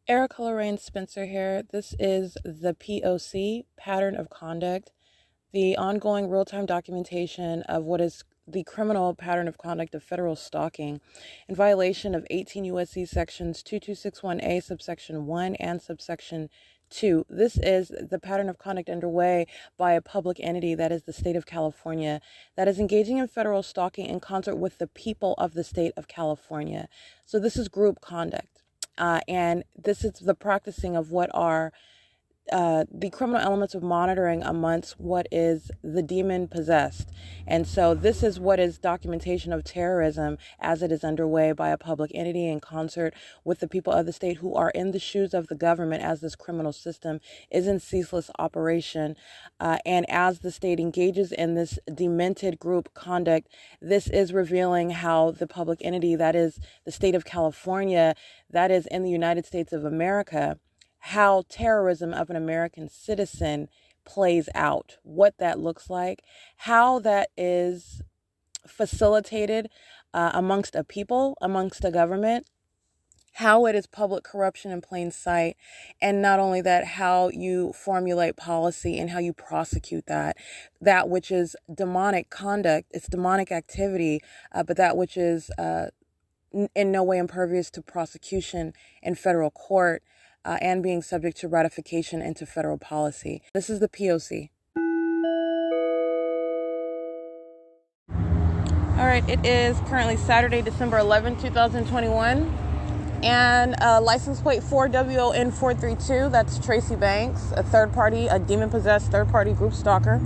Erica Lorraine Spencer here. This is the P.O.C. pattern of conduct, the ongoing real-time documentation of what is the criminal pattern of conduct of federal stalking in violation of 18 U.S.C. sections 2261A subsection 1 and subsection 2. This is the pattern of conduct underway by a public entity, that is the state of California, that is engaging in federal stalking in concert with the people of the state of California. So this is group conduct. And this is the practicing of what are the criminal elements of monitoring amongst what is the demon possessed. And so this is what is documentation of terrorism as it is underway by a public entity in concert with the people of the state who are in the shoes of the government as this criminal system is in ceaseless operation. And as the state engages in this demented group conduct, this is revealing how the public entity, that is the state of California, that is in the United States of America, how terrorism of an American citizen plays out, what that looks like, how that is facilitated amongst a people, amongst a government, how it is public corruption in plain sight, and not only that, how you formulate policy and how you prosecute that which is demonic conduct, it's demonic activity, but that which is in no way impervious to prosecution in federal court, and being subject to ratification into federal policy. This is the P.O.C. All right, it is currently Saturday, December 11, 2021, and license plate 4WON432, that's Tracy Banks, a demon-possessed third-party group stalker,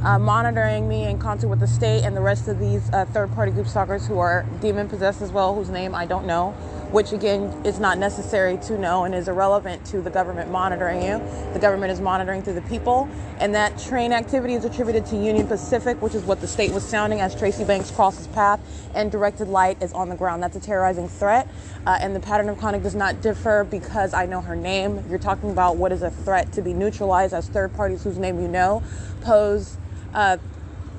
monitoring me in concert with the state and the rest of these third-party group stalkers who are demon-possessed as well, whose name I don't know, which again is not necessary to know and is irrelevant to the government monitoring you. The government is monitoring through the people, and that train activity is attributed to Union Pacific, which is what the state was sounding as Tracy Banks crosses path and directed light is on the ground. That's a terrorizing threat, and the pattern of conduct does not differ because I know her name. You're talking about what is a threat to be neutralized as third parties whose name you know pose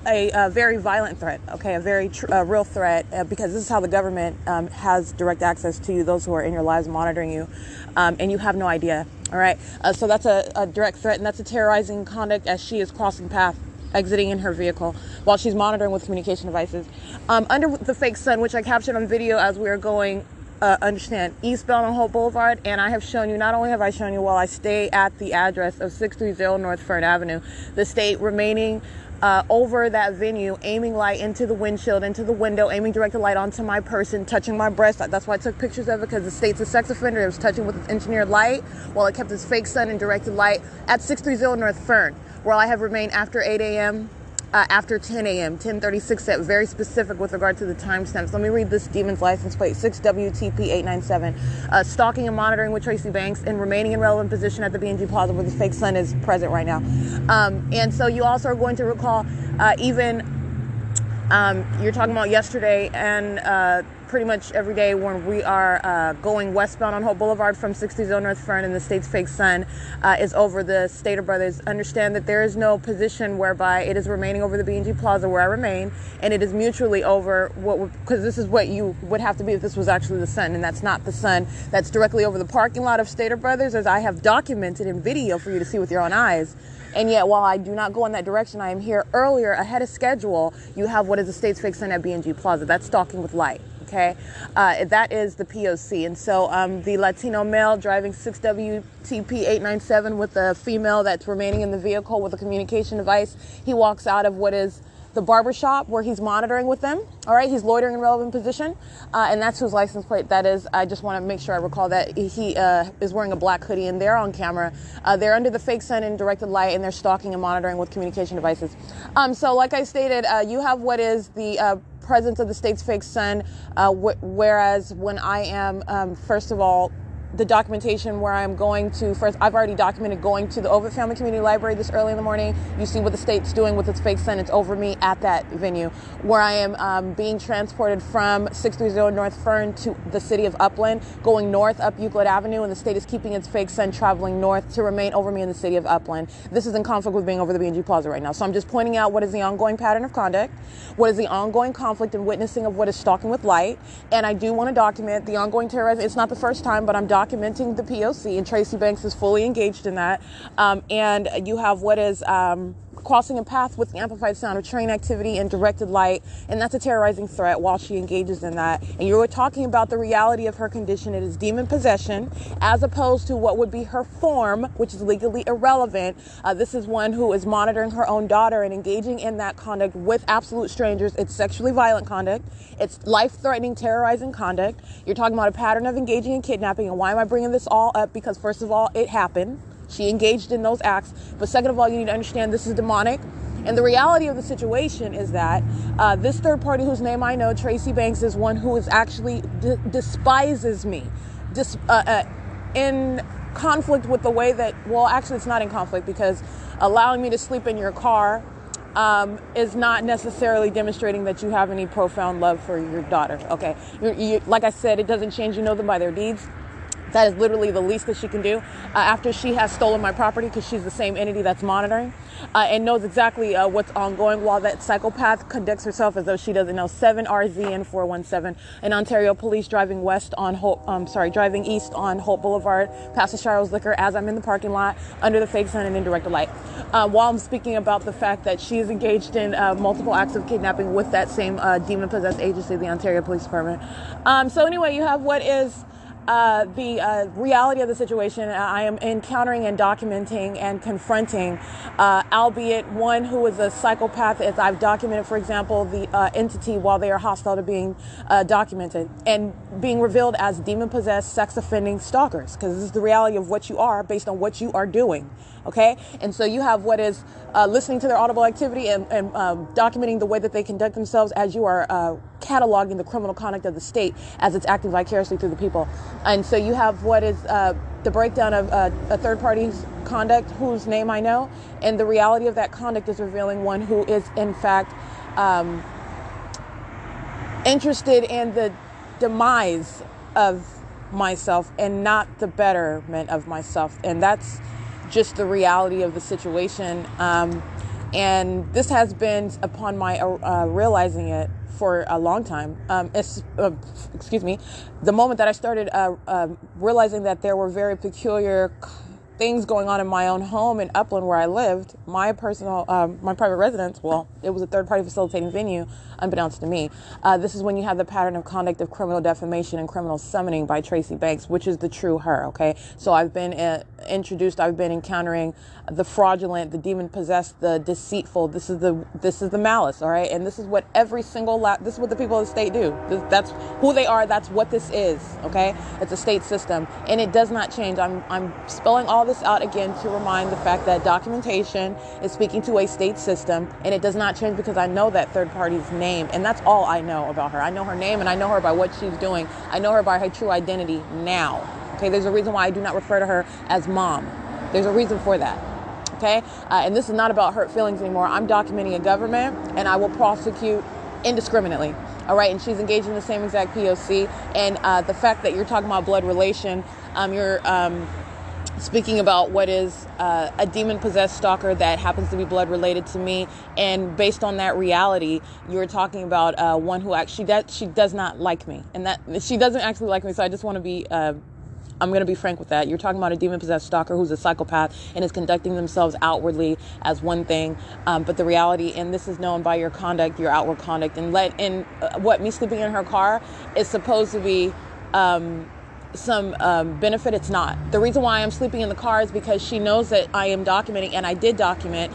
a very violent threat, okay, a very real threat, because this is how the government has direct access to you, those who are in your lives monitoring you, and you have no idea, all right? So that's a direct threat, and that's a terrorizing conduct as she is crossing path, exiting in her vehicle while she's monitoring with communication devices. Under the fake sun, which I captured on video as we are going, understand, eastbound on Hope Boulevard, and I have shown you, not only have I shown you while I stay at the address of 630 North Fern Avenue, the state remaining over that venue, aiming light into the windshield, into the window, aiming directed light onto my person, touching my breast. That's why I took pictures of it, because the state's a sex offender. It was touching with its engineered light while it kept its fake sun and directed light at 630 North Fern, where I have remained after 8 a.m., after 10 a.m., 10:36, at very specific with regard to the timestamps. Let me read this demon's license plate, 6WTP897. Stalking and monitoring with Tracy Banks and remaining in relevant position at the B&G Plaza where the fake sun is present right now. And so you also are going to recall you're talking about yesterday and pretty much every day when we are going westbound on Hope Boulevard from 630 North Fern and the state's fake sun is over the Stater Brothers. Understand that there is no position whereby it is remaining over the B&G Plaza where I remain, and it is mutually over because this is what you would have to be if this was actually the sun, and that's not the sun. That's directly over the parking lot of Stater Brothers, as I have documented in video for you to see with your own eyes. And yet, while I do not go in that direction, I am here earlier, ahead of schedule. You have what is the state's fake sun at B&G Plaza. That's stalking with light, okay? That is the P.O.C. And so the Latino male driving 6WTP897 with a female that's remaining in the vehicle with a communication device, he walks out of what is the barber shop where he's monitoring with them. All right, he's loitering in relevant position, and that's whose license plate that is. I just want to make sure I recall that he is wearing a black hoodie, and they're on camera. They're under the fake sun and directed light, and they're stalking and monitoring with communication devices. So like I stated, you have what is the presence of the state's fake sun, whereas when I am, first of all, the documentation where I'm going to, first, I've already documented going to the Ovid Family Community Library this early in the morning. You see what the state's doing with its fake sun. It's over me at that venue, where I am being transported from 630 North Fern to the city of Upland, going north up Euclid Avenue, and the state is keeping its fake sun traveling north to remain over me in the city of Upland. This is in conflict with being over the B&G Plaza right now. So I'm just pointing out what is the ongoing pattern of conduct, what is the ongoing conflict and witnessing of what is stalking with light, and I do want to document the ongoing terrorism. It's not the first time, but I'm documenting documenting the P.O.C, and Tracy Banks is fully engaged in that. And you have what is crossing a path with the amplified sound of train activity and directed light, and that's a terrorizing threat while she engages in that. And you were talking about the reality of her condition. It is demon possession, as opposed to what would be her form, which is legally irrelevant. This is one who is monitoring her own daughter and engaging in that conduct with absolute strangers. It's sexually violent conduct. It's life-threatening, terrorizing conduct. You're talking about a pattern of engaging in kidnapping. And why am I bringing this all up? Because first of all, it happened. She engaged in those acts. But second of all, you need to understand this is demonic. And the reality of the situation is that this third party whose name I know, Tracy Banks, is one who is actually despises me. In conflict with the way that, well, actually it's not in conflict, because allowing me to sleep in your car is not necessarily demonstrating that you have any profound love for your daughter. Okay. Like I said, it doesn't change. You know them by their deeds. That is literally the least that she can do after she has stolen my property, because she's the same entity that's monitoring and knows exactly what's ongoing, while that psychopath conducts herself as though she doesn't know. 7 RZN 417, an Ontario police driving east on Hope Boulevard, past the Charles Liquor, as I'm in the parking lot under the fake sun and indirect light. While I'm speaking about the fact that she is engaged in multiple acts of kidnapping with that same demon-possessed agency, the Ontario Police Department. So anyway, you have what is the reality of the situation. I am encountering and documenting and confronting, albeit one who is a psychopath, as I've documented, for example, the entity while they are hostile to being documented and being revealed as demon-possessed, sex-offending stalkers, because this is the reality of what you are based on what you are doing. Okay? And so you have what is listening to their audible activity and documenting the way that they conduct themselves as you are cataloging the criminal conduct of the state as it's acting vicariously through the people. And so you have what is the breakdown of a third party's conduct whose name I know, and the reality of that conduct is revealing one who is in fact interested in the demise of myself and not the betterment of myself. And that's just the reality of the situation. And this has been upon my realizing it for a long time. The moment that I started realizing that there were very peculiar things going on in my own home in Upland where I lived, my private residence, well, it was a third-party facilitating venue, unbeknownst to me. This is when you have the pattern of conduct of criminal defamation and criminal summoning by Tracy Banks, which is the true her, okay? So I've been I've been encountering the fraudulent, the demon-possessed, the deceitful. This is the malice, all right? And this is what every single, this is what the people of the state do. That's who they are. That's what this is, okay? It's a state system, and it does not change. I'm spelling all this out again to remind the fact that documentation is speaking to a state system, and it does not change because I know that third party's name, and that's all I know about her. I know her name, and I know her by what she's doing. I know her by her true identity now. Okay, there's a reason why I do not refer to her as mom. There's a reason for that. Okay, and this is not about hurt feelings anymore. I'm documenting a government, and I will prosecute indiscriminately. All right, and she's engaged in the same exact P.O.C. And the fact that you're talking about blood relation, you're speaking about what is a demon-possessed stalker that happens to be blood related to me, and based on that reality, you're talking about one who actually she does not like me, and that she doesn't actually like me. So I just want to be. I'm going to be frank with that. You're talking about a demon-possessed stalker who's a psychopath and is conducting themselves outwardly as one thing, but the reality, and this is known by your conduct, your outward conduct, and what me sleeping in her car is supposed to be some benefit. It's not. The reason why I'm sleeping in the car is because she knows that I am documenting, and I did document,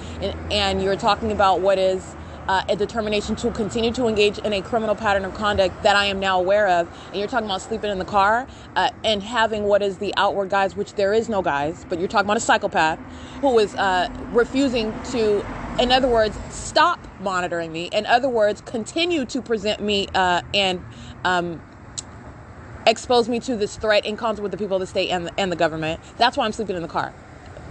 and you're talking about what is a determination to continue to engage in a criminal pattern of conduct that I am now aware of. And you're talking about sleeping in the car and having what is the outward guise, which there is no guise, but you're talking about a psychopath who is refusing to, in other words, stop monitoring me. In other words, continue to present me and expose me to this threat in concert with the people of the state and the government. That's why I'm sleeping in the car.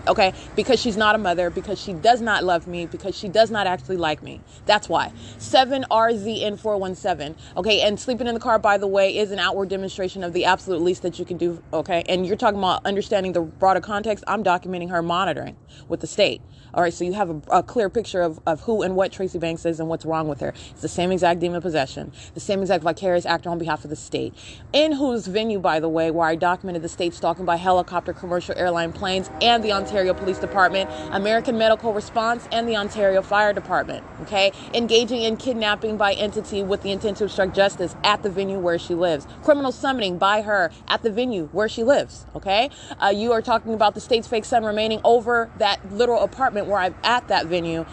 Okay, because she's not a mother, because she does not love me, because she does not actually like me. That's why. 7RZN417. Okay, and sleeping in the car, by the way, is an outward demonstration of the absolute least that you can do. Okay, and you're talking about understanding the broader context. I'm documenting her monitoring with the state. All right, so you have a clear picture of who and what Tracy Banks is and what's wrong with her. It's the same exact demon possession, the same exact vicarious actor on behalf of the state, in whose venue, by the way, where I documented the state stalking by helicopter, commercial airline planes, and the Ontario Police Department, American Medical Response, and the Ontario Fire Department, okay? Engaging in kidnapping by entity with the intent to obstruct justice at the venue where she lives. Criminal summoning by her at the venue where she lives, okay? You are talking about the state's fake son remaining over that literal apartment where I'm at that venue.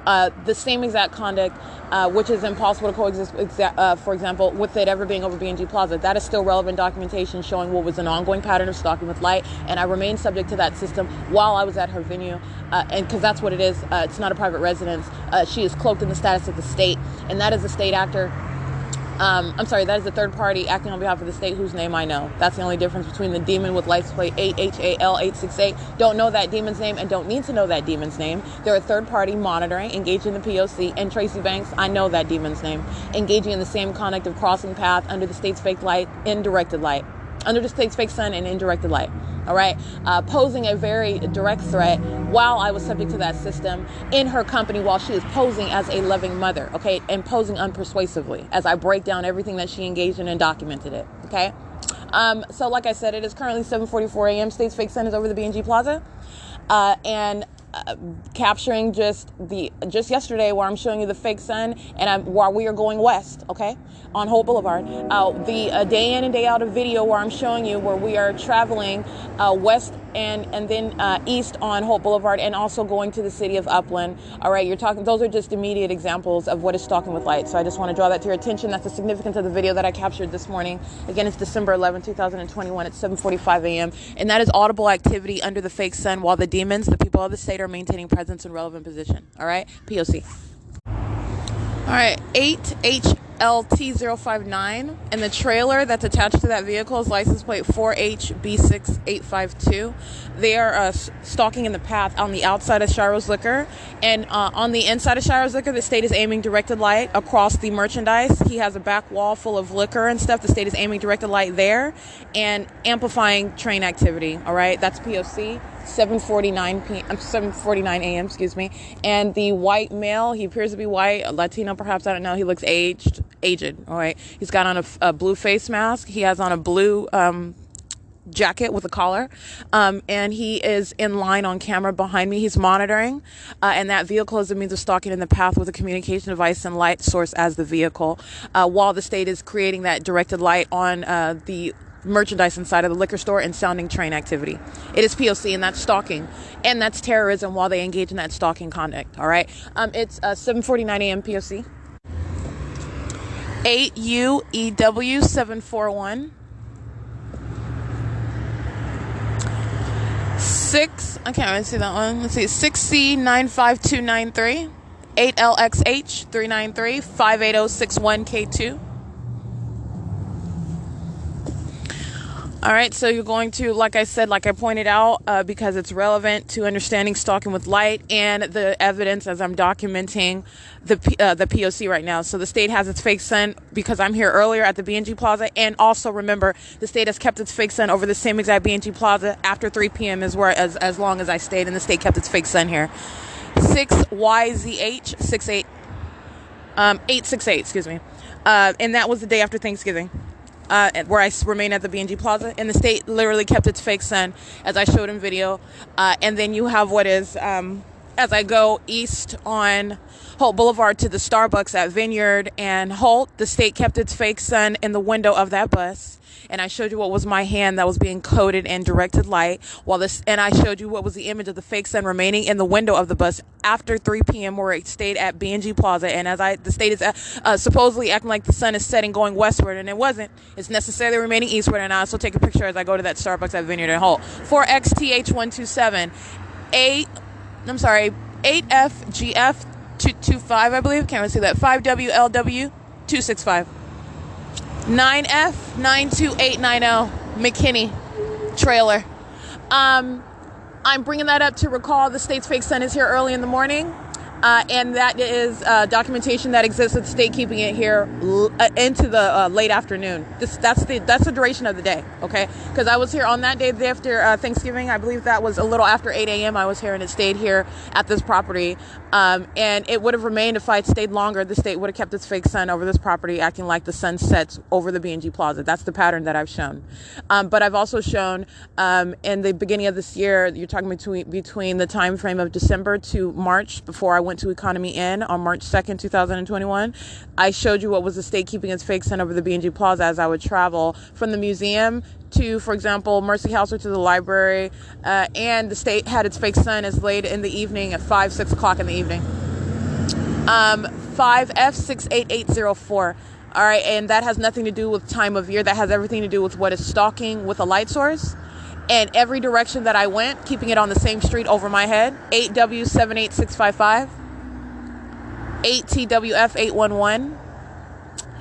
The same exact conduct, which is impossible to coexist, for example, with it ever being over B&G Plaza. That is still relevant documentation showing what was an ongoing pattern of stalking with light, and I remained subject to that system while I was at her venue, and because that's what it is. It's not a private residence. She is cloaked in the status of the state, and that is a state actor. I'm sorry, that is the third party acting on behalf of the state whose name I know. That's the only difference between the demon with license plate 8HAL868. Don't know that demon's name and don't need to know that demon's name. They're a third party monitoring, engaging the P.O.C. and Tracy Banks. I know that demon's name. Engaging in the same conduct of crossing path under the state's fake light, in directed light. Under the state's fake sun and in directed light. All right, posing a very direct threat while I was subject to that system in her company while she is posing as a loving mother, okay, and posing unpersuasively as I break down everything that she engaged in and documented it, okay? So like I said, it is currently 7:44 a.m. State's fake sun is over the B&G Plaza, and capturing just yesterday where I'm showing you the fake sun and while we are going west, okay, on Holt Boulevard. The day in and day out of video where I'm showing you where we are traveling west and then east on Holt Boulevard and also going to the city of Upland. All right, you're talking, those are just immediate examples of what is stalking with light. So I just want to draw that to your attention. That's the significance of the video that I captured this morning. Again, it's December 11, 2021 at 7:45 a.m. And that is audible activity under the fake sun while the demons, the people of the state, are maintaining presence and relevant position. All right, P.O.C. All right, 8HLT059, and the trailer that's attached to that vehicle is license plate 4HB6852. They are stalking in the path on the outside of Shiro's Liquor, and on the inside of Shiro's Liquor, the state is aiming directed light across the merchandise. He has a back wall full of liquor and stuff. The state is aiming directed light there and amplifying train activity. All right, that's P.O.C. 7:49 a.m. Excuse me. And the white male, he appears to be white, Latino perhaps, I don't know. He looks aged. All right. He's got on a blue face mask. He has on a blue jacket with a collar, and he is in line on camera behind me. He's monitoring, and that vehicle is a means of stalking in the path with a communication device and light source as the vehicle, while the state is creating that directed light on the merchandise inside of the liquor store and sounding train activity. It is P.O.C. and that's stalking, and that's terrorism while they engage in that stalking conduct. All right, it's 7:49 a.m. P.O.C. 8UEW741 6. I can't really see that one. Let's see, 6C95293 8LXH393 58061K2. All right, so you're going to, like I said, like I pointed out, because it's relevant to understanding stalking with light and the evidence as I'm documenting the P.O.C. right now. So the state has its fake sun because I'm here earlier at the B&G Plaza, and also remember the state has kept its fake sun over the same exact B&G Plaza after 3 p.m. as long as I stayed, and the state kept its fake sun here. 6YZH 868, excuse me, and that was the day after Thanksgiving. Where I remain at the B&G Plaza, and the state literally kept its fake sun as I showed in video. And then you have what is, as I go east on Holt Boulevard to the Starbucks at Vineyard and Holt, the state kept its fake sun in the window of that bus. And I showed you what was my hand that was being coated in directed light and I showed you what was the image of the fake sun remaining in the window of the bus after 3 p.m. where it stayed at B&G Plaza. And as the state is supposedly acting like the sun is setting going westward, and it wasn't. It's necessarily remaining eastward. And I also take a picture as I go to that Starbucks at Vineyard and Holt. 4XTH127 8FGF225, I believe. Can't really see that. 5WLW265. 9F92890 McKinney trailer. I'm bringing that up to recall the state's fake sun is here early in the morning. And that is documentation that exists with the state keeping it here into the late afternoon. That's the duration of the day, okay? Because I was here on that day, the day after Thanksgiving. I believe that was a little after 8 a.m. I was here, and it stayed here at this property. And it would have remained if I'd stayed longer. The state would have kept its fake sun over this property, acting like the sun sets over the B&G Plaza. That's the pattern that I've shown. But I've also shown in the beginning of this year, you're talking between the time frame of December to March, before I went to Economy Inn on March 2nd, 2021, I showed you what was the state keeping its fake sun over the B&G Plaza as I would travel from the museum to, for example, Mercy House or to the library, and the state had its fake sun as late in the evening at 6 o'clock in the evening. 5F68804. All right, and that has nothing to do with time of year. That has everything to do with what is stalking with a light source. And every direction that I went, keeping it on the same street over my head, 8W78655, 8TWF811,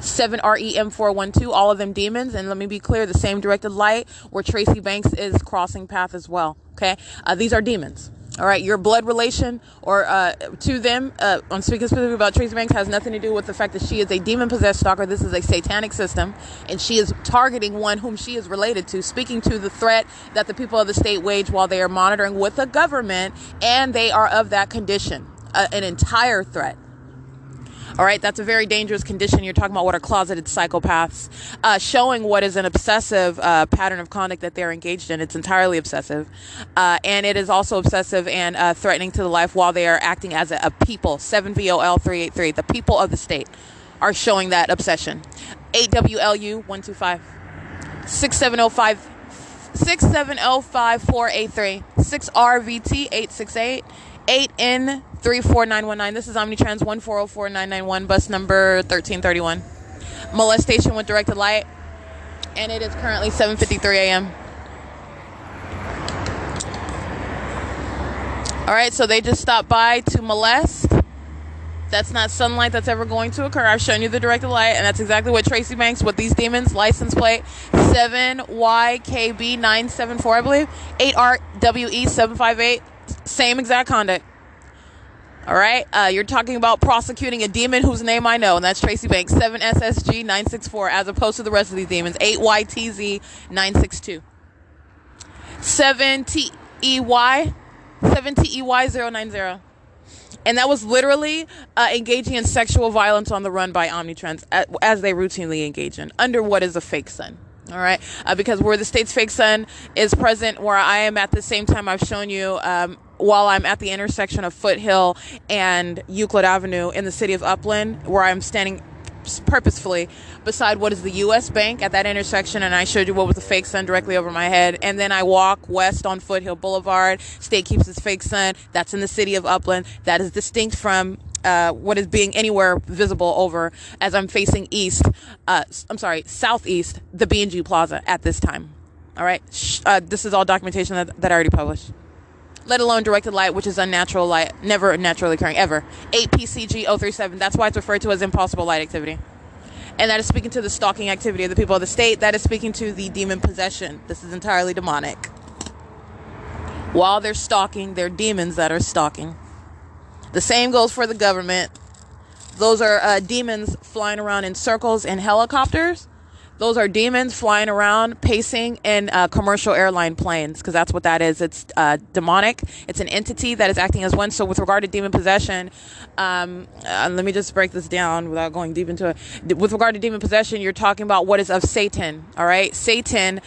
7REM412, all of them demons. And let me be clear, the same directed light where Tracy Banks is crossing path as well, okay? These are demons. All right, your blood relation or to them, I'm speaking specifically about Tracy Banks, has nothing to do with the fact that she is a demon-possessed stalker. This is a satanic system, and she is targeting one whom she is related to, speaking to the threat that the people of the state wage while they are monitoring with the government, and they are of that condition, an entire threat. All right, that's a very dangerous condition. You're talking about what are closeted psychopaths, showing what is an obsessive pattern of conduct that they're engaged in. It's entirely obsessive. And it is also obsessive and threatening to the life while they are acting as a people. 7VOL383, the people of the state, are showing that obsession. 8WLU125, 6705483, 6RVT868, 8N34919. This is Omnitrans 1404991, bus number 1331. Molestation with directed light, and it is currently 7:53 a.m. All right, so they just stopped by to molest. That's not sunlight that's ever going to occur. I've shown you the directed light, and that's exactly what Tracy Banks with these demons. License plate 7YKB974, I believe. 8RWE758. Same exact conduct. All right. You're talking about prosecuting a demon whose name I know, and that's Tracy Banks. 7SSG964, as opposed to the rest of these demons. 8YTZ962. 7TEY090. And that was literally engaging in sexual violence on the run by Omnitrans, as they routinely engage in, under what is a fake sun. All right, because where the state's fake sun is present, where I am at the same time I've shown you, while I'm at the intersection of Foothill and Euclid Avenue in the city of Upland, where I'm standing purposefully beside what is the U.S. Bank at that intersection, and I showed you what was the fake sun directly over my head. And then I walk west on Foothill Boulevard. State keeps its fake sun. That's in the city of Upland. That is distinct from what is being anywhere visible over as I'm facing southeast, the B&G Plaza at this time. All right. This is all documentation that I already published. Let alone directed light, which is unnatural light, never naturally occurring, ever. 8PCG037. That's why it's referred to as impossible light activity. And that is speaking to the stalking activity of the people of the state. That is speaking to the demon possession. This is entirely demonic. While they're stalking, they're demons that are stalking. The same goes for the government. Those are demons flying around in circles in helicopters. Those are demons flying around, pacing in commercial airline planes, because that's what that is. It's demonic. It's an entity that is acting as one. So with regard to demon possession, let me just break this down without going deep into it. With regard to demon possession, you're talking about what is of Satan, all right? Satan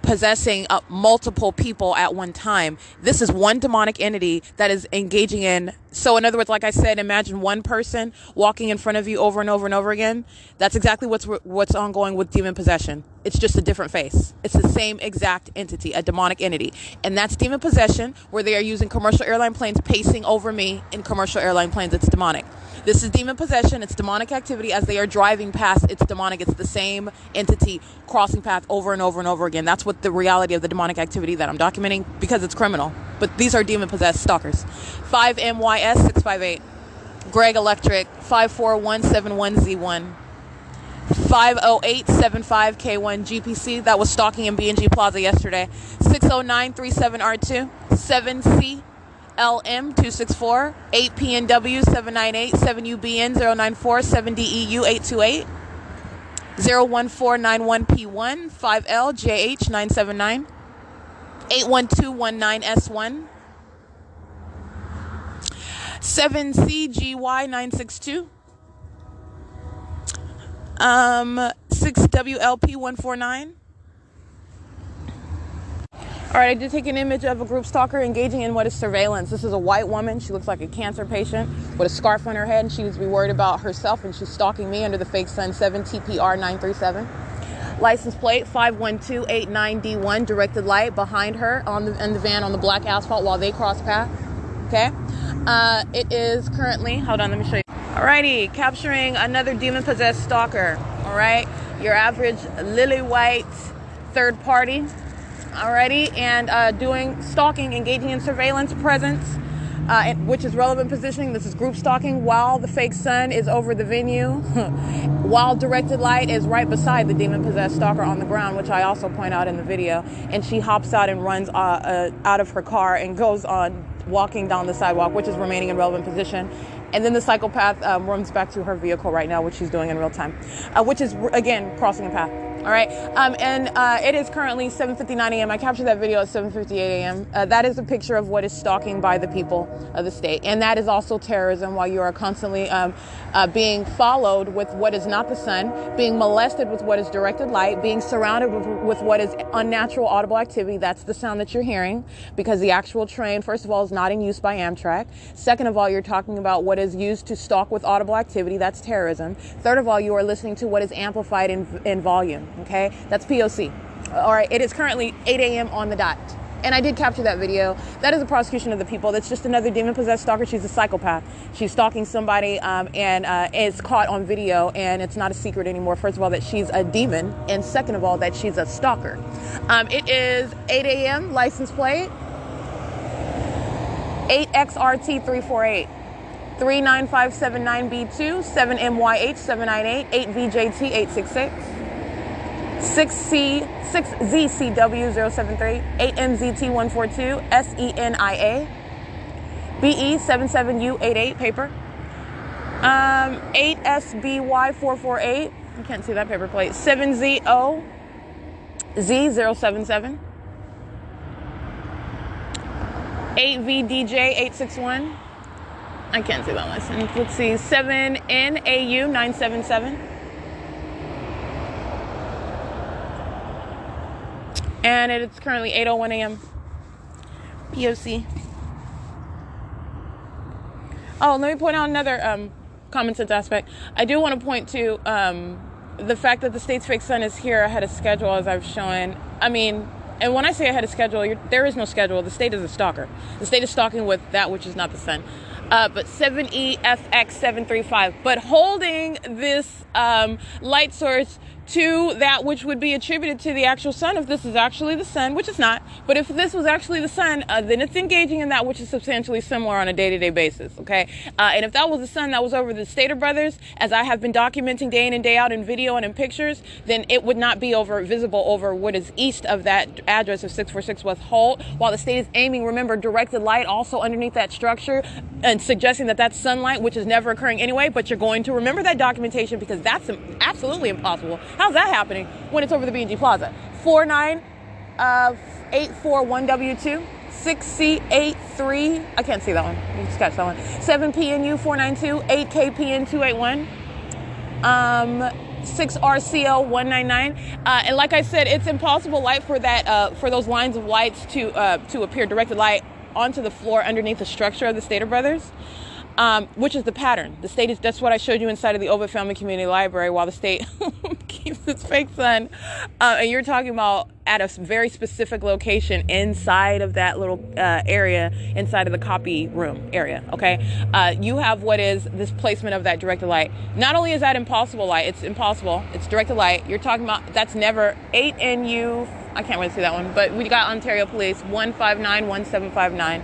possessing multiple people at one time. This is one demonic entity that is engaging in. So in other words, like I said, imagine one person walking in front of you over and over and over again. That's exactly what's ongoing with demon possession. It's just a different face. It's the same exact entity, a demonic entity. And that's demon possession, where they are using commercial airline planes pacing over me in commercial airline planes. It's demonic. This is demon possession. It's demonic activity as they are driving past. It's demonic. It's the same entity crossing path over and over and over again. That's what the reality of the demonic activity that I'm documenting, because it's criminal. But these are demon possessed stalkers. 5MYS658. Greg Electric 54171Z1. 50875K1 GPC. That was stalking in B&G Plaza yesterday. 60937R2. 7CLM264, 8PNW 798, 7UBN 094, 7DEU 828, 01491P1, 5LJH 979, 81219S1, 7CGY 962, 6WLP 149. All right, I did take an image of a group stalker engaging in what is surveillance. This is a white woman. She looks like a cancer patient with a scarf on her head, and she needs to be worried about herself, and she's stalking me under the fake sun 7TPR 937. License plate 51289D1, directed light behind her in the van on the black asphalt while they cross path. Okay. It is currently, hold on, let me show you. Alrighty, capturing another demon-possessed stalker. All right, your average lily white third party. Alrighty, and doing stalking, engaging in surveillance presence, which is relevant positioning. This is group stalking while the fake sun is over the venue, while directed light is right beside the demon-possessed stalker on the ground, which I also point out in the video. And she hops out and runs out of her car and goes on walking down the sidewalk, which is remaining in relevant position. And then the psychopath runs back to her vehicle right now, which she's doing in real time, which is, again, crossing a path. All right. It is currently 7:59 a.m. I captured that video at 7:58 a.m. That is a picture of what is stalking by the people of the state. And that is also terrorism, while you are constantly being followed with what is not the sun, being molested with what is directed light, being surrounded with what is unnatural audible activity. That's the sound that you're hearing, because the actual train, first of all, is not in use by Amtrak. Second of all, you're talking about what is used to stalk with audible activity. That's terrorism. Third of all, you are listening to what is amplified in volume. Okay, that's P.O.C. All right, it is currently 8 a.m. on the dot. And I did capture that video. That is a prosecution of the people. That's just another demon-possessed stalker. She's a psychopath. She's stalking somebody and is caught on video. And it's not a secret anymore, first of all, that she's a demon. And second of all, that she's a stalker. It is 8 a.m. License plate 8XRT348. 39579B2, 7MYH 798, 8VJT 866. 6ZCW 073, 8MZT 142, SENIA, BE 77U88 paper, 8SBY 448, I can't see that paper plate, 7ZO Z077, 8VDJ 861, I can't see that license, let's see, 7NAU 977. And it's currently 8:01 a.m. P.O.C. Oh, let me point out another common sense aspect. I do want to point to the fact that the state's fake sun is here ahead of schedule, as I've shown. I mean, and when I say ahead of schedule, there is no schedule. The state is a stalker. The state is stalking with that which is not the sun. But 7EFX735. But holding this light source to that which would be attributed to the actual sun, if this is actually the sun, which it's not, but if this was actually the sun, then it's engaging in that which is substantially similar on a day-to-day basis, okay? And if that was the sun that was over the Stater brothers, as I have been documenting day in and day out in video and in pictures, then it would not be visible over what is east of that address of 646 West Holt, while the state is aiming, remember, directed light also underneath that structure, and suggesting that that's sunlight, which is never occurring anyway, but you're going to remember that documentation, because that's absolutely impossible. How's that happening when it's over the B&G Plaza? 49841W2, 6C83, I can't see that one. You can sketch that one. 7PNU492, 8KPN281, 6RCL199. And like I said, it's impossible light for that for those lines of lights to appear directed light onto the floor underneath the structure of the Stater brothers. Which is the pattern. The state that's what I showed you inside of the Ovid Family Community Library, while the state keeps its fake sun. And you're talking about at a very specific location inside of that little area, inside of the copy room area, okay? You have what is this placement of that directed light. Not only is that impossible light, it's impossible, it's directed light. You're talking about, that's never 8NU, I can't really see that one, but we got Ontario Police 1591759.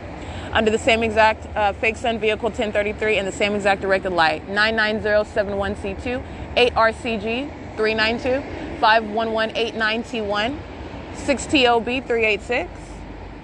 Under the same exact fake sun vehicle 1033 and the same exact directed light. 99071C2, 8RCG 392, 51189T1, 6TOB 386,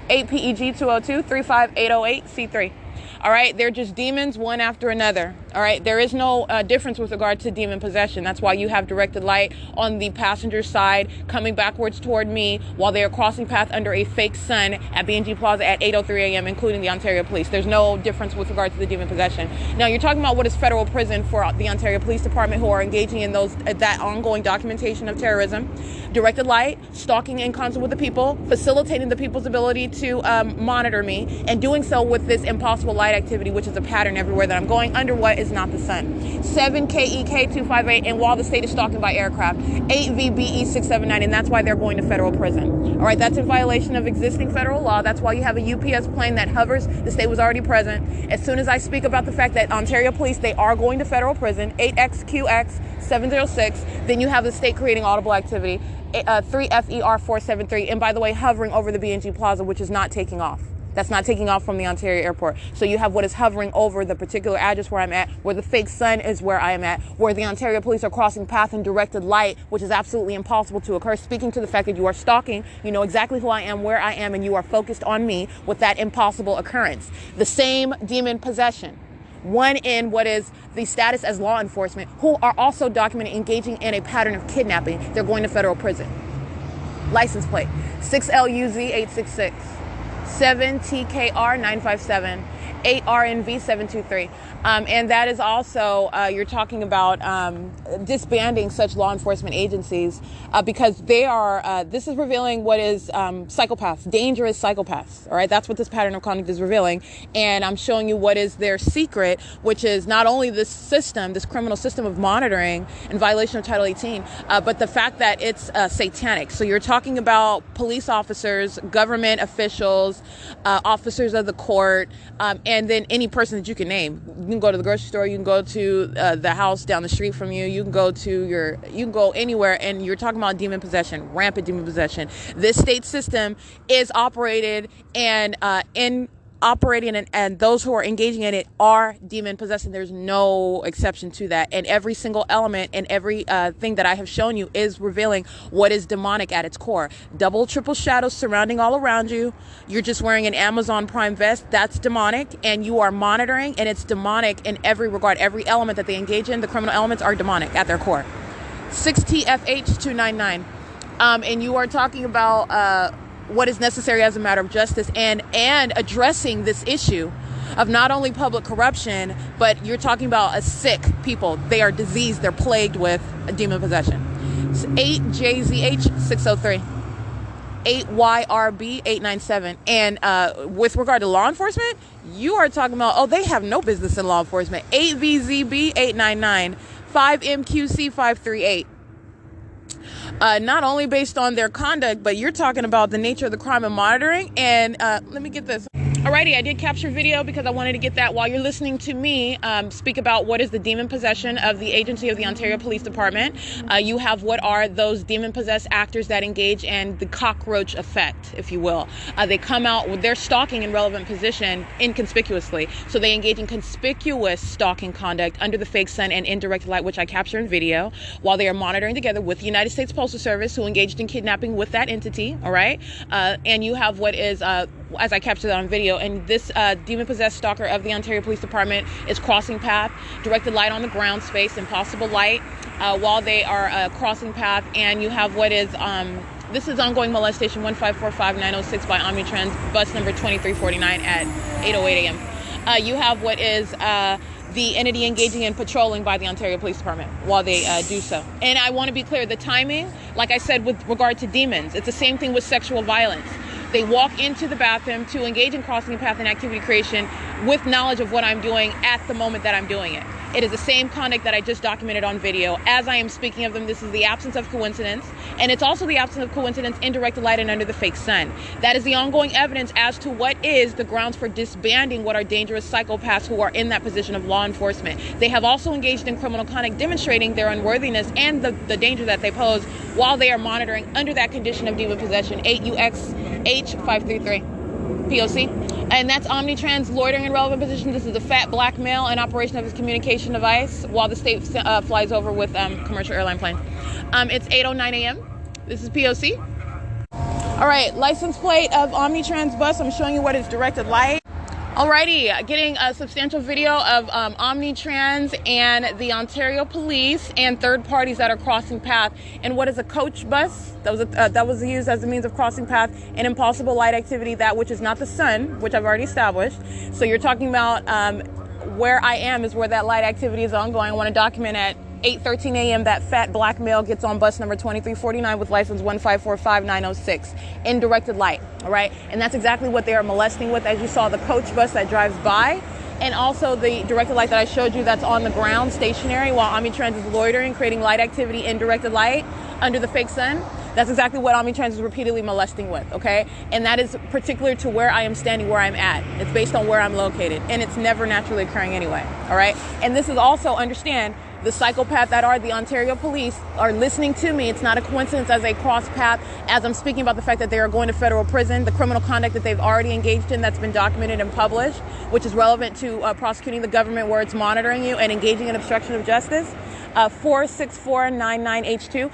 8PEG 202 35808 C3. All right, they're just demons, one after another. All right, there is no difference with regard to demon possession. That's why you have directed light on the passenger side coming backwards toward me while they are crossing path under a fake sun at B&G Plaza at 8:03 a.m., including the Ontario Police. There's no difference with regard to the demon possession. Now, you're talking about what is federal prison for the Ontario Police Department, who are engaging in that ongoing documentation of terrorism, directed light, stalking in concert with the people, facilitating the people's ability to monitor me, and doing so with this impossible light activity, which is a pattern everywhere that I'm going under what is not the sun. 7 KEK 258, and while the state is stalking by aircraft. 8 VBE 679, and that's why they're going to federal prison. All right, that's in violation of existing federal law. That's why you have a UPS plane that hovers. The state was already present. As soon as I speak about the fact that Ontario Police, they are going to federal prison, 8XQX 706, then you have the state creating audible activity, 3FER 473, and by the way, hovering over the B&G Plaza, which is not taking off. That's not taking off from the Ontario airport. So you have what is hovering over the particular address where I'm at, where the fake sun is where I am at, where the Ontario Police are crossing path in directed light, which is absolutely impossible to occur. Speaking to the fact that you are stalking, you know exactly who I am, where I am, and you are focused on me with that impossible occurrence. The same demon possession. One in what is the status as law enforcement, who are also documented engaging in a pattern of kidnapping. They're going to federal prison. License plate 6LUZ 866. 7TKR 957, 8RNV 723. And that is also, you're talking about disbanding such law enforcement agencies because they are, this is revealing what is psychopaths, dangerous psychopaths. All right, that's what this pattern of conduct is revealing. And I'm showing you what is their secret, which is not only this system, this criminal system of monitoring in violation of Title 18, but the fact that it's satanic. So you're talking about police officers, government officials, officers of the court, and then any person that you can name. You can go to the grocery store, you can go to the house down the street from you, you can go anywhere, and you're talking about demon possession, rampant demon possession. This state system is operated and and those who are engaging in it are demon possessed, and there's no exception to that. And every single element and every thing that I have shown you is revealing what is demonic at its core. Double, triple shadows surrounding all around you. You're just wearing an Amazon Prime vest. That's demonic, and you are monitoring, and it's demonic in every regard. Every element that they engage in, the criminal elements, are demonic at their core. 6TFH 299. And you are talking about what is necessary as a matter of justice and addressing this issue of not only public corruption, but you're talking about a sick people. They are diseased. They're plagued with a demon possession. 8JZH 603. 8YRB 897. And with regard to law enforcement, you are talking about, they have no business in law enforcement. 8VZB 899. 5MQC 538. Not only based on their conduct, but you're talking about the nature of the crime and monitoring. And let me get this. Alrighty, I did capture video because I wanted to get that while you're listening to me speak about what is the demon possession of the agency of the Ontario Police Department. You have what are those demon-possessed actors that engage in the cockroach effect, if you will. They come out with their stalking in relevant position inconspicuously. So they engage in conspicuous stalking conduct under the fake sun and indirect light, which I capture in video, while they are monitoring together with the United States Postal Service, who engaged in kidnapping with that entity, all right? And you have what is, as I captured that on video, and this demon-possessed stalker of the Ontario Police Department is crossing path, directed light on the ground space, impossible light, while they are crossing path, and you have what is, this is ongoing molestation 1545906 by Omnitrans, bus number 2349 at 8:08 a.m. You have what is the entity engaging in patrolling by the Ontario Police Department while they do so. And I want to be clear, the timing, like I said, with regard to demons, it's the same thing with sexual violence. They walk into the bathroom to engage in crossing path and activity creation with knowledge of what I'm doing at the moment that I'm doing it. It is the same conduct that I just documented on video. As I am speaking of them, this is the absence of coincidence, and it's also the absence of coincidence in direct light and under the fake sun. That is the ongoing evidence as to what is the grounds for disbanding what are dangerous psychopaths who are in that position of law enforcement. They have also engaged in criminal conduct, demonstrating their unworthiness and the danger that they pose while they are monitoring under that condition of demon possession. 8UXH 533. P.O.C. And that's Omnitrans loitering in relevant position. This is a fat black male in operation of his communication device while the state flies over with commercial airline plane. It's 8:09 a.m. This is P.O.C. All right, license plate of Omnitrans bus. I'm showing you what is directed light. Alrighty, getting a substantial video of Omnitrans and the Ontario Police and third parties that are crossing path. And what is a coach bus? That was used as a means of crossing path in impossible light activity, that which is not the sun, which I've already established. So you're talking about where I am is where that light activity is ongoing. I want to document at 8:13 a.m. that fat black male gets on bus number 2349 with license 1545906 in directed light. All right, and that's exactly what they are molesting with, as you saw the coach bus that drives by, and also the directed light that I showed you that's on the ground stationary while Omnitrans is loitering, creating light activity in directed light under the fake sun. That's exactly what Omnitrans is repeatedly molesting with, okay? And that is particular to where I am standing, where I'm at. It's based on where I'm located, and it's never naturally occurring anyway, all right? And this is also, understand, the psychopath that are the Ontario Police are listening to me. It's not a coincidence as they cross path, as I'm speaking about the fact that they are going to federal prison, the criminal conduct that they've already engaged in that's been documented and published, which is relevant to prosecuting the government where it's monitoring you and engaging in obstruction of justice. 46499H2,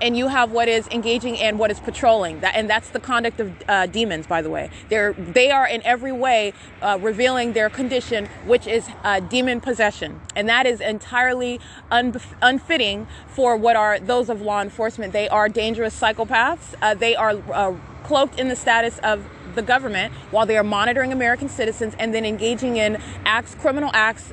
and you have what is engaging and what is patrolling, and that's the conduct of demons, by the way. They are in every way revealing their condition, which is demon possession, and that is entirely unfitting for what are those of law enforcement. They are dangerous psychopaths. They are cloaked in the status of the government while they are monitoring American citizens and then engaging in criminal acts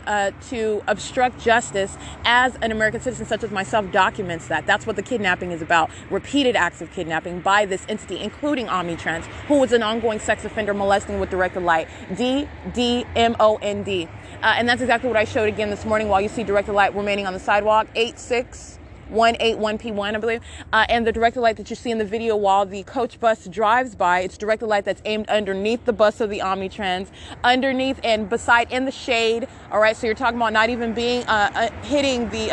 to obstruct justice as an American citizen such as myself documents that. That's what the kidnapping is about. Repeated acts of kidnapping by this entity, including Omnitrans, who was an ongoing sex offender molesting with directed light. DDMOND. And that's exactly what I showed again this morning while you see directed light remaining on the sidewalk. 86181P1, I believe, and the directed light that you see in the video while the coach bus drives by, it's directed light that's aimed underneath the bus of the Omnitrans, underneath and beside in the shade. All right, so you're talking about not even being hitting the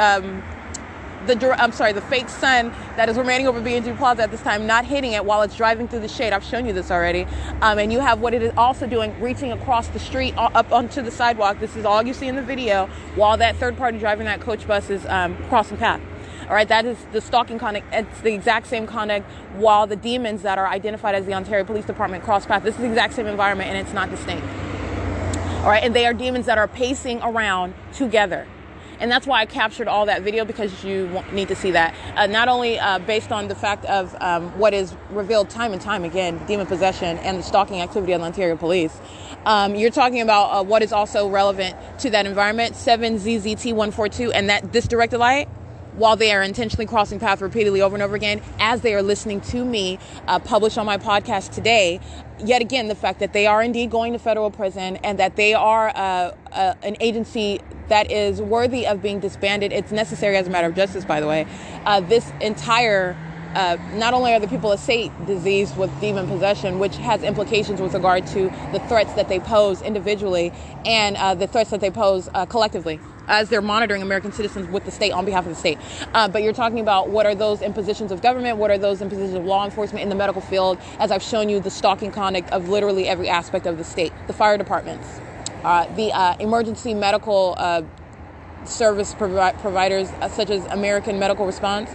fake sun that is remaining over B&G Plaza at this time, not hitting it while it's driving through the shade. I've shown you this already. And you have what it is also doing, reaching across the street up onto the sidewalk. This is all you see in the video while that third party driving that coach bus is crossing path. All right, that is the stalking conduct. It's the exact same conduct while the demons that are identified as the Ontario Police Department cross path. This is the exact same environment, and it's not distinct. All right, and they are demons that are pacing around together. And that's why I captured all that video, because you need to see that. Not only based on the fact of what is revealed time and time again, demon possession and the stalking activity of the Ontario Police. You're talking about what is also relevant to that environment, 7ZZT142, and this directed light, while they are intentionally crossing paths repeatedly over and over again, as they are listening to me publish on my podcast today, yet again, the fact that they are indeed going to federal prison and that they are an agency that is worthy of being disbanded. It's necessary as a matter of justice, by the way. This entire not only are the people a state diseased with demon possession, which has implications with regard to the threats that they pose individually and the threats that they pose collectively, as they're monitoring American citizens with the state on behalf of the state. But you're talking about what are those in positions of government, what are those in positions of law enforcement in the medical field, as I've shown you the stalking conduct of literally every aspect of the state, the fire departments, the emergency medical service providers such as American Medical Response.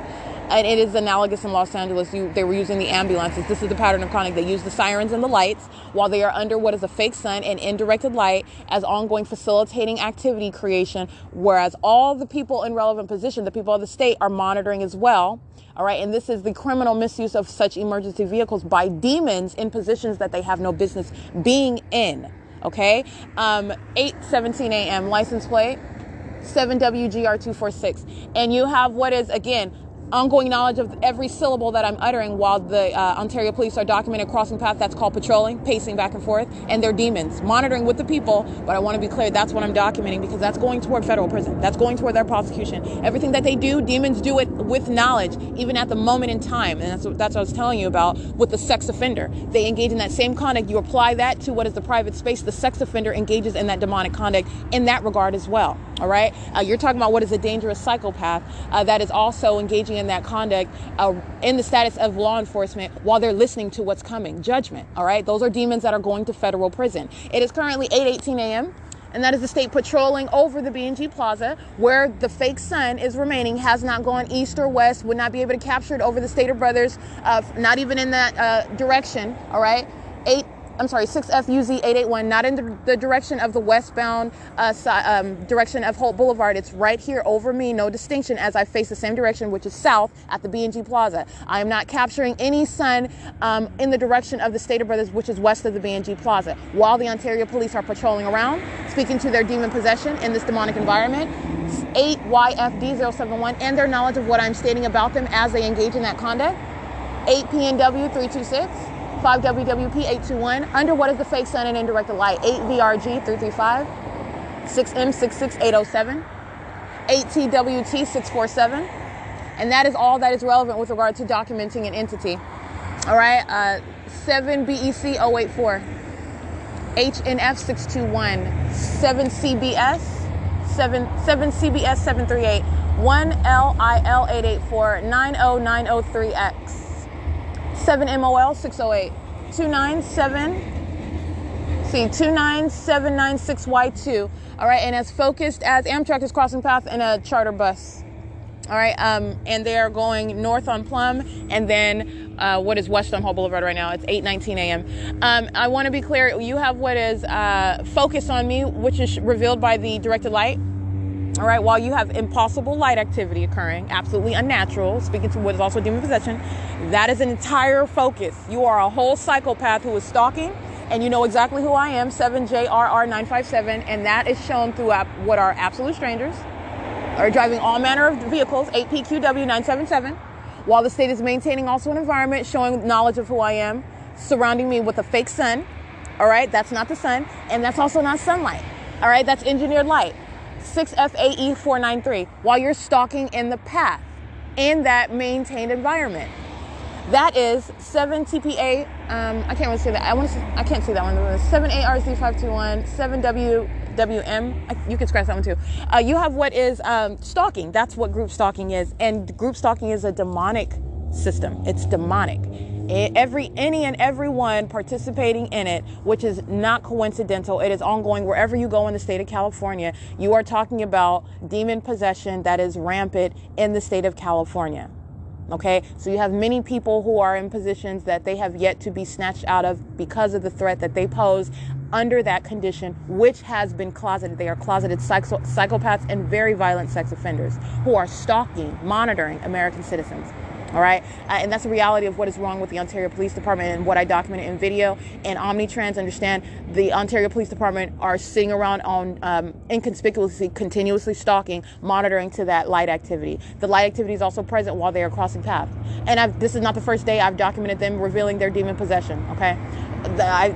And it is analogous in Los Angeles. They were using the ambulances. This is the pattern of conduct. They use the sirens and the lights while they are under what is a fake sun and in directed light as ongoing facilitating activity creation, whereas all the people in relevant position, the people of the state, are monitoring as well. All right, and this is the criminal misuse of such emergency vehicles by demons in positions that they have no business being in. Okay, 8:17 a.m. license plate 7WGR246, and you have what is again ongoing knowledge of every syllable that I'm uttering while the Ontario Police are documented crossing path. That's called patrolling, pacing back and forth, and they're demons, monitoring with the people. But I want to be clear, that's what I'm documenting, because that's going toward federal prison. That's going toward their prosecution. Everything that they do, demons do it with knowledge, even at the moment in time. And that's what I was telling you about with the sex offender. They engage in that same conduct. You apply that to what is the private space. The sex offender engages in that demonic conduct in that regard as well. All right, you're talking about what is a dangerous psychopath that is also engaging in that conduct in the status of law enforcement while they're listening to what's coming, judgment. All right, those are demons that are going to federal prison. It is currently 8:18 a.m. and that is the state patrolling over the B&G Plaza where the fake sun is remaining, has not gone east or west, would not be able to capture it over the Stater Brothers, not even in that direction, all right? 6FUZ 881, not in the direction of the westbound direction of Holt Boulevard. It's right here over me, no distinction, as I face the same direction, which is south at the B&G Plaza. I am not capturing any sun in the direction of the Stater Brothers, which is west of the B&G Plaza. While the Ontario police are patrolling around, speaking to their demon possession in this demonic environment, 8YFD071, and their knowledge of what I'm stating about them as they engage in that conduct, 8PNW 326, 5WWP 821, under what is the fake sun and indirect light, 8VRG 335, 6M66 807, 8TWT 647, and that is all that is relevant with regard to documenting an entity. All right, 7BEC 084, HNF 621, 7CBS 738, 1LIL 884, 90903X. 7MOL 608, 29796Y2. All right, and as focused as Amtrak is crossing path in a charter bus. All right, and they are going north on Plum, and then what is west on Holt Boulevard right now? It's 8:19 a.m. I want to be clear. You have what is focus on me, which is revealed by the directed light. All right, while you have impossible light activity occurring, absolutely unnatural, speaking to what is also demon possession, that is an entire focus. You are a whole psychopath who is stalking, and you know exactly who I am, 7JRR957, and that is shown through what are absolute strangers, are driving all manner of vehicles, 8PQW977, while the state is maintaining also an environment showing knowledge of who I am, surrounding me with a fake sun. All right, that's not the sun, and that's also not sunlight. All right, that's engineered light. 6FAE493, while you're stalking in the path in that maintained environment. That is 7TPA, I can't really say that. I can't see that one. 7ARZ521, 7WWM, you can scratch that one too. You have what is stalking. That's what group stalking is. And group stalking is a demonic system. It's demonic. Any and everyone participating in it, which is not coincidental. It is ongoing wherever you go in the state of California. You are talking about demon possession that is rampant in the state of California. Okay, so you have many people who are in positions that they have yet to be snatched out of because of the threat that they pose under that condition, which has been closeted. They are closeted psychopaths and very violent sex offenders who are stalking, monitoring American citizens. All right. And that's the reality of what is wrong with the Ontario Police Department and what I documented in video. And Omnitrans understand the Ontario Police Department are sitting around on inconspicuously, continuously stalking, monitoring to that light activity. The light activity is also present while they are crossing paths. And this is not the first day I've documented them revealing their demon possession. Okay.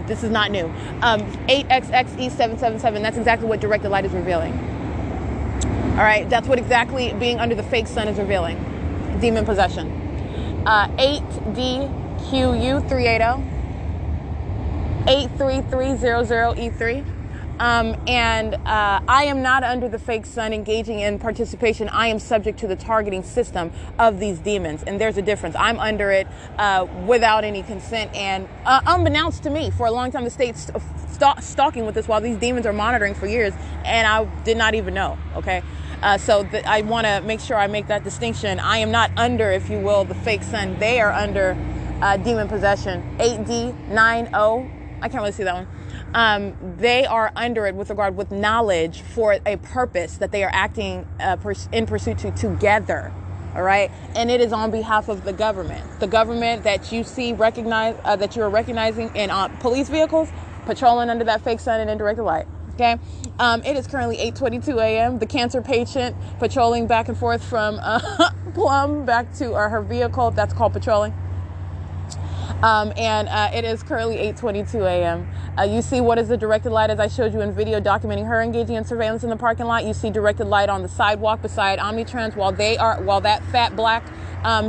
This is not new. 8XXE777, that's exactly what directed light is revealing. All right. That's what exactly being under the fake sun is revealing. Demon possession. 8DQU380, 83300E3. And I am not under the fake sun engaging in participation. I am subject to the targeting system of these demons. And there's a difference. I'm under it without any consent. And unbeknownst to me, for a long time, the state's stalking with this while these demons are monitoring for years. And I did not even know. Okay. So I want to make sure I make that distinction. I am not under, if you will, the fake sun. They are under demon possession. 8D90. I can't really see that one. They are under it with knowledge for a purpose that they are acting in pursuit to together. All right. And it is on behalf of the government that you see that you are recognizing in police vehicles patrolling under that fake sun and indirect light. Okay. It is currently 8:22 a.m. The cancer patient patrolling back and forth from Plum back to her vehicle. That's called patrolling. And it is currently 8:22 a.m. You see what is the directed light as I showed you in video documenting her engaging in surveillance in the parking lot. You see directed light on the sidewalk beside Omnitrans while that fat black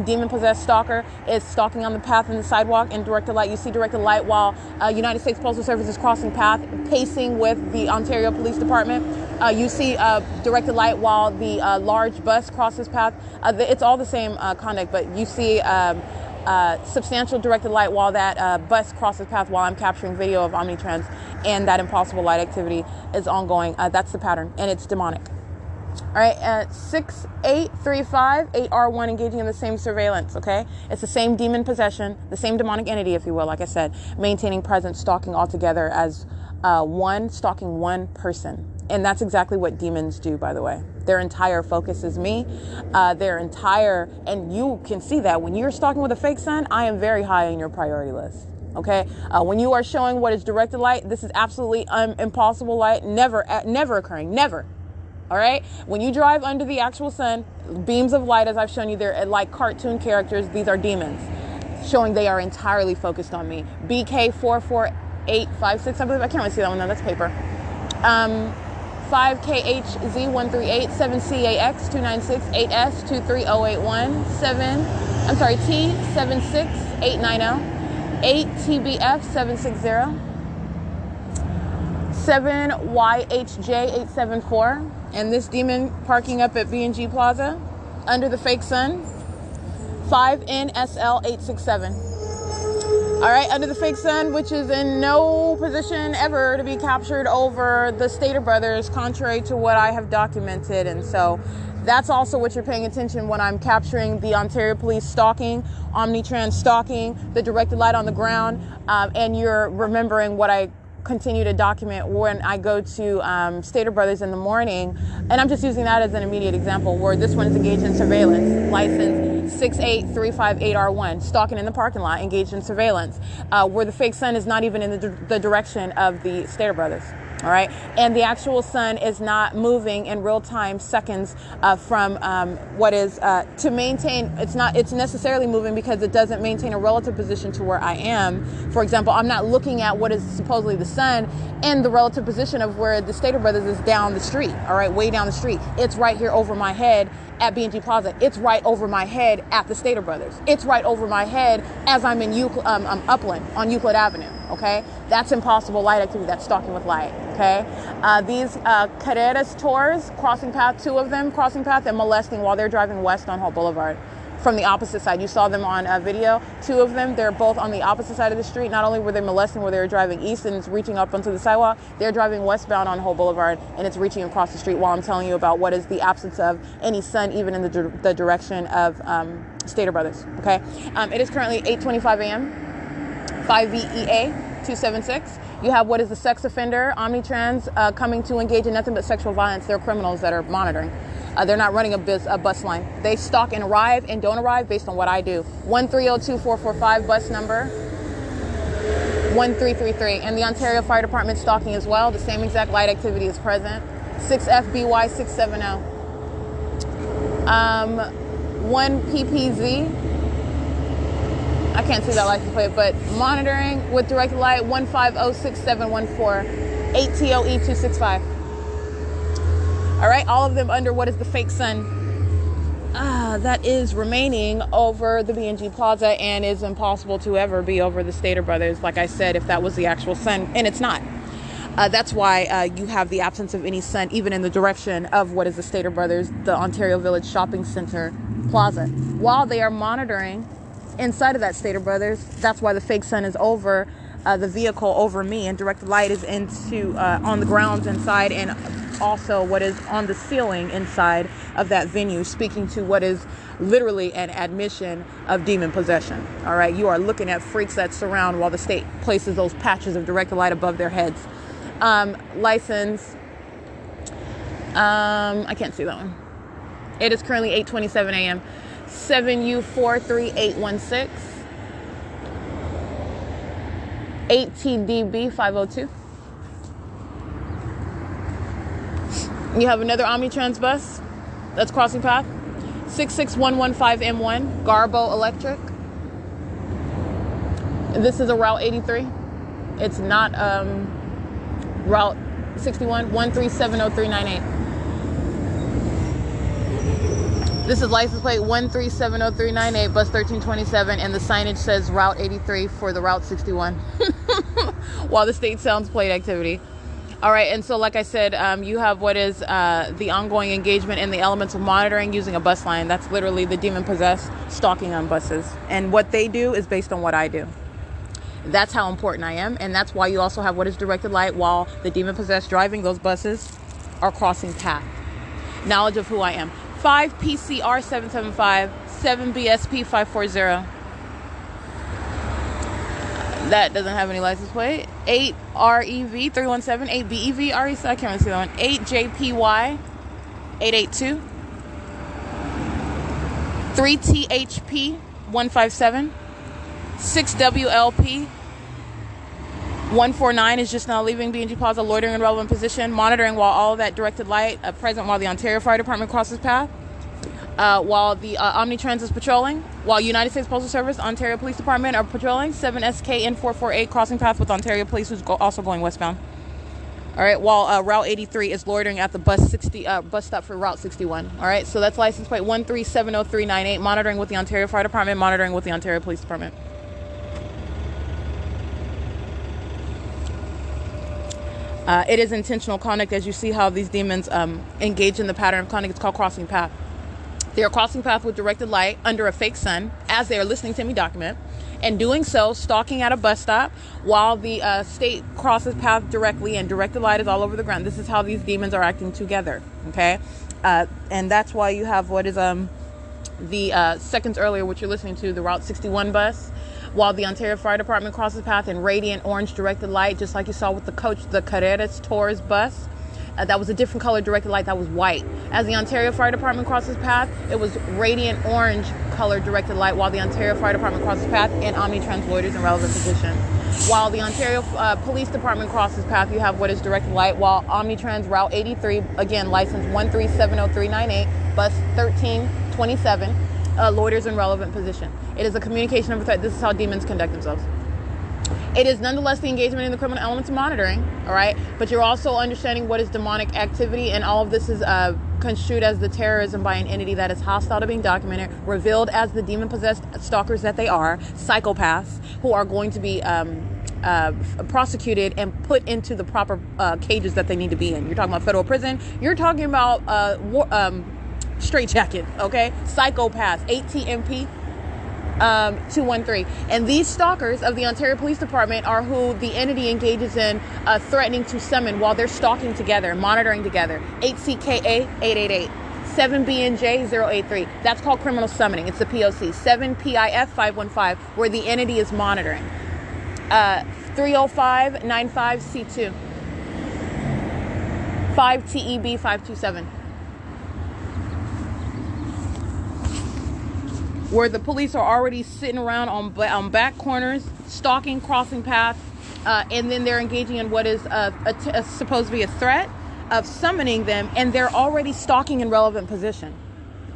demon-possessed stalker is stalking on the path in the sidewalk in directed light. You see directed light while United States Postal Service is crossing path, pacing with the Ontario Police Department. You see directed light while the large bus crosses path. It's all the same conduct, but you see substantial directed light while that bus crosses path while I'm capturing video of Omnitrans, and that impossible light activity is ongoing. That's the pattern, and it's demonic. All right, at 6835, 8R1 engaging in the same surveillance, okay? It's the same demon possession, the same demonic entity, if you will, like I said, maintaining presence, stalking all together as stalking one person. And that's exactly what demons do, by the way. Their entire focus is me. And you can see that when you're stalking with a fake sun, I am very high on your priority list. Okay. When you are showing what is directed light, this is absolutely impossible light, never occurring, never. All right. When you drive under the actual sun, beams of light, as I've shown you, they're like cartoon characters. These are demons showing they are entirely focused on me. BK44856, I believe. I can't really see that one though. That's paper. 5KHZ138, 7CAX296, 8S 23081, T76890, 8TBF 760, 7YHJ874, and this demon parking up at B&G Plaza under the fake sun, 5NSL867. All right, under the fake sun, which is in no position ever to be captured over the Stater brothers, contrary to what I have documented. And so that's also what you're paying attention when I'm capturing the Ontario Police stalking, Omnitrans stalking, the directed light on the ground, and you're remembering what I continue to document when I go to Stater Brothers in the morning. And I'm just using that as an immediate example where this one is engaged in surveillance, license 68358R1, stalking in the parking lot, engaged in surveillance, where the fake sun is not even in the direction of the Stater Brothers. All right. And the actual sun is not moving in real time seconds from what is to maintain. It's necessarily moving because it doesn't maintain a relative position to where I am. For example, I'm not looking at what is supposedly the sun and the relative position of where the Stater Brothers is down the street. All right. Way down the street. It's right here over my head at B&G Plaza. It's right over my head at the Stater Brothers. It's right over my head as I'm in Upland on Euclid Avenue. Okay. That's impossible light activity. That's stalking with light. Okay. These Carreras tours, crossing path, two of them crossing path and molesting while they're driving west on Holt Boulevard from the opposite side. You saw them on video. Two of them, they're both on the opposite side of the street. Not only were they molesting where they were driving east and it's reaching up onto the sidewalk, they're driving westbound on Holt Boulevard and it's reaching across the street while I'm telling you about what is the absence of any sun even in the direction of Stater Brothers. Okay. It is currently 8:25 a.m. 5VEA 276. You have what is the sex offender, Omnitrans, coming to engage in nothing but sexual violence. They're criminals that are monitoring. They're not running a bus line. They stalk and arrive and don't arrive based on what I do. 1302445 bus number 1333. And the Ontario Fire Department stalking as well. The same exact light activity is present. 6FBY670. 1PPZ. I can't see that license plate, but monitoring with directed light 1506714, 8TOE265. All right, all of them under what is the fake sun that is remaining over the B&G Plaza and is impossible to ever be over the Stater Brothers. Like I said, if that was the actual sun, and it's not. That's why you have the absence of any sun, even in the direction of what is the Stater Brothers, the Ontario Village Shopping Center Plaza. While they are monitoring inside of that Stater Brothers, that's why the fake sun is over the vehicle over me, and directed light is into on the grounds inside, and also what is on the ceiling inside of that venue, speaking to what is literally an admission of demon possession. All right, you are looking at freaks that surround while the state places those patches of directed light above their heads. License, I can't see that one. It is currently 8:27 a.m. 7U43816, 8TDB502. You have another Omnitrans bus that's crossing path, 66115M1, Garbo Electric. This is a Route 83. It's not Route 61, 1370398. This is license plate 1370398, bus 1327, and the signage says Route 83 for the Route 61, while the state sounds plate activity. All right, and so like I said, you have what is the ongoing engagement in the elements of monitoring using a bus line. That's literally the demon-possessed stalking on buses. And what they do is based on what I do. That's how important I am, and that's why you also have what is directed light while the demon-possessed driving those buses are crossing path. Knowledge of who I am. 5 PCR 775, 7 BSP 540. That doesn't have any license plate. 8 REV 317, 8 BEV REC, I can't really see that one. 8 JPY 882, 3 THP 157, 6 WLP 149 is just now leaving BNG Plaza, loitering in relevant position, monitoring while all that directed light present while the Ontario Fire Department crosses path. While the Omnitrans is patrolling, while United States Postal Service, Ontario Police Department are patrolling, 7 SKN 448 crossing path with Ontario Police, who's also going westbound. All right, while Route 83 is loitering at the bus stop for Route 61. All right, so that's license plate 1370398, monitoring with the Ontario Fire Department, monitoring with the Ontario Police Department. It is intentional conduct, as you see how these demons engage in the pattern of conduct. It's called crossing path. They are crossing path with directed light under a fake sun as they are listening to me document, and doing so, stalking at a bus stop while the state crosses path directly, and directed light is all over the ground. This is how these demons are acting together, okay? And that's why you have what is the seconds earlier, which you're listening to, the Route 61 bus, while the Ontario Fire Department crosses path in radiant orange directed light, just like you saw with the coach, the Carreras Tours bus. That was a different color directed light, that was white. As the Ontario Fire Department crosses path, it was radiant orange color directed light while the Ontario Fire Department crosses path and Omnitrans loiters in relevant position. While the Ontario Police Department crosses path, you have what is directed light, while Omnitrans Route 83, again, license 1370398, bus 1327, loiters in relevant position. It is a communication of a threat. This is how demons conduct themselves. It is nonetheless the engagement in the criminal elements of monitoring, all right? But you're also understanding what is demonic activity, and all of this is construed as the terrorism by an entity that is hostile to being documented, revealed as the demon-possessed stalkers that they are, psychopaths, who are going to be prosecuted and put into the proper cages that they need to be in. You're talking about federal prison. You're talking about straitjacket, okay? Psychopaths, ATMP 213. And these stalkers of the Ontario Police Department are who the entity engages in threatening to summon while they're stalking together, monitoring together. 8CKA 888. 7BNJ 083. That's called criminal summoning. It's the P.O.C. 7PIF 515, where the entity is monitoring. 30595C2. 5TEB 527. Where the police are already sitting around on back corners, stalking, crossing paths, and then they're engaging in what is supposed to be a threat of summoning them, and they're already stalking in relevant position.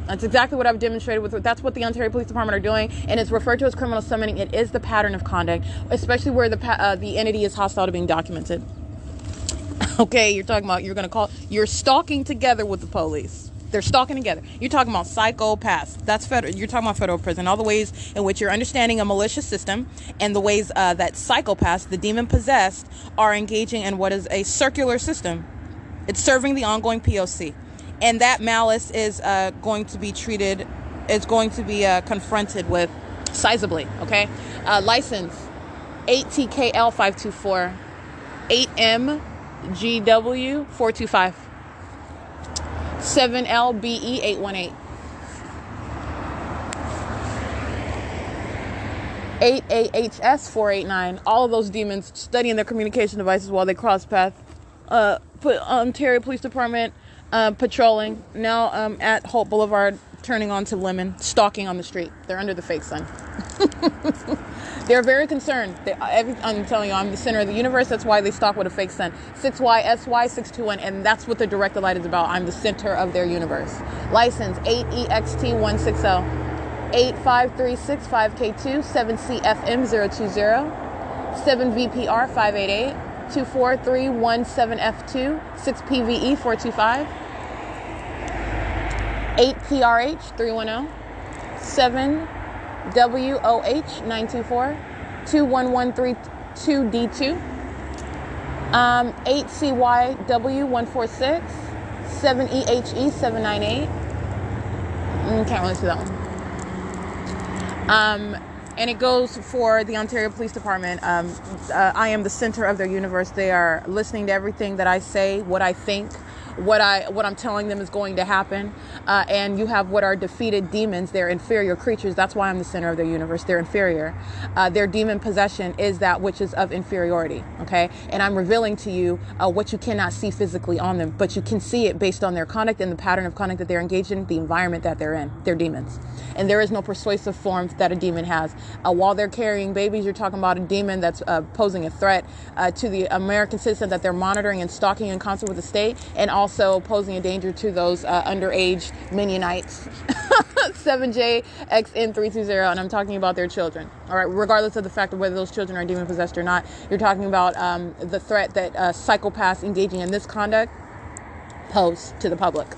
That's exactly what I've demonstrated with. That's what the Ontario Police Department are doing, and it's referred to as criminal summoning. It is the pattern of conduct, especially where the entity is hostile to being documented. Okay, you're talking about you're stalking together with the police. They're stalking together. You're talking about psychopaths. That's federal. You're talking about federal prison. All the ways in which you're understanding a malicious system, and the ways that psychopaths, the demon-possessed, are engaging in what is a circular system. It's serving the ongoing P.O.C. And that malice is going to be treated, it's going to be confronted with sizably, okay? License 8TKL 524, 8MGW 425. 7LBE 818. 8AHS 489. All of those demons studying their communication devices while they cross path. Put Ontario Police Department patrolling now at Hope Boulevard, turning onto Lemon, stalking on the street. They're under the fake sun. They're very concerned. I'm telling you, I'm the center of the universe. That's why they stalk with a fake sun. 6YSY 621, and that's what the directed light is about. I'm the center of their universe. License 8EXT 160, 85365K2, 7CFM 020, 7VPR 588, 24317F2, 6PVE 425, 8PRH 310, 7 WOH 924, 21132D2, 8CYW146, 7EHE 798. Can't really see that one. And it goes for the Ontario Police Department. I am the center of their universe. They are listening to everything that I say, what I think, what I'm telling them is going to happen. And you have what are defeated demons. They're inferior creatures. That's why I'm the center of their universe. They're inferior. Their demon possession is that which is of inferiority. Okay. And I'm revealing to you what you cannot see physically on them, but you can see it based on their conduct and the pattern of conduct that they're engaged in, the environment that they're in. They're demons. And there is no persuasive form that a demon has. While they're carrying babies, you're talking about a demon that's posing a threat to the American citizen that they're monitoring and stalking in concert with the state, and also posing a danger to those underage Minionites. 7JXN320, and I'm talking about their children. All right, regardless of the fact of whether those children are demon possessed or not, you're talking about the threat that psychopaths engaging in this conduct pose to the public.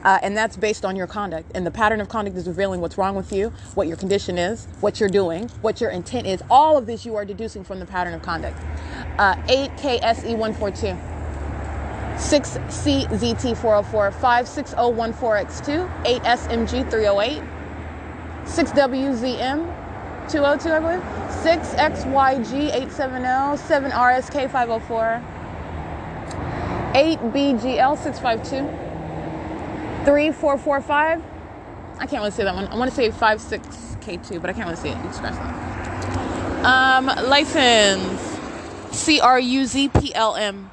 And that's based on your conduct. And the pattern of conduct is revealing what's wrong with you, what your condition is, what you're doing, what your intent is. All of this you are deducing from the pattern of conduct. 8KSE142, 6CZT404, 56014X2, 8SMG308, 6WZM202, I believe, 6XYG870, 7RSK504, 8BGL652, 3445. I can't really see that one. I want to say 56K2, but I can't really see it. You can scratch that. License CRUZPLM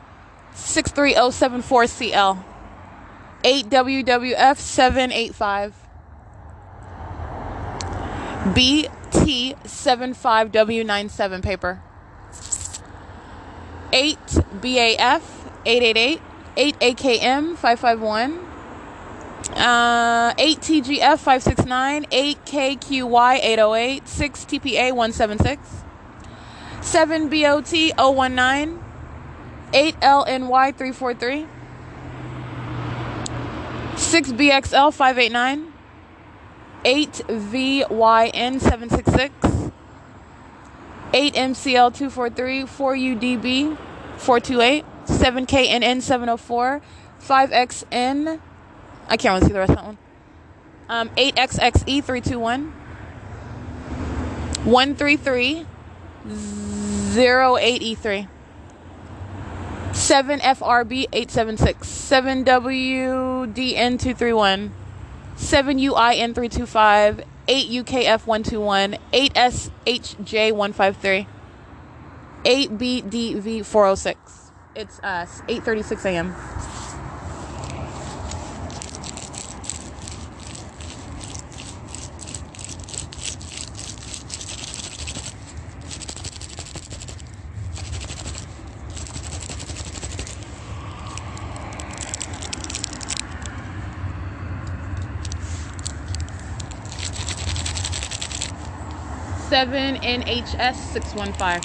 63074CL 8WWF785 BT75W97 paper 8BAF 888 8AKM 551 8TGF 569, 8KQY 808, 6TPA 176, 7BOT 019, 8LNY 343, 6BXL 589, 8VYN 766, 8MCL 243, 4UDB 428, 7KNN 704, 5XN. I can't really see the rest of that one. 8XXE 321, 133 08E3, 7FRB 876, 7WDN 231, 7UIN 325, 8UKF 121, 8SHJ 153, 8BDV 406. It's 8:36 a.m. Seven NHS 615.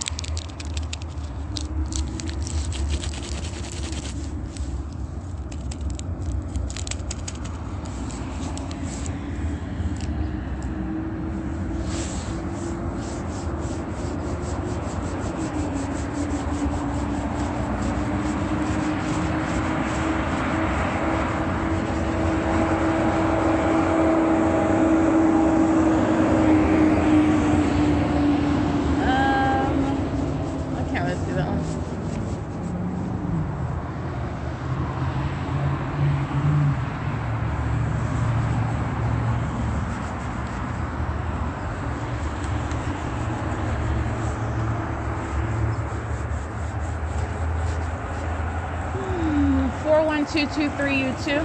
U2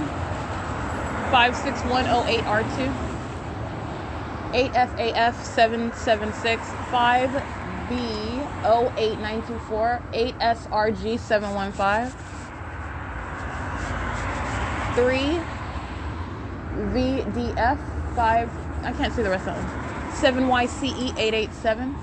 56108R2 8FAF 776 5B08924 8SRG 715 3VDF 5. I can't see the rest of them. 7YCE 887.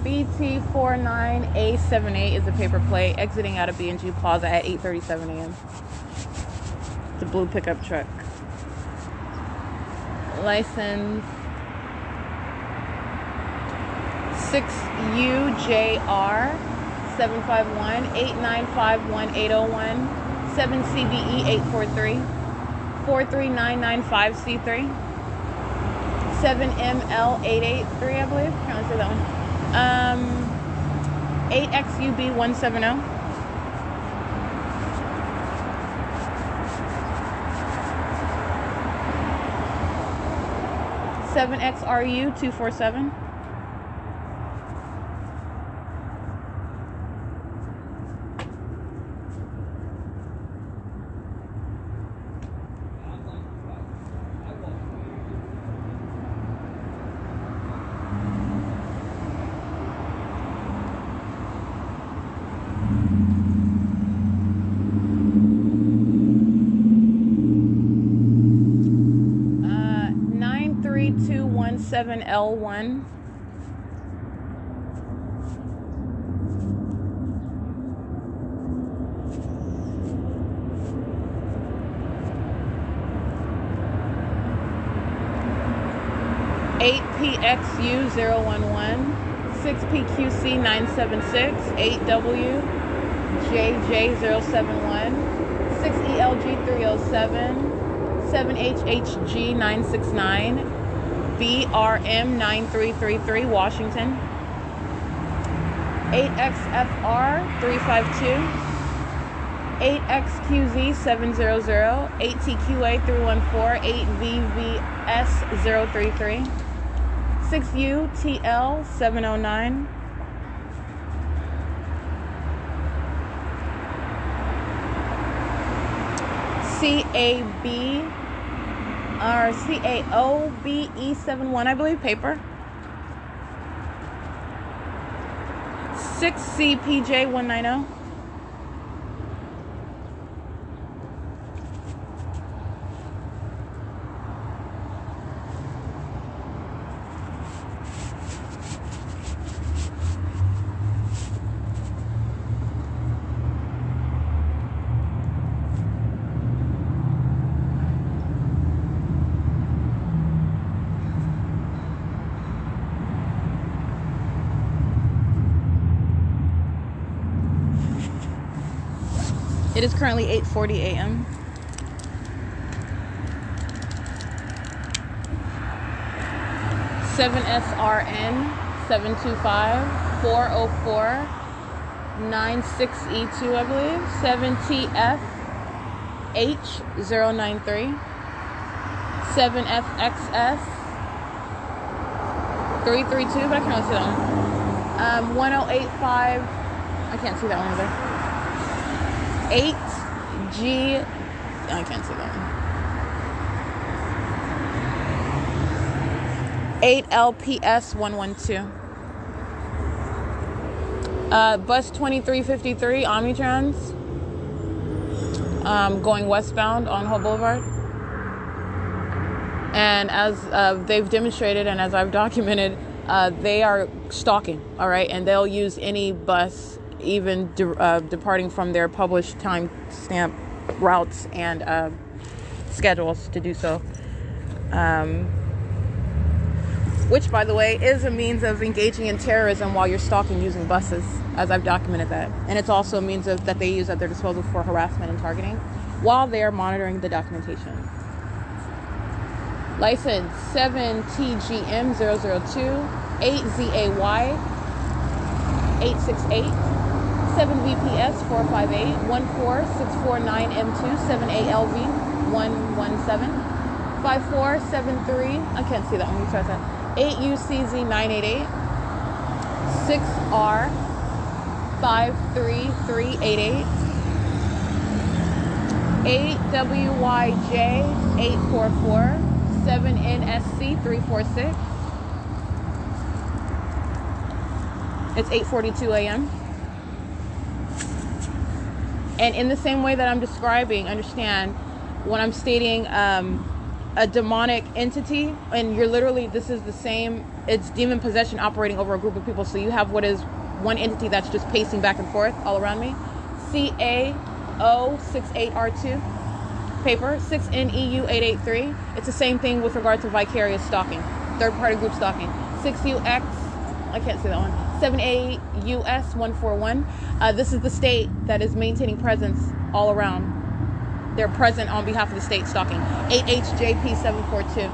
BT49A78 is the paper plate exiting out of B&G Plaza at 8:37 a.m. the blue pickup truck. License 6UJR 751-895-1801 7CBE 843 43995C3 7ML 883, I believe. Can't really say that one. 8XUB 170 7XRU 247 93217L1 8PXU 011 6PQC 976 8WJJ 071 6ELG 307 7HHG 969 BRM 9333 Washington 8XFR 352 8XQZ 700 8TQA 314 8VVS 033 6UTL 709 CAB or CAOBE71, I believe, paper. 6CPJ190. It is currently 8:40 a.m. SRN 725-404-96E2, I believe. 7TFH093. 7FXS 332, but I can't see that one. 1085. I can't see that one either. 8G. I can't see that one. 8LPS 112. Bus 2353 Omnitrans. Going westbound on Hull Boulevard. And as they've demonstrated and as I've documented, they are stalking, all right? And they'll use any bus, even departing from their published timestamp routes and schedules to do so. Which, by the way, is a means of engaging in terrorism while you're stalking using buses, as I've documented that. And it's also a means that they use at their disposal for harassment and targeting while they are monitoring the documentation. License 7TGM002 8ZAY 868 7VPS 458 14649M2 7ALV 117 5473. I can't see that one. You try that. 8UCZ 988 6R 53388 8WYJ 844 7NSC 346. It's 8:42 a.m. And in the same way that I'm describing, understand when I'm stating a demonic entity, and you're literally, this is the same, it's demon possession operating over a group of people. So you have what is one entity that's just pacing back and forth all around me. CAO68R2 paper, 6NEU883. It's the same thing with regard to vicarious stalking, third-party group stalking. 6UX, I can't say that one, 7AUS141. This is the state that is maintaining presence all around. They're present on behalf of the state stalking. 8HJP742,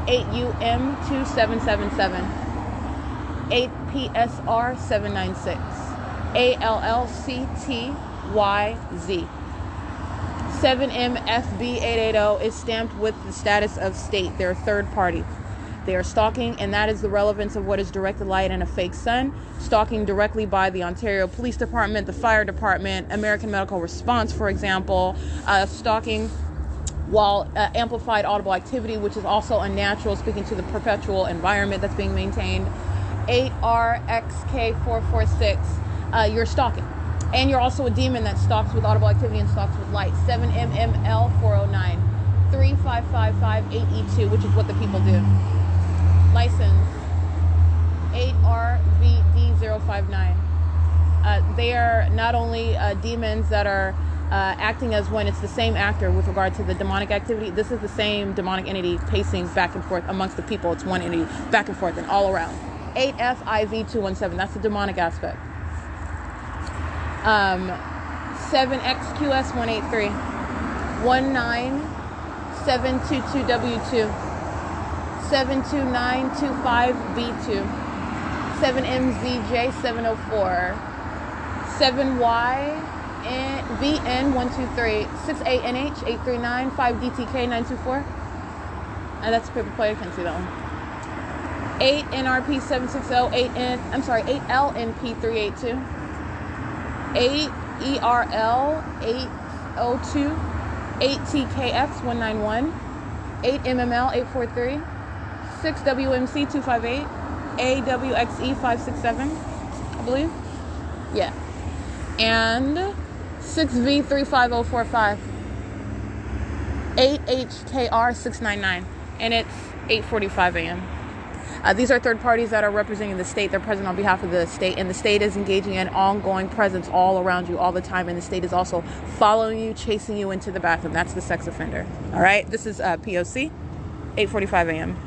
8UM2777, 8PSR796, ALLCTYZ. 7MFB880 is stamped with the status of state. They're third party. They are stalking, and that is the relevance of what is directed light and a fake sun. Stalking directly by the Ontario Police Department, the Fire Department, American Medical Response, for example. Stalking while amplified audible activity, which is also unnatural, speaking to the perpetual environment that's being maintained. 8RXK446, you're stalking. And you're also a demon that stalks with audible activity and stalks with light. 7MML409, 35558E2, which is what the people do. License 8RVD059. They are not only demons that are acting as when it's the same actor with regard to the demonic activity. This is the same demonic entity pacing back and forth amongst the people. It's one entity back and forth and all around. 8FIV217. That's the demonic aspect. 7XQS183, 19722W2, 72925B2, 7MZJ704, 7YVN123, 6ANH839, 5DTK924. That's a paper plate. I can't see that one. 8NRP760, 8LNP382. 8ERL802, 8TKX191, 8MML843, 6WMC258, AWXE567, I believe. Yeah. And 6V35045, 8HKR699, and it's 8:45 a.m. These are third parties that are representing the state. They're present on behalf of the state, and the state is engaging in ongoing presence all around you all the time, and the state is also following you, chasing you into the bathroom. That's the sex offender. All right? This is P.O.C., 8:45 a.m.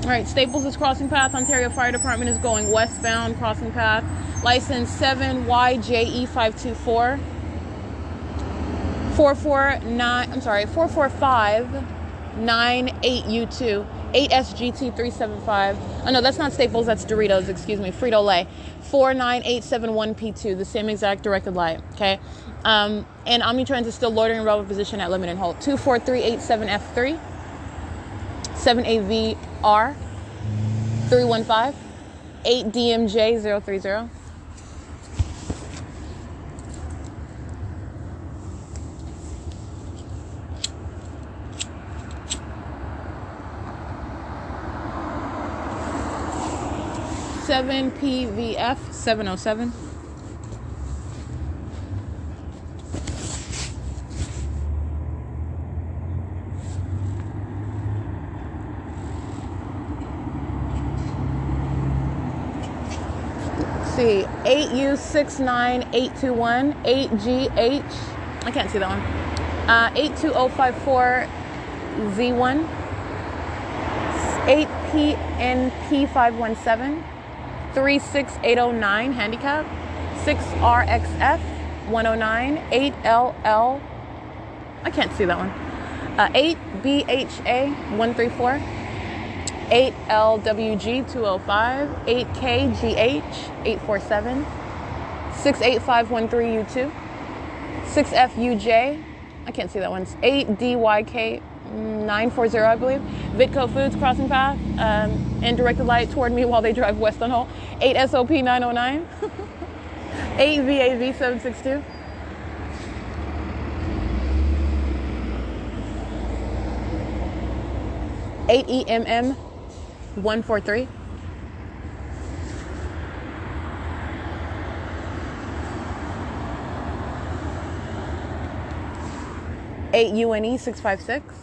All right, Staples is crossing path. Ontario Fire Department is going westbound, crossing path. License 7YJE524. 44598U2, 8SGT375. Oh no, that's not Staples, that's Doritos, excuse me, Frito-Lay. 49871P2, the same exact directed light, okay? And Omnitrans is still loitering in relevant position at limit and hold. 24387F3, 7AVR 315, 8DMJ030. 7PVF 707. See, 8U69821, 8GH, I can't see that one, 82054Z1, 8PNP517, 36809 handicap, 6RXF 109, 8LL, I can't see that one, 8BHA 134, 8LWG 205, 8KGH 847, 68513U2, 6FUJ, I can't see that one, 8DYK 940, I believe. Vitco Foods crossing path and directed light toward me while they drive west on Hull. 8SOP 909, 8VAV 762. EMM 143. UNE 656. 8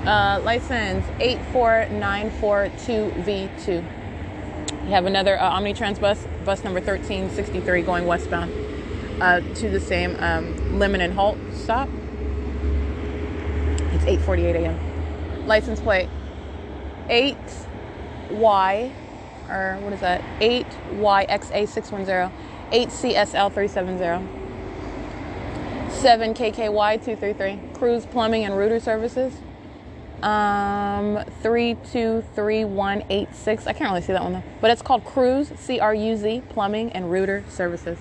License 84942V2. You have another Omnitrans bus number 1363 going westbound to the same limit and halt stop. It's 8:48 a.m. License plate 8Y, or what is that? 8YXA610, 8CSL370, 7KKY233. Cruise Plumbing and Router Services. 323186. I can't really see that one though, but it's called Cruise, CRUZ Plumbing and Router Services.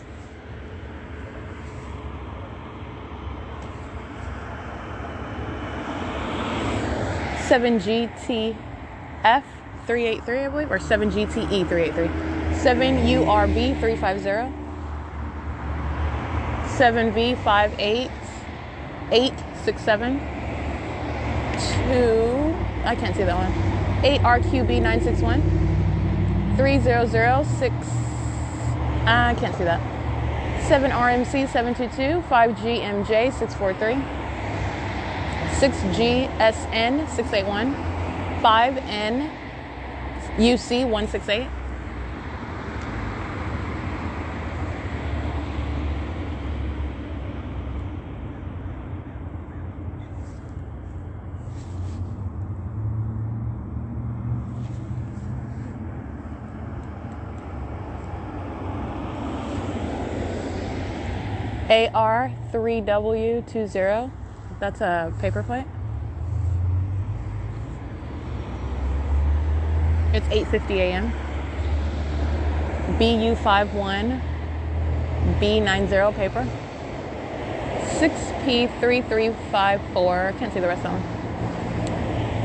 (7GTF 383), I believe, or 7GTE 383. 7URB 350. 7V58867. 2, I can't see that one. 8RQB 961. 3006. I can't see that. 7RMC 722. 5GMJ 643. 6GSN 681. 5NUC 168. AR3W20. That's a paper plate. It's 8:50 a.m. BU51B90 paper. 6P3354. Can't see the rest of them.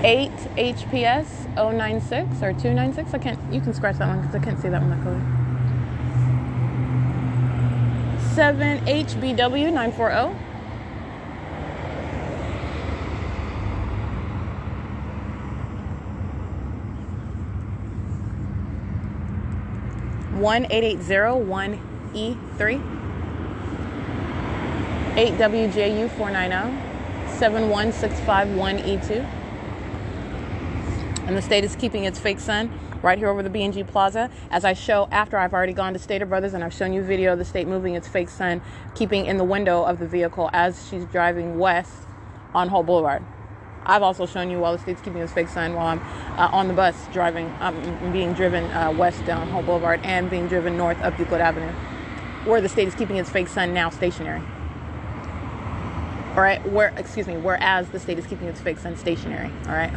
8HPS 096 or 296. I can't. You can scratch that one because I can't see that one that clearly. 7HBW 940. 18801E3. 8WJU 490. 71651E2. And the state is keeping its fake sun right here over the B&G Plaza, as I show after I've already gone to Stater Brothers and I've shown you video of the state moving its fake sun, keeping in the window of the vehicle as she's driving west on Holt Boulevard. I've also shown you while the state's keeping its fake sun while I'm on the bus driving, being driven west down Holt Boulevard and being driven north up Euclid Avenue, where the state is keeping its fake sun now stationary. All right, whereas the state is keeping its fake sun stationary. All right,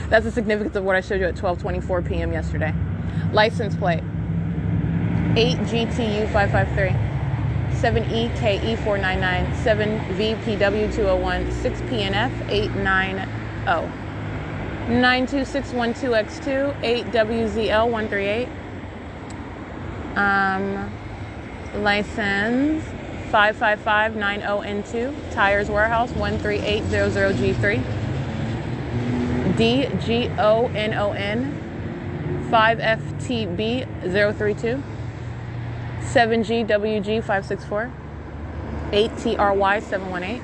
that's the significance of what I showed you at 12:24 p.m. yesterday. License plate 8GTU553, 7EKE499, 7VPW201, 6PNF890, 92612X2, 8WZL138. License 55590N2, Tires Warehouse 13800G3, DGONON 5FTB032, 7GWG564, 8TRY718,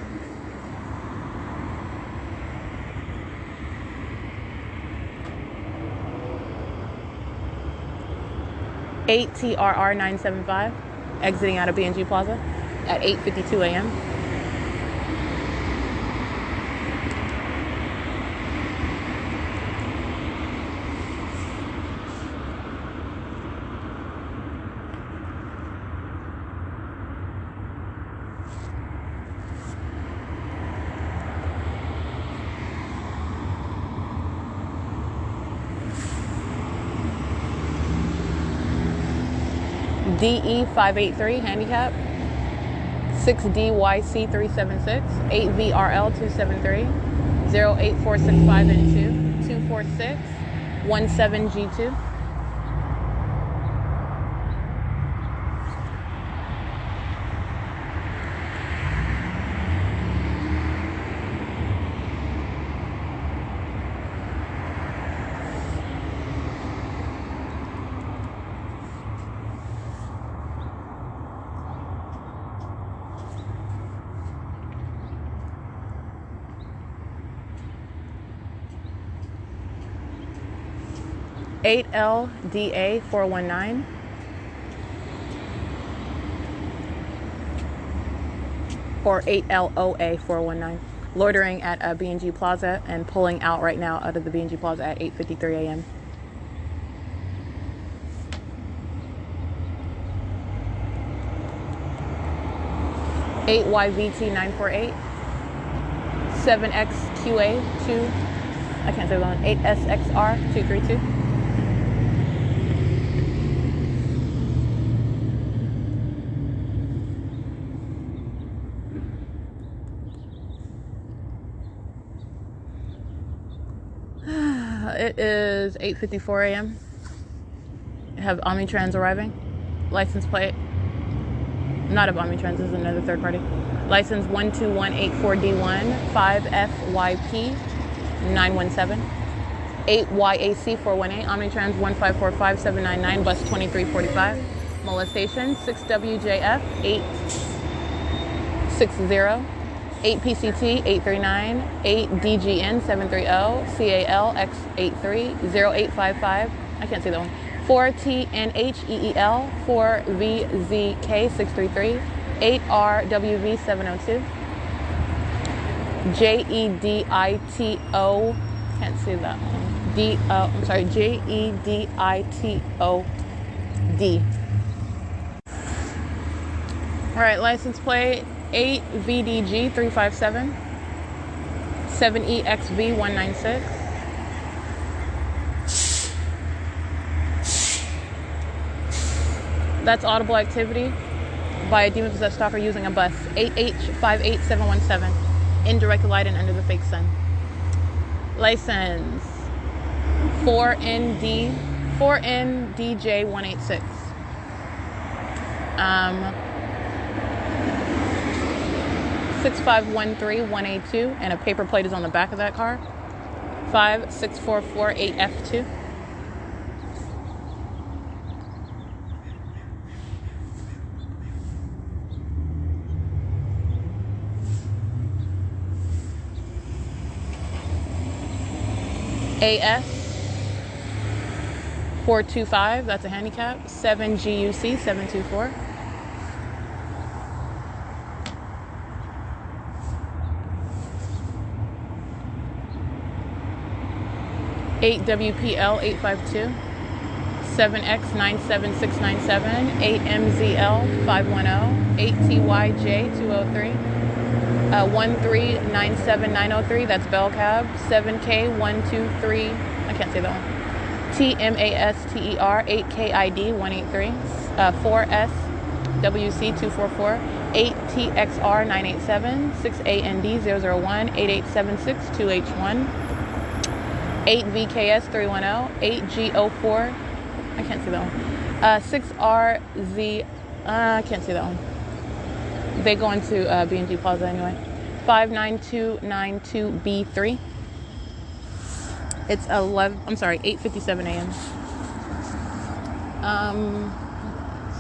8TRR975, exiting out of B&G Plaza at 8:52 a.m. DE583 handicap, 6DYC376, 8VRL273, 08465N2, 246, 17G2. 8LDA 419. Or 8LOA 419. Loitering at B&G Plaza and pulling out right now out of the B&G Plaza at 8:53 a.m. (8YVT 948) 7XQA 2. I can't say that one. 8SXR 232. It is 8:54 a.m. I have Omnitrans arriving. License plate. Not of Omnitrans, this is another third party. License 12184D1 5FYP 917. 8YAC 418. Omnitrans 1545799 bus 2345. Molestation 6WJF 860. 8PCT 839, 8DGN 730, CALX 83, 0855, I can't see that one, 4TNHEEL 4VZK 633, 8RWV 702, JEDITO, can't see that one, JEDITOD. All right, license plate 8VDG 357, 7EXV 196. That's audible activity by a demon-possessed stalker using a bus. 8H58717. Indirect light and under the fake sun. License 4NDJ 186. 6513182, and a paper plate is on the back of that car. 56448F2. AS 425, that's a handicap. 7GUC 724. 8WPL 852, 7X97697, 8MZL 510, 8TYJ 203, 1397903, that's Bell Cab, 7K123, I can't say that one, TMASTER 8KID 183, 4SWC 244, 8TXR 987, 6AND 001, 8876 2H1, 8VKS 310, 8G04, I can't see that one, 6RZ, I can't see that one. They go into B&G Plaza anyway. 59292B3. It's 8:57 a.m.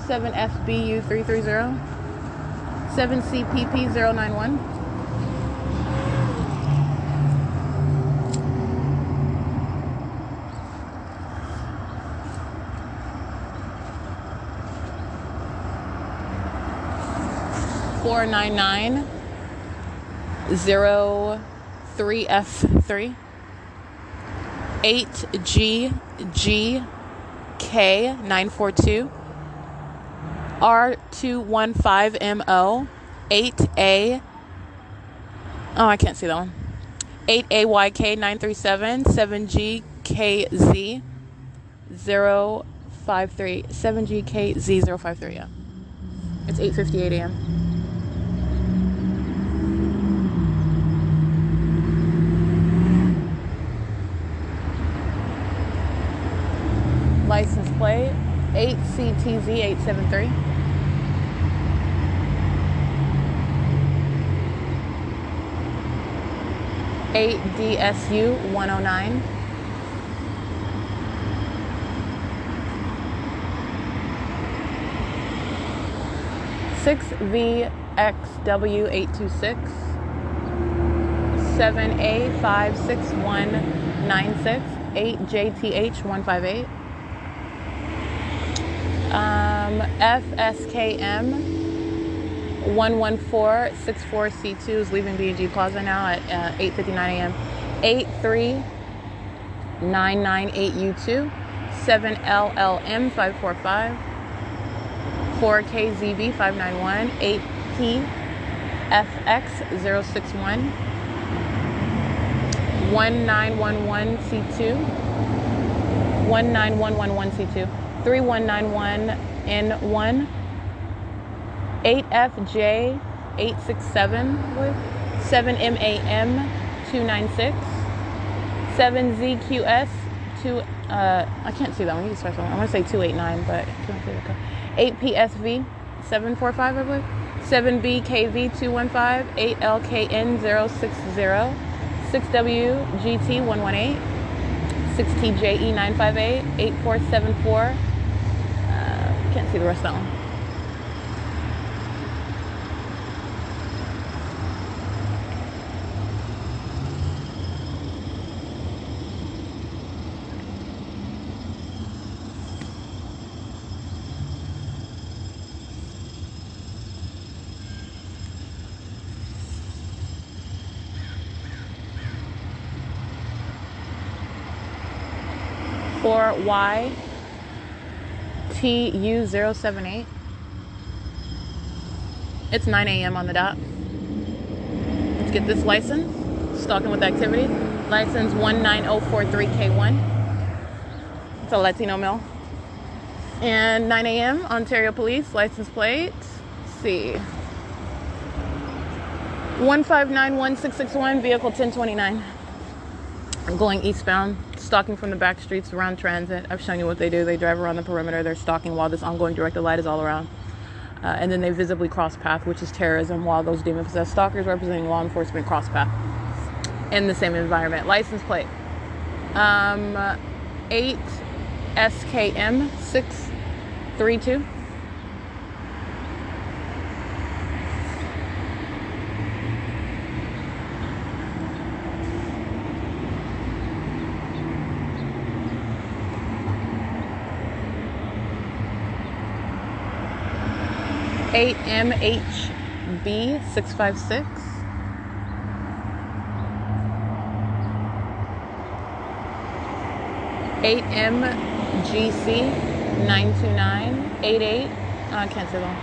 7FBU 330, 7CPP 091. 49903F3, 8GGK942, R215MO, 8A, oh, I can't see that one, 8AYK937, 7GKZ 053, 7GKZ 053, yeah. It's 8:58 a.m. License plate 8CTZ 873. DSU 109. 6VXW 826. 7A56196. 8JTH158. FSKM 11464C2 is leaving B&G Plaza now at 8:59 a.m. 83998U2, 7LLM 545, 4KZB 591, 8PFX061, 19111C2, 19111C2, 3191N1, 8FJ867, 7MAM296, 7ZQS 2. I can't see that one. You can start somewhere. I want to say 289, but I can't see that. 8PSV 745, I believe. 7BKV215, 8LKN060, 6WGT118, 6TJE958, 8474. Can't see the rest of that one. For YTU078. It's 9 a.m. on the dot. Let's get this license. Stalking with activity. License 19043K1. It's a Latino male. And 9 a.m. Ontario Police. License plate. Let's see. 1591661. Vehicle 1029. I'm going eastbound. Stalking from the back streets around transit. I've shown you what they do. They drive around the perimeter. They're stalking while this ongoing directed light is all around. And then they visibly cross path, which is terrorism, while those demon-possessed stalkers representing law enforcement cross path in the same environment. License plate 8SKM632. MHB656, 8MGC929, 88, I can't say that,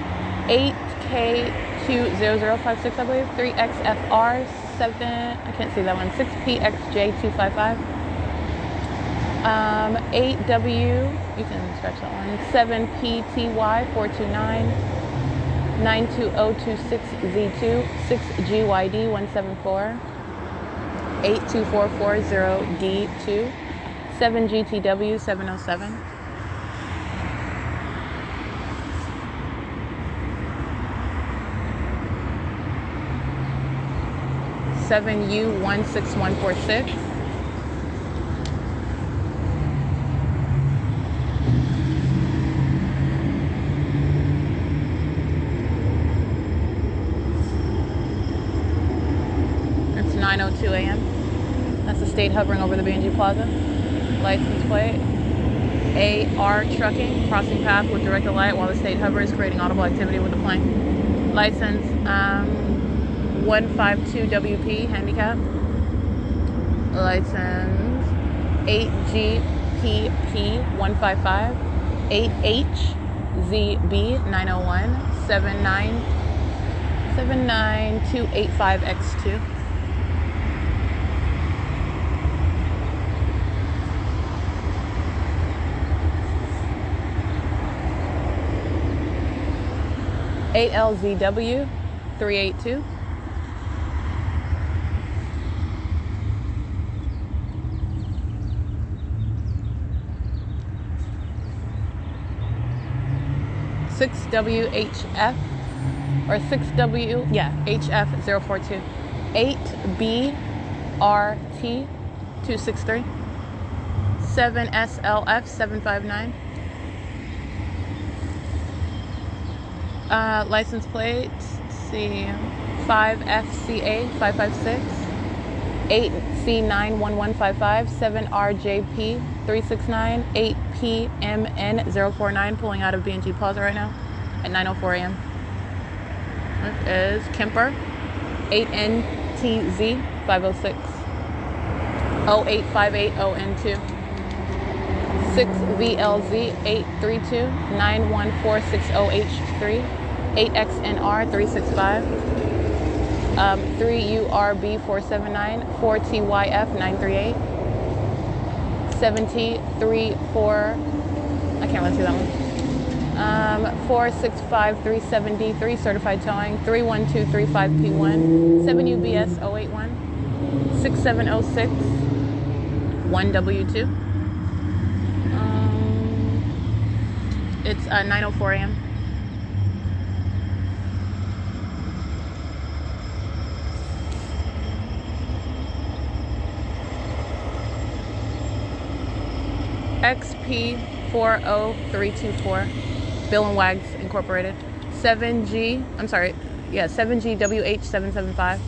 8K20056, I believe, 3XFR7, I can't see that one, 6PXJ255, 8W, you can scratch that one, 7PTY429, 92026Z2, 6GYD174, 82440D2, 7GTW707, 7U16146, 9:02 a.m. That's the state hovering over the B&G Plaza. License plate AR trucking, crossing path with directed light while the state hovers, creating audible activity with the plane. License 152WP handicap. License 8GPP155, 8HZB901, 79285X2. ALZW 382, 6WHF or 6W, yeah, HF042, 8BRT263, 7SLF759. License plate, let's see, 5FCA556, 8C91155, 7RJP369, 8PMN049, pulling out of B&G Plaza right now at 9:04 a.m. That is Kemper, 8NTZ506, 0858ON2, 6VLZ832, 9146OH3, 8XNR365, 3URB479, 4TYF938, 7T34, I can't really see that one. 465370, certified towing, 31235P1, 7UBS081, 6706, 1W2. It's 9:04 a.m. XP40324, Bill and Wags Incorporated, 7GWH775.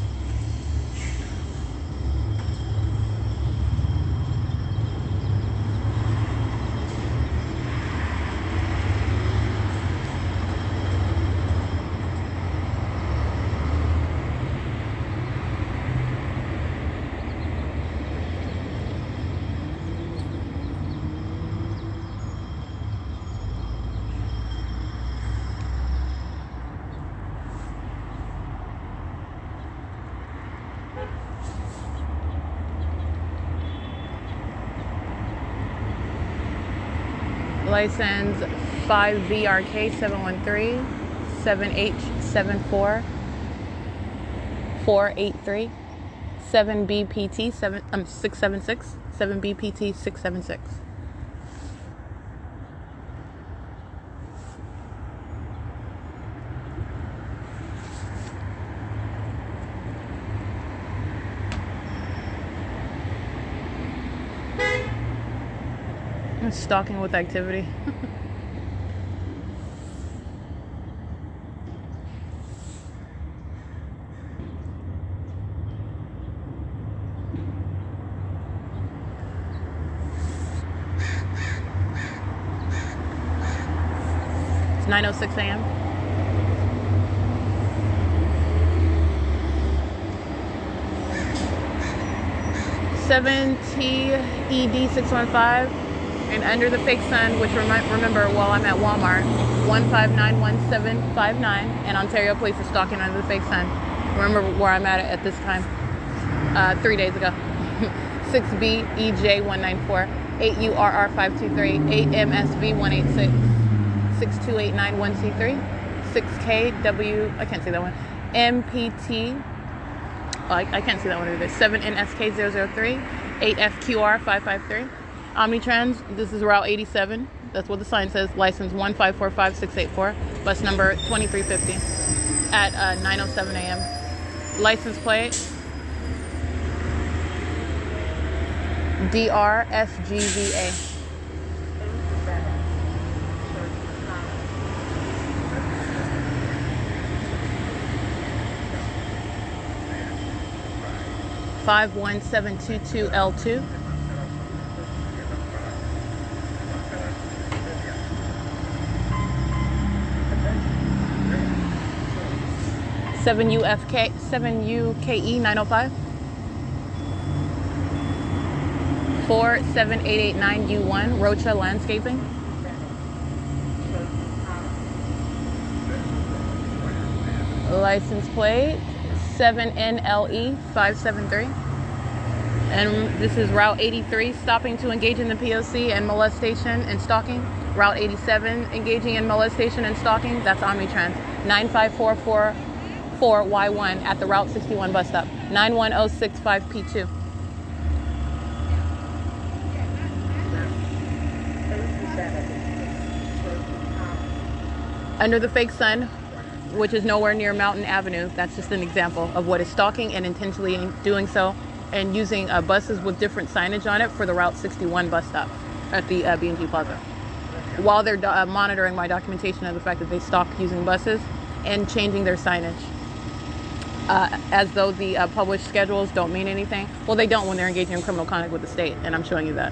License 5VRK713, 7H74 483, 7BPT 676, 7BPT 676. Stalking with activity. It's 9:06 a.m. $7TED615. And under the fake sun, which remember, while I'm at Walmart, 1591759, and Ontario Police is stalking under the fake sun. Remember where I'm at this time, 3 days ago. 6BEJ194, 8URR523, 8MSV186, 62891C3, 6KW, I can't see that one, MPT, oh, I can't see that one either, 7NSK003, 8FQR553. Omnitrans, this is Route 87. That's what the sign says. License 1545684. Bus number 2350 at 9:07 a.m. License plate DRSGVA. $51722L2. 7UKE 905, 47889U1 Rocha Landscaping, license plate 7NLE 573, and this is Route 83, stopping to engage in the P.O.C. and molestation and stalking. Route 87, engaging in molestation and stalking. That's Omnitrans. 95444Y1 at the Route 61 bus stop. 91065P2. Under the fake sun, which is nowhere near Mountain Avenue. That's just an example of what is stalking and intentionally doing so, and using buses with different signage on it for the Route 61 bus stop at the B&G Plaza. While they're monitoring my documentation of the fact that they stalk using buses and changing their signage. as though the published schedules don't mean anything. Well, they don't when they're engaging in criminal conduct with the state, and I'm showing you that.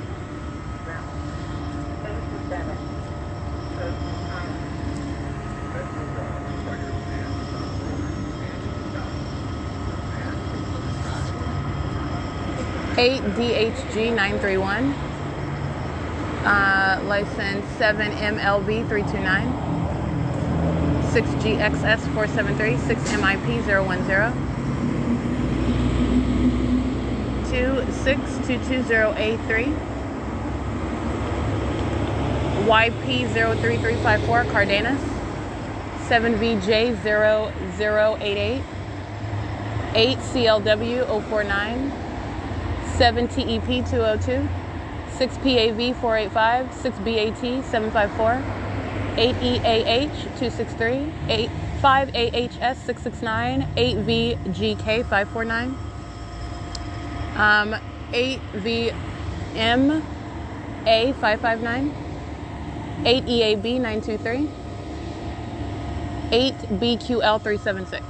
DHG 931, license 7MLV 329, 6GXS 473, 6MIP 010, 26220A3, YP 03354 Cardenas, 7VJ 0088, 8CLW 049, 7TEP 202, 6PAV 485, 6BAT 754, 8EAH 263, 5AHS 669, 8VGK 549, 8VMA 559, 8EAB 923, 8BQL 376.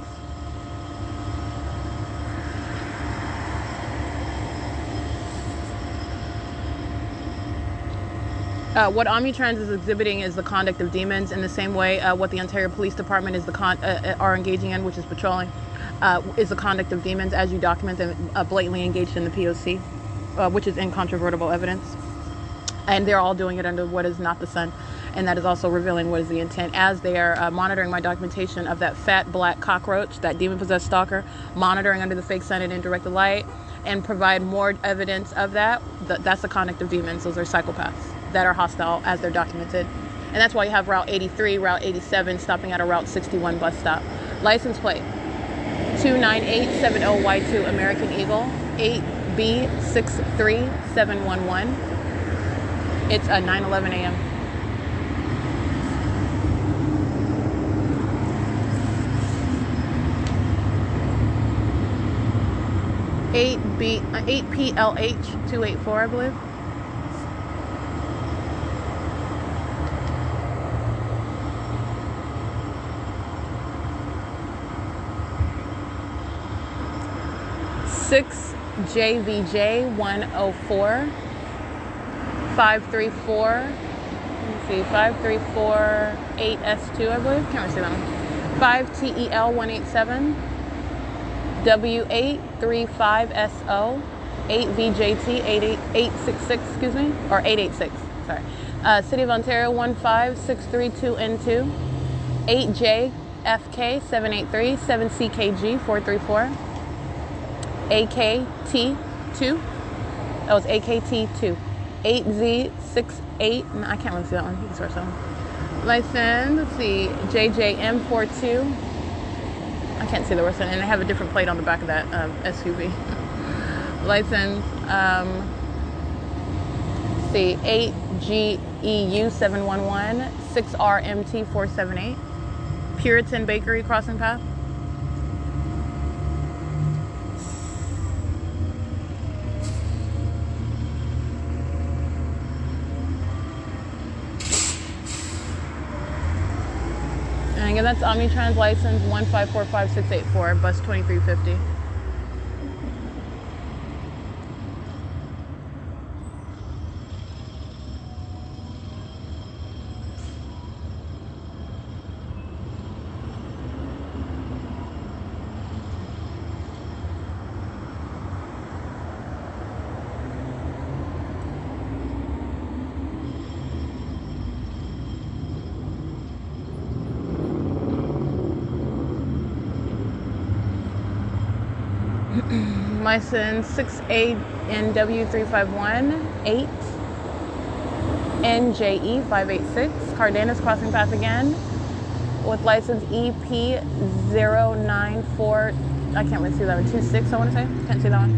What Omnitrans is exhibiting is the conduct of demons in the same way what the Ontario Police Department is are engaging in, which is patrolling, is the conduct of demons as you document them blatantly engaged in the P.O.C, which is incontrovertible evidence. And they're all doing it under what is not the sun. And that is also revealing what is the intent as they are monitoring my documentation of that fat black cockroach, that demon-possessed stalker, monitoring under the fake sun and indirect light, and provide more evidence of that. That's the conduct of demons. Those are psychopaths that are hostile as they're documented. And that's why you have Route 83, Route 87 stopping at a Route 61 bus stop. License plate 29870Y2 American Eagle 8B63711. It's 9:11 a.m. Eight PLH 284, I believe. Six JVJ 104 534. Let me see, 534 8S2, I believe. Can't really see that one. 5TEL 187 W835SO 8VJT 866, excuse me, or 886. Sorry. City of Ontario 15632N2 8JFK 783 7CKG 434 AKT2. That was AKT2. 8Z68. No, I can't really see that one. You can search that one. License, let's see, JJM42. I can't see the worst one. And they have a different plate on the back of that SUV. License, see, 8GEU711, 6RMT478. Puritan Bakery crossing path. And again, that's Omnitrans license 1545684, bus 2350. License 6ANW351 8 NJE586, Cardenas crossing path again, with license EP094, I can't really see that one, 26 I want to say, can't see that one.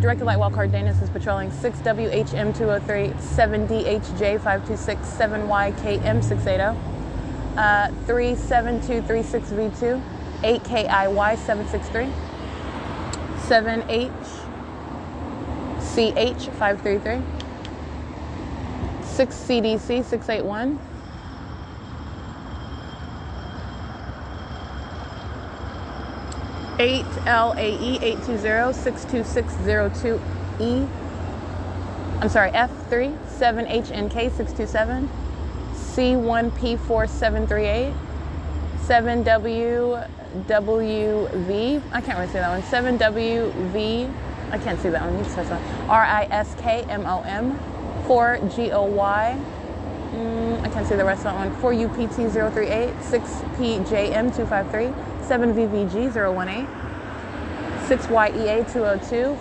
Directed light while Cardenas is patrolling 6WHM203, 7DHJ526, 7YKM680, 37236V2, 8KIY763, 7HCH533, 6CDC681, 8 8LAE 820-62602E. I'm sorry, F3 7HNK 627. C1P4738. 7WWV. I can't really say that one. 7WV. I can't see that one. You just that. RISKMOM. 4GOY. I can't see the rest of that one. 4UPT038. 6PJM253. 7VVG018. 6YEA202.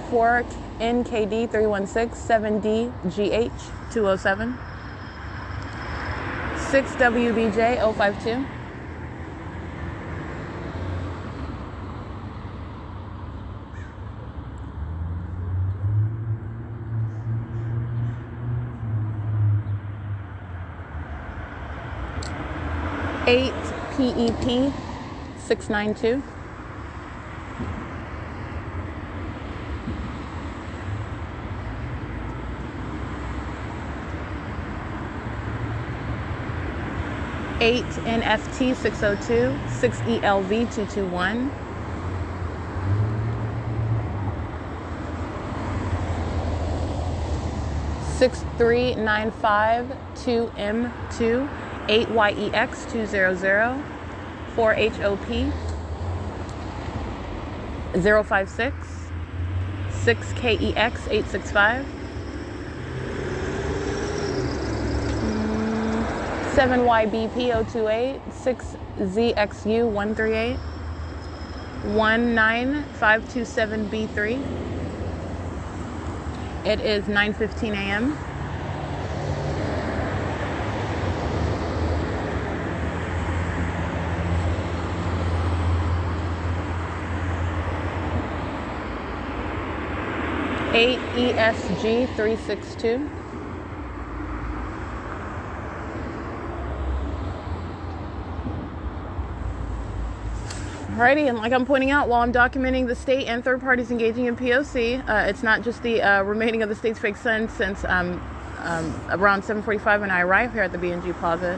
4NKD316. 7DGH207. 6WBJ052. 8 PEP 692. Eight NFT 602, 6 ELV 221. 6395 2M2. 8YEX 200, 4HOP 056, 6KEX 865, 7YBP 028, 6ZXU 138, 19527B3. It is 9:15 a.m. 8 ESG 362. Alrighty, and like I'm pointing out, while I'm documenting the state and third parties engaging in P.O.C, it's not just the remaining of the state's fake sun since around 7:45 when I arrived here at the BNG Plaza.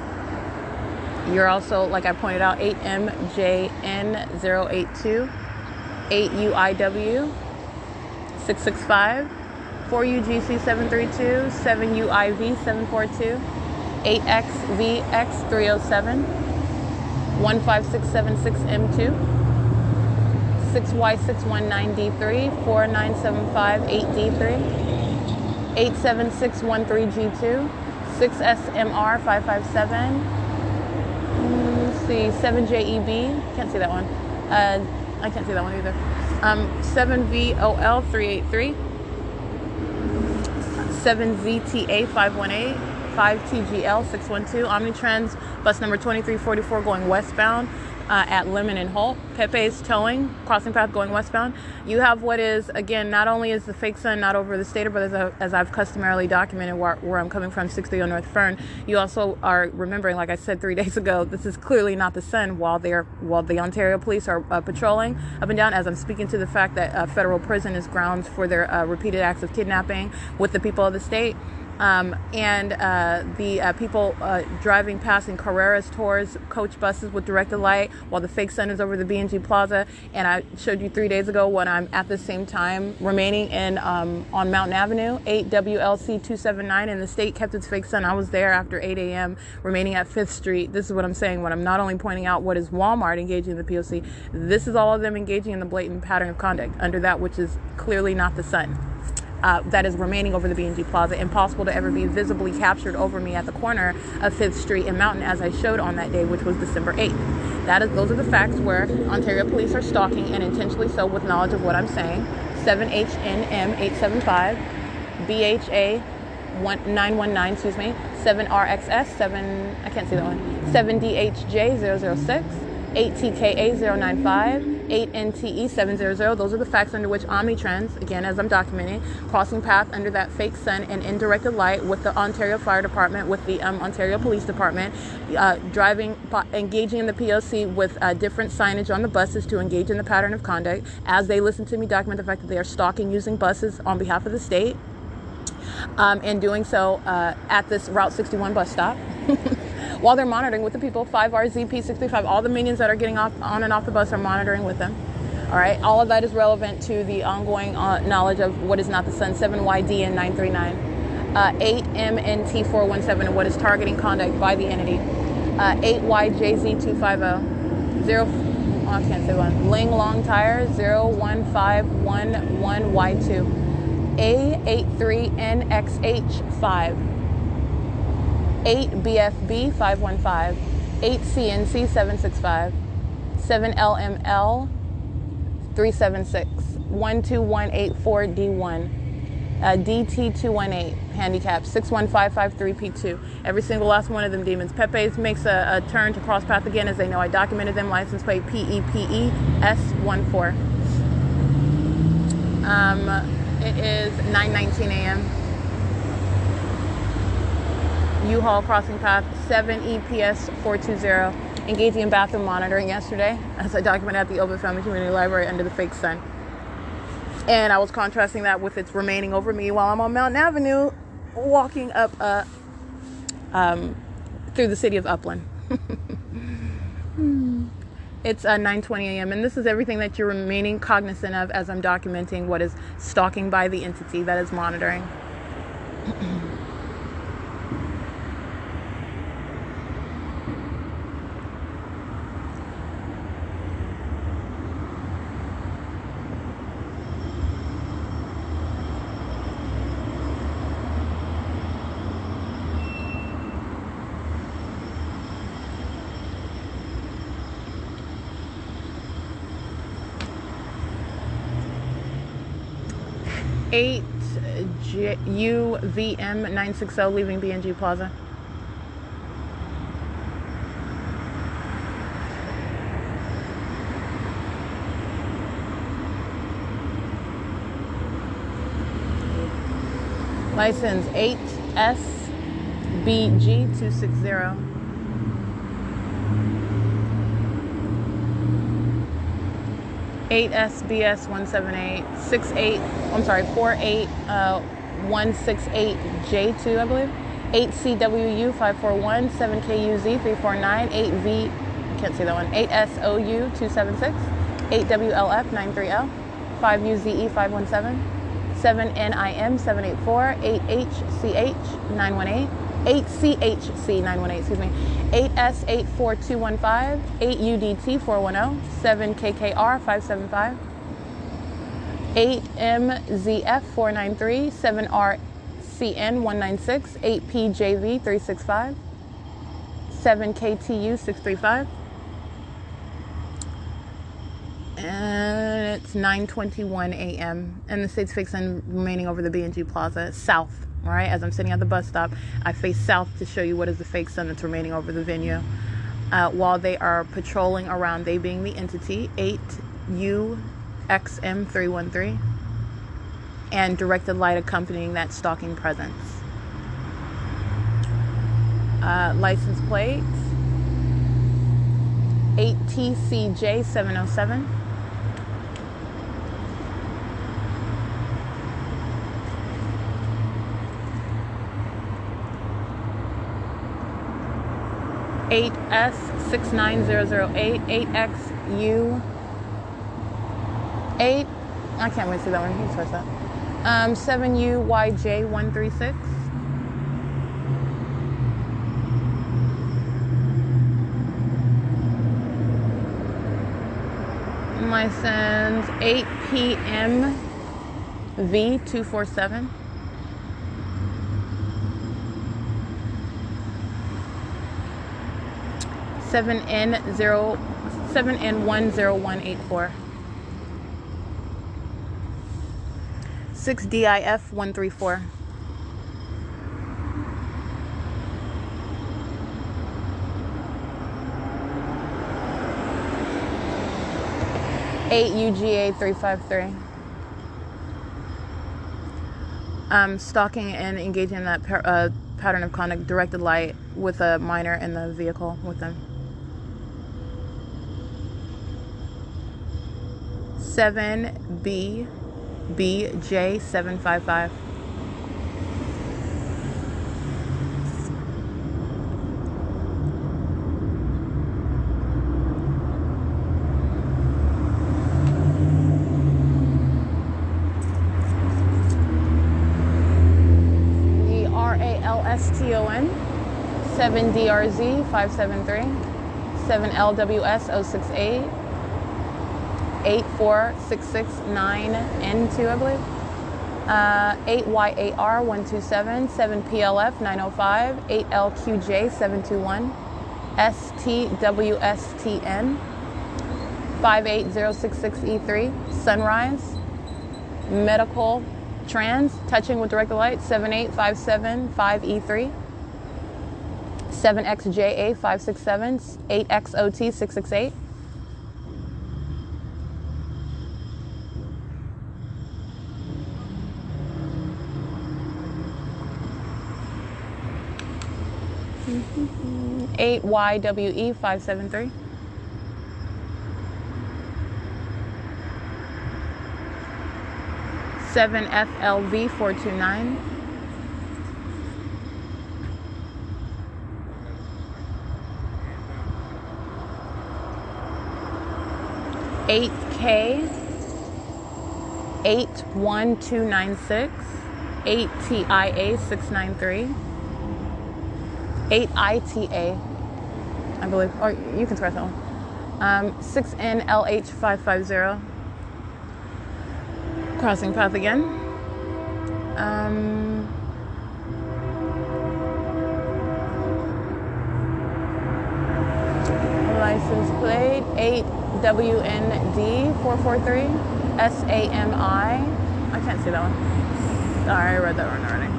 You're also, like I pointed out, 8MJN082, 8UIW 665, 4UGC 732, 7UIV 742, 8XVX 307, 15676M2, 6Y619D3, 4975-8D3, 87613G2, 6SMR 557. Let's see, 7JEB. Can't see that one. I can't see that one either. 7VOL 383, 7ZTA 518, 5TGL 612, Omnitrans bus number 2344 going westbound at Lemon and Holt. Pepe's towing, crossing path going westbound. You have what is, again, not only is the fake sun not over the stater, but as I've customarily documented where I'm coming from, 630 North Fern, you also are remembering, like I said 3 days ago, this is clearly not the sun while the Ontario police are patrolling up and down, as I'm speaking to the fact that federal prison is grounds for their repeated acts of kidnapping with the people of the state. The people driving past in Carreras tours, coach buses with directed light while the fake sun is over the BNG Plaza. And I showed you 3 days ago when I'm at the same time remaining in on Mountain Avenue, 8 WLC 279, and the state kept its fake sun. I was there after 8 a.m. remaining at 5th Street. This is what I'm saying when I'm not only pointing out what is Walmart engaging in the P.O.C., this is all of them engaging in the blatant pattern of conduct under that which is clearly not the sun. That is remaining over the BNG Plaza, impossible to ever be visibly captured over me at the corner of 5th Street and Mountain, as I showed on that day, which was December 8th. Those are the facts where Ontario police are stalking, and intentionally so, with knowledge of what I'm saying. 7HNM875, BHA 919, 7RXS 7. I can't see that one. 7DHJ006. 8TKA095, 8NTE700. Those are the facts under which Omnitrans, again, as I'm documenting, crossing path under that fake sun and in directed light with the Ontario Fire Department, with the Ontario Police Department, engaging in the P.O.C. with different signage on the buses to engage in the pattern of conduct. As they listen to me document the fact that they are stalking using buses on behalf of the state, and doing so at this Route 61 bus stop. While they're monitoring with the people, 5RZP635, all the minions that are getting on and off the bus are monitoring with them. All right, all of that is relevant to the ongoing knowledge of what is not the sun. 7YD and 939, 8MNT417, and what is targeting conduct by the entity. 8YJZ250, 0, oh, I can't say one. Ling Long Tire 01511Y2, A83NXH5, 8BFB 515, 8CNC 765, 7LML 376, 12184D1, DT218, handicap 61553P2. Every single last one of them demons. Pepe's makes a turn to cross path again, as they know I documented them. License plate PEPES14. It is 9:19 a.m. U-Haul crossing path 7EPS420. Engaging in bathroom monitoring yesterday, as I documented at the Ovid Family Community Library under the fake sun. And I was contrasting that with its remaining over me while I'm on Mountain Avenue, walking up through the city of Upland. It's 9:20 a.m. and this is everything that you're remaining cognizant of as I'm documenting what is stalking by the entity that is monitoring. 8UVM960 leaving BNG Plaza. License 8SBG260. 8SBS178 48168J2, I believe. 8CWU541 7KUZ349 8V, can't see that one. 8SOU276 8WLF93L 5UZE517 7NIM784 8HCH918 8CHC918, excuse me, 8S84215, 8UDT410, 7KKR575, 8MZF493, 7RCN196, 8PJV365, 7KTU635, and it's 9:21 a.m. and the state's fixing remaining over the BNG Plaza south. All right, as I'm sitting at the bus stop, I face south to show you what is the fake sun that's remaining over the venue. While they are patrolling around, they being the entity, 8UXM313, and directed light accompanying that stalking presence. License plate 8TCJ707. Eight S69008 8XU 8. I can't wait to see that one. You can search that. 7UYJ136. License 8PMV247. 7N10184. 6DIF134. 8UGA353. Stalking and engaging in that pattern of conduct, directed light with a minor in the vehicle with them. 7BBJ755. STON, 7DRZ 573, 7LWS 068, 84669N2, I believe. 8YAR 127, 7PLF 905, 8LQJ 721, STWSTN 58066E3, Sunrise, Medical Trans, Touching with Directed Light 78575E3, 7XJA 567, 8XOT 668. Mm-hmm. 8YWE 573. 7FLV 429. 8K 81296. 8TIA 693. 8ITA, I believe, or you can scratch that one. 6NLH 550. Crossing path again. License plate 8WND 443. SAMI. I can't see that one. Sorry, I read that one already.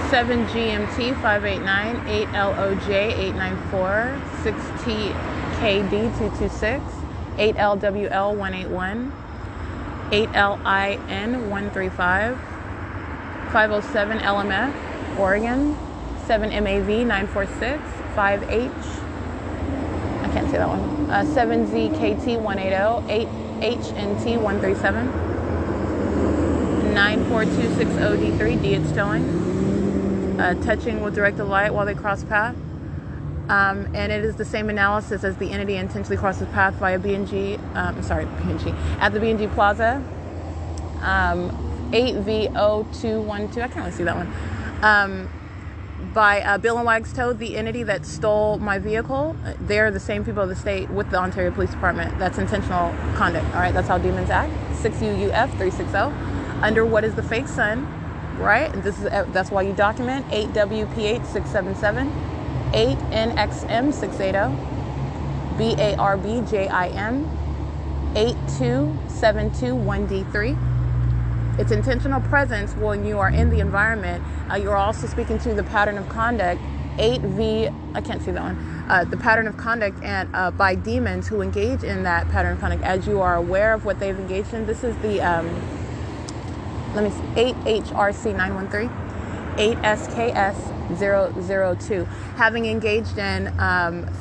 Seven GMT 589, 8LOJ 894, 6TKD 226, 8LWL 181, 8LIN 135, 507 LMF Oregon, 7MAV 946, 5H, I can't say that one, 7ZKT 180, 8HNT 137, 94260D3, D it's towing. Touching with directed light while they cross path. And it is the same analysis as the entity intentionally crosses path via BNG, at the BNG Plaza. 8V0212, I can't really see that one. By Bill and Wags Tow, the entity that stole my vehicle, they're the same people of the state with the Ontario Police Department. That's intentional conduct. All right, that's how demons act. 6UUF 360. Under what is the fake sun? Right, and that's why you document 8WPH 677, 8NXM 680, BARBJIM 82721D3. It's intentional presence when you are in the environment. You're also speaking to the pattern of conduct 8V. I can't see that one. The pattern of conduct and by demons who engage in that pattern of conduct. As you are aware of what they've engaged in, this is the. Let me see, 8HRC 913, 8SKS 002. Having engaged in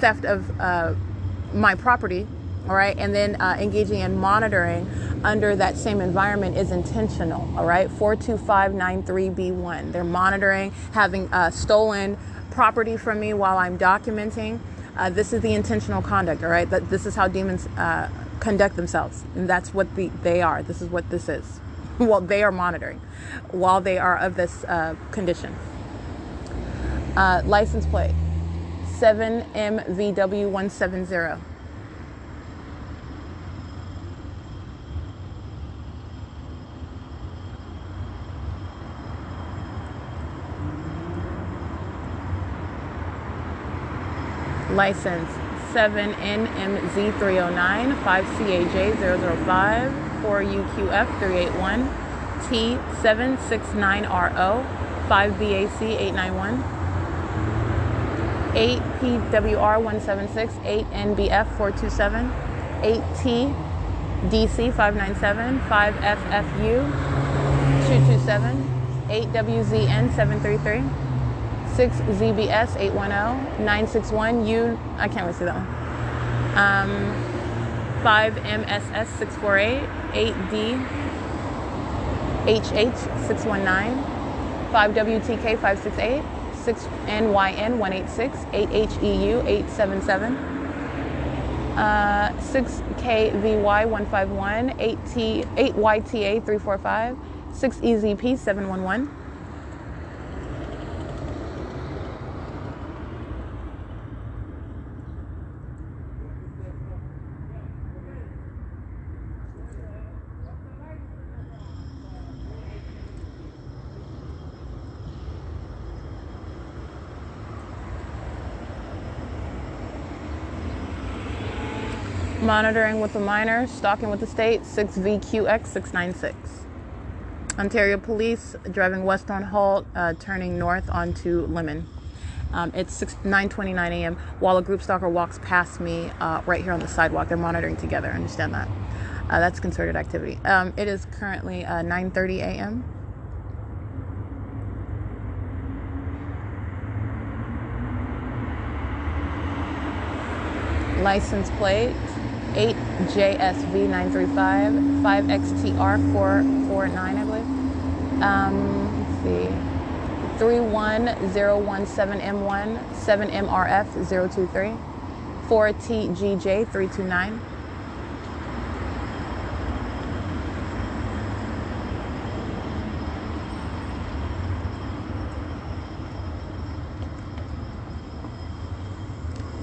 theft of my property, all right, and then engaging in monitoring under that same environment is intentional, all right, 42593B1. They're monitoring, having stolen property from me while I'm documenting. This is the intentional conduct, all right, this is how demons conduct themselves, and that's what they are. This is what this is. Well, they are monitoring while they are of this condition. License plate 7MVW170. License 7NMZ309, 5CAJ005, 4UQF 381, T769RO, 5BAC 891, 8PWR176, 8NBF 427, 8TDC 597, 5FFU 227, 8WZN 733, 6ZBS 810, 961U, I can't really see that one. 5MSS 648, 8DHH 619, 5WTK 568, 6NYN 186, 8HEU 877, 6KVY 151, 8YTA 345, 6EZP 711. Monitoring with the minor, stalking with the state, 6VQX 696. Ontario Police, driving west on Holt, turning north onto Lemon. It's 9:29 a.m. while a group stalker walks past me right here on the sidewalk. They're monitoring together, understand that. That's concerted activity. It is currently 9:30 a.m. License plate 8JSV935, 5XTR449, I believe. Let's see. 31017M1, 7MRF023, 4TGJ329.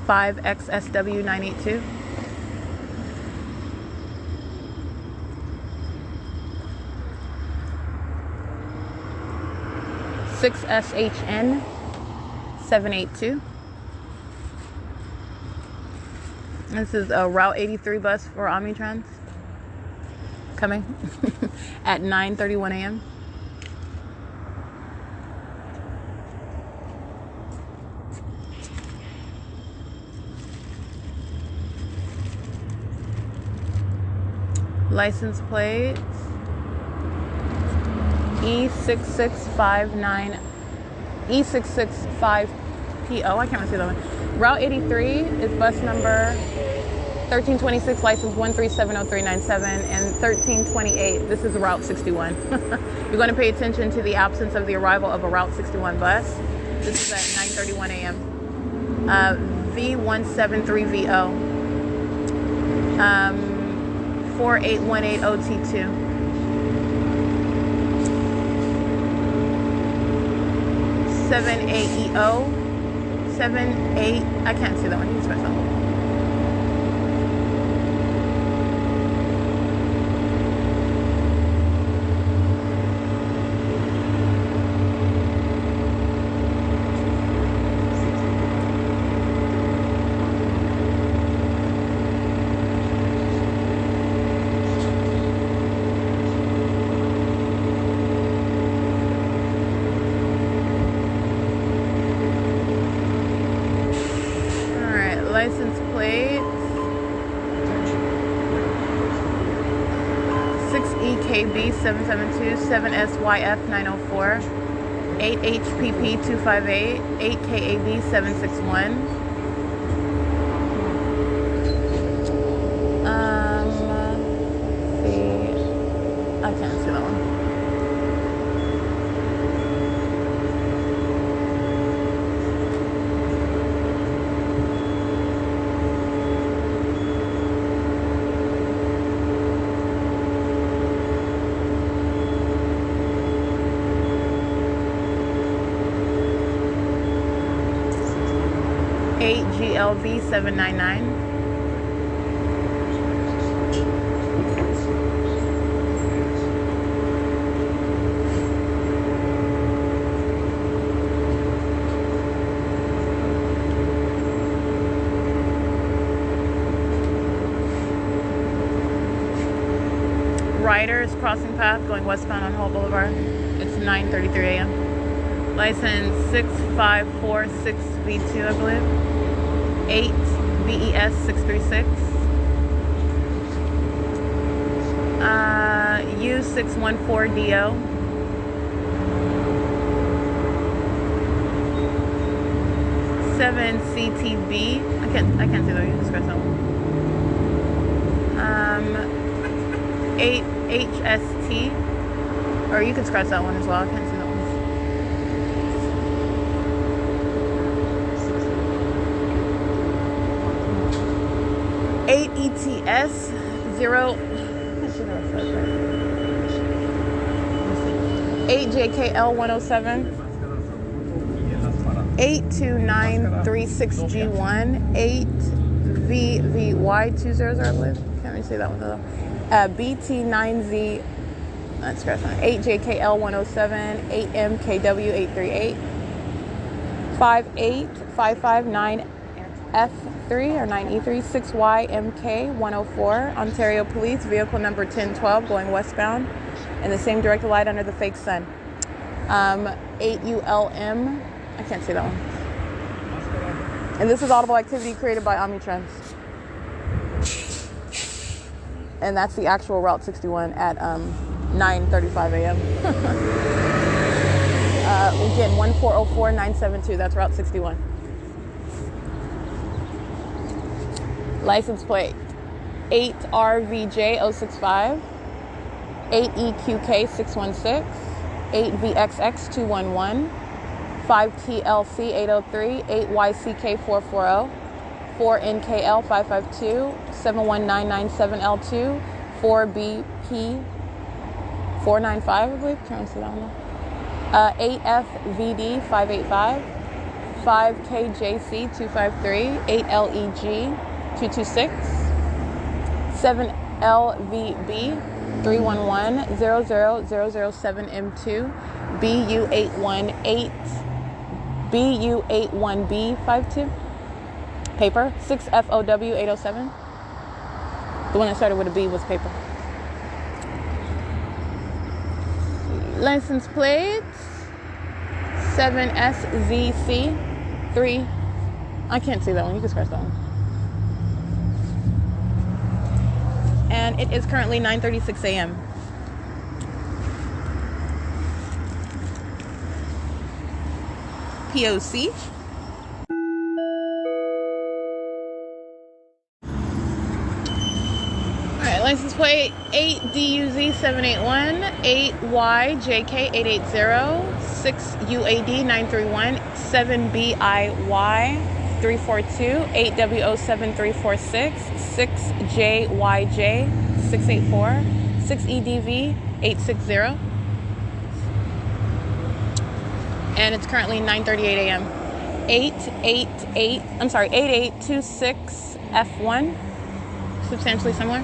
XSW982. 6SHN 782. This is a Route 83 bus for Omnitrans coming at 9:31 a.m. License plates E665 I can't see that one. Route 83 is bus number 1326, license 1370397, and 1328. This is Route 61. You're going to pay attention to the absence of the arrival of a Route 61 bus. This is at 9:31 a.m. V173VO. 4818OT2. 78EO 78. I can't see that one. You can scratch that one. License plates 6EKB 772, 7SYF 904, 8HPP 258, 8KAB 761. Let's see. I can't see that one. GLV 799. Rider is crossing path going westbound on Hall Boulevard. It's 9:33 a.m. License 6546V2, I believe. 8 VES 636. U614DO. 7 CTB. I can't see that. You can scratch that one. 8HST, or you can scratch that one as well. I can't see that one. 8ETS 0. 8JKL 107. 82936G1. 8VVY 200, I believe. Can't really say that one though. BT9Z. Let's scratch that. 8JKL 107. 8MKW 838. 58559F3 or 9E3. 6YMK 104. Ontario Police, vehicle number 1012 going westbound in the same directed light under the fake sun. 8ULM. I can't see that one. And this is audible activity created by Omnitrends. And that's the actual Route 61 at 9:35 a.m. Again, 1404972. That's Route 61. License plate 8RVJ065, 8EQK616, 8VXX211, 5TLC803, 8YCK440, 4NKL552, 71997L2, 4BP495, I believe. Trying to see that one. 8FVD585, 5KJC253, 8LEG226, 7LVB31100007M2, BU81B52, paper, 6FOW807. The one that started with a B was paper. License plates 7SZC3. I can't see that one. You can scratch that one. And it is currently 9:36 a.m. P.O.C. Alright, license plate 8DUZ781, 8YJK880, 6UAD931, 7BIY342, 8WO7346, 6JYJ684, 6EDV860. And it's currently 9:38 a.m. 8826F1, substantially similar.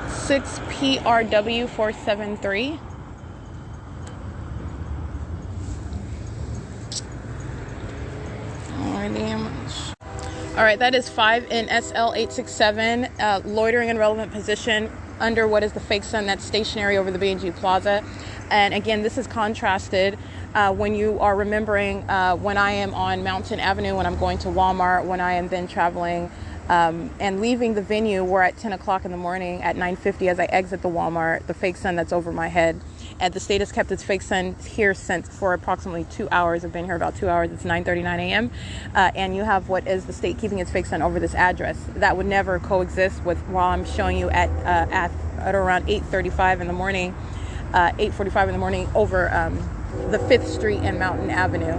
6PRW473. All right, that is 5NSL867, loitering in relevant position under what is the fake sun that's stationary over the B&G Plaza. And again, this is contrasted when you are remembering when I am on Mountain Avenue, when I'm going to Walmart, when I am then traveling and leaving the venue. We're at 10 o'clock in the morning at 9:50 as I exit the Walmart, the fake sun that's over my head. And the state has kept its fake sun here since for approximately 2 hours. I've been here about 2 hours. It's 9:39 a.m. And you have what is the state keeping its fake sun over this address. That would never coexist with while I'm showing you at around 8:35 in the morning, 8:45 in the morning over the 5th Street and Mountain Avenue,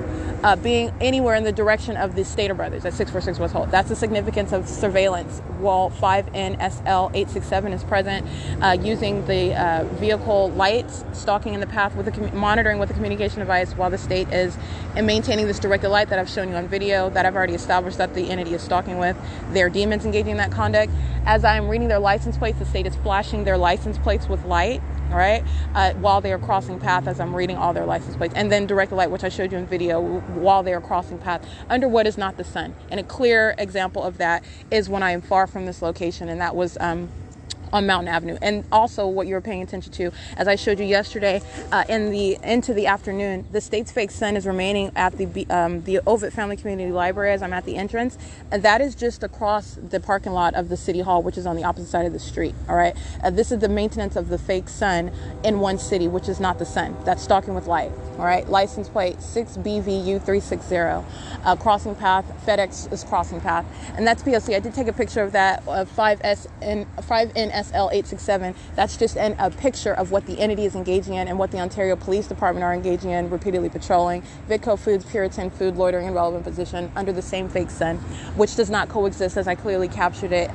being anywhere in the direction of the Stater Brothers at 646 West Holt. That's the significance of surveillance while 5NSL867 is present, using the vehicle lights, stalking in the path, with monitoring with a communication device while the state is maintaining this directed light that I've shown you on video, that I've already established that the entity is stalking with. Their demons engaging in that conduct. As I'm reading their license plates, the state is flashing their license plates with light, right, while they are crossing path as I'm reading all their license plates. And then direct light, which I showed you in video, while they are crossing path under what is not the sun. And a clear example of that is when I am far from this location, and that was on Mountain Avenue. And also what you were paying attention to, as I showed you yesterday, into the afternoon, the state's fake sun is remaining at the Ovid Family Community Library as I'm at the entrance. And that is just across the parking lot of the City Hall, which is on the opposite side of the street. All right. This is the maintenance of the fake sun in one city, which is not the sun. That's Stalking with Light. All right. License plate 6BVU360. Crossing path. FedEx is crossing path. And that's P.O.C. I did take a picture of that, 5NSL867. That's just a picture of what the entity is engaging in and what the Ontario Police Department are engaging in, repeatedly patrolling. Vidco Foods, Puritan Food, loitering in relevant position under the same fake sun, which does not coexist, as I clearly captured it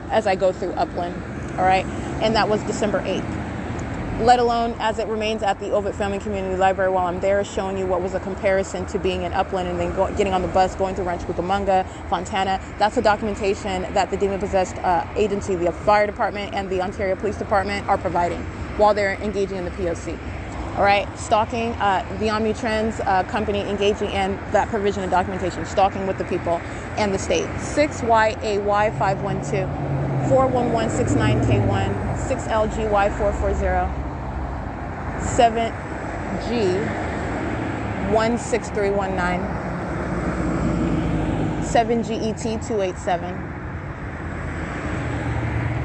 as I go through Upland. All right. And that was December 8th. Let alone as it remains at the Ovid Family Community Library while I'm there, showing you what was a comparison to being in Upland and then getting on the bus, going to Rancho Cucamonga, Fontana. That's the documentation that the demon-possessed agency, the fire department and the Ontario Police Department are providing while they're engaging in the P.O.C. All right, stalking, the Omnitrends company engaging in that provision of documentation, stalking with the people and the state. 6YAY512, 41169K1, 6LGY440. 7G16319, 7GET287,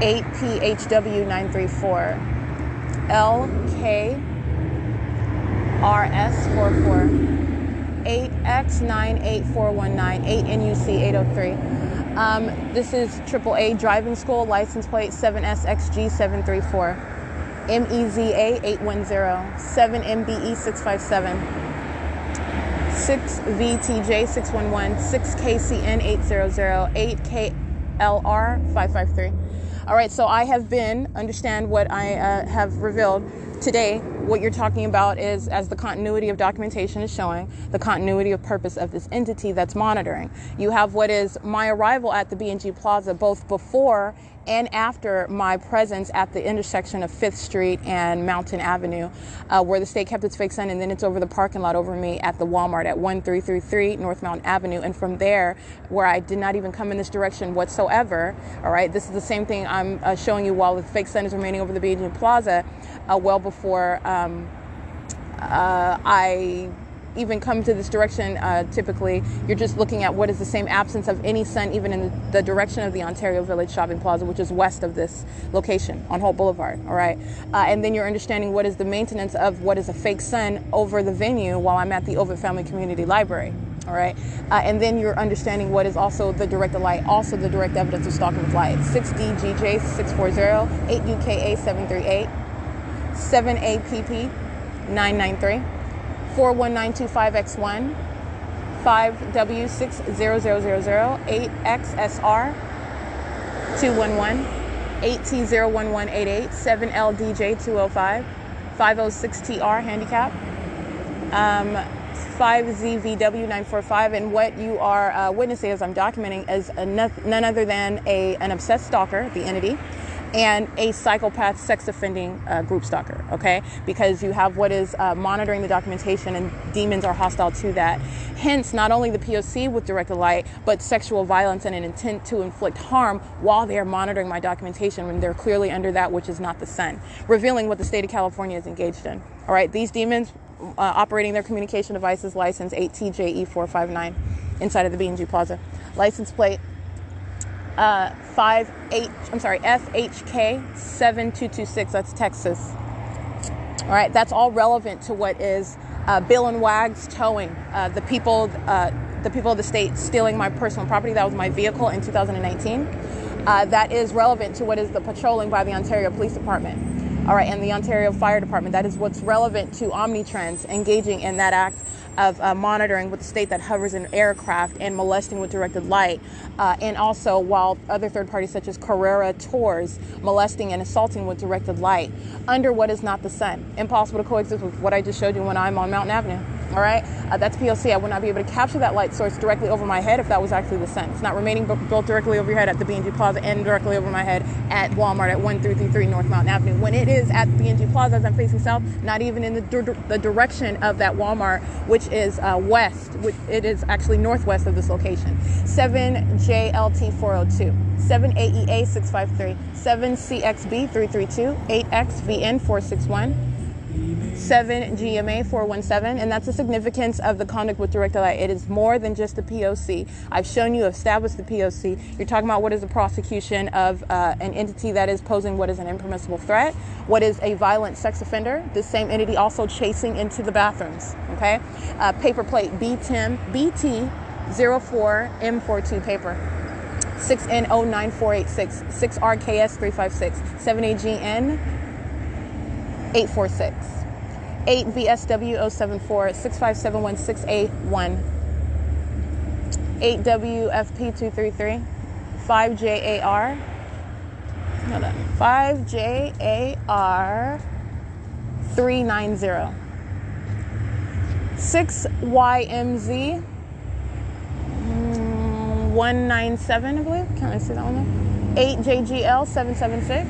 8PHW934, LKRS44, 8X98419, 8NUC803. This is AAA driving school, license plate 7SXG734. MEZA810, 7MBE657, 6VTJ611, 6KCN800, 8KLR553. All right, so I have understand what I have revealed today. What you're talking about is, as the continuity of documentation is showing, the continuity of purpose of this entity that's monitoring. You have what is my arrival at the B&G Plaza, both before and after my presence at the intersection of 5th Street and Mountain Avenue, where the state kept its fake sun, and then it's over the parking lot over me at the Walmart at 1333 North Mountain Avenue. And from there, where I did not even come in this direction whatsoever, all right, this is the same thing I'm showing you while the fake sun is remaining over the B&G Plaza, well before I even come to this direction. Typically, you're just looking at what is the same absence of any sun, even in the direction of the Ontario Village Shopping Plaza, which is west of this location on Holt Boulevard. All right. And then you're understanding what is the maintenance of what is a fake sun over the venue while I'm at the Ovid Family Community Library. All right. And then you're understanding what is also the direct light, also the direct evidence of stalking with light. 6DGJ640, 8UKA738, 7APP993. 41925X1, 5W60000, 8XSR211, 8T01188, 7LDJ205, 506TR handicap, 5ZVW945, and what you are witnessing as I'm documenting is none other than an obsessed stalker, the entity, and a psychopath sex offending group stalker, okay? Because you have what is monitoring the documentation, and demons are hostile to that. Hence, not only the P.O.C. with directed light, but sexual violence and an intent to inflict harm while they are monitoring my documentation when they're clearly under that which is not the sun, revealing what the state of California is engaged in. All right, these demons operating their communication devices, license 8TJE459 inside of the B&G Plaza. License plate FHK7226, that's Texas. All right, that's all relevant to what is Bill and Wags towing the people of the state stealing my personal property. That was my vehicle in 2019. That is relevant to what is the patrolling by the Ontario Police Department. All right, and the Ontario Fire Department. That is what's relevant to Omnitrends engaging in that act of monitoring with the state that hovers in aircraft and molesting with directed light. And also, while other third parties such as Carrera Tours molesting and assaulting with directed light under what is not the sun. Impossible to coexist with what I just showed you when I'm on Mountain Avenue. All right, that's P.O.C. I would not be able to capture that light source directly over my head if that was actually the sun. It's not remaining built directly over your head at the B&G Plaza and directly over my head at Walmart at 1333 North Mountain Avenue. When it is at B&G Plaza as I'm facing south, not even in the direction of that Walmart, which is west. It is actually northwest of this location. 7JLT402, 7AEA653, 7CXB332, 8XVN461. 7GMA417, and that's the significance of the conduct with directed light. It is more than just the P.O.C. I've shown you, established the P.O.C. You're talking about what is the prosecution of an entity that is posing what is an impermissible threat, what is a violent sex offender, this same entity also chasing into the bathrooms, okay? Paper plate BT04M42 paper. 6N09486, 6RKS356, 7AGN 846, 8VSW074, 65716A1, 8WFP233, 5JAR, 5JAR 390, 6YMZ 197, I believe. Can't really see that one there. 8JGL 776.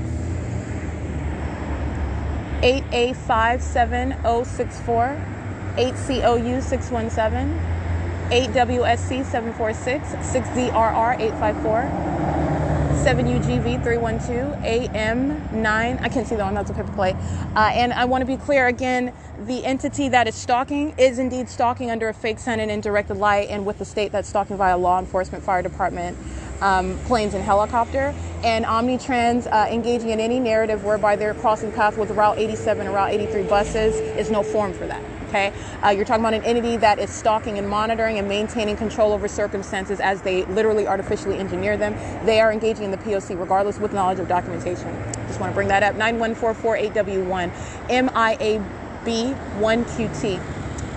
8A57064, 8COU 617, 8WSC 746, 6DRR 854, 7UGV 312, AM9. I can't see that one, that's a paper plate. And I want to be clear again, the entity that is stalking is indeed stalking under a fake sun and in directed light, and with the state that's stalking via law enforcement, fire department, planes and helicopter, and Omnitrans engaging in any narrative whereby they're crossing path with Route 87 and Route 83 buses is no form for that, okay? You're talking about an entity that is stalking and monitoring and maintaining control over circumstances as they literally artificially engineer them. They are engaging in the P.O.C. regardless with knowledge of documentation. Just want to bring that up. 91448W1, MIAB1QT,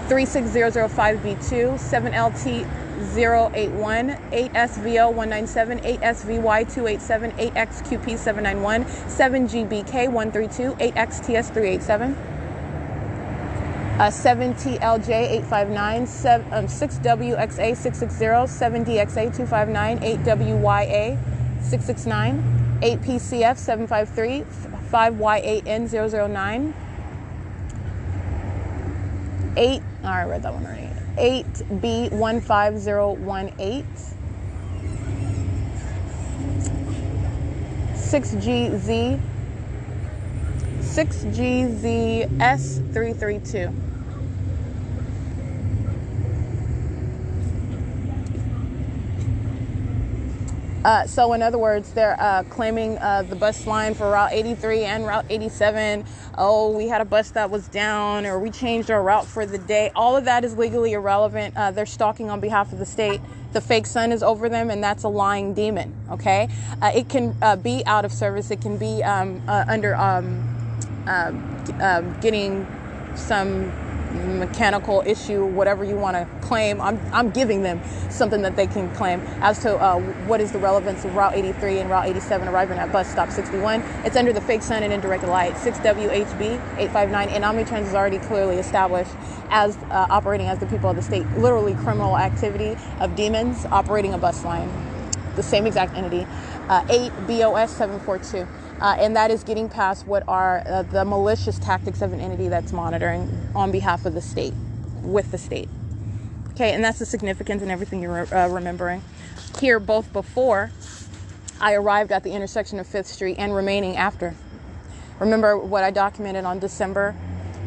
36005B2, 7LT 081, 8SVO197, 8SVY287, 8XQP791, 7GBK132, 8XTS387, 7TLJ859, 6WXA660, 7DXA259, 8WYA669, 8PCF753, 5Y8N009, 8, I read that one already. 8B15018, 6GZS332. So in other words, they're claiming the bus line for Route 83 and Route 87. Oh, we had a bus that was down, or we changed our route for the day. All of that is legally irrelevant. They're stalking on behalf of the state. The fake sun is over them, and that's a lying demon, okay? It can be out of service. It can be under getting some mechanical issue, whatever you want to claim. I'm giving them something that they can claim as to what is the relevance of Route 83 and Route 87 arriving at bus stop 61. It's under the fake sun and indirect light. 6WHB859, and Omnitrans is already clearly established as operating as the people of the state. Literally criminal activity of demons operating a bus line. The same exact entity. 8BOS742. And that is getting past what are the malicious tactics of an entity that's monitoring on behalf of the state, with the state. Okay, and that's the significance and everything you're remembering. Here, both before I arrived at the intersection of 5th Street and remaining after. Remember what I documented on December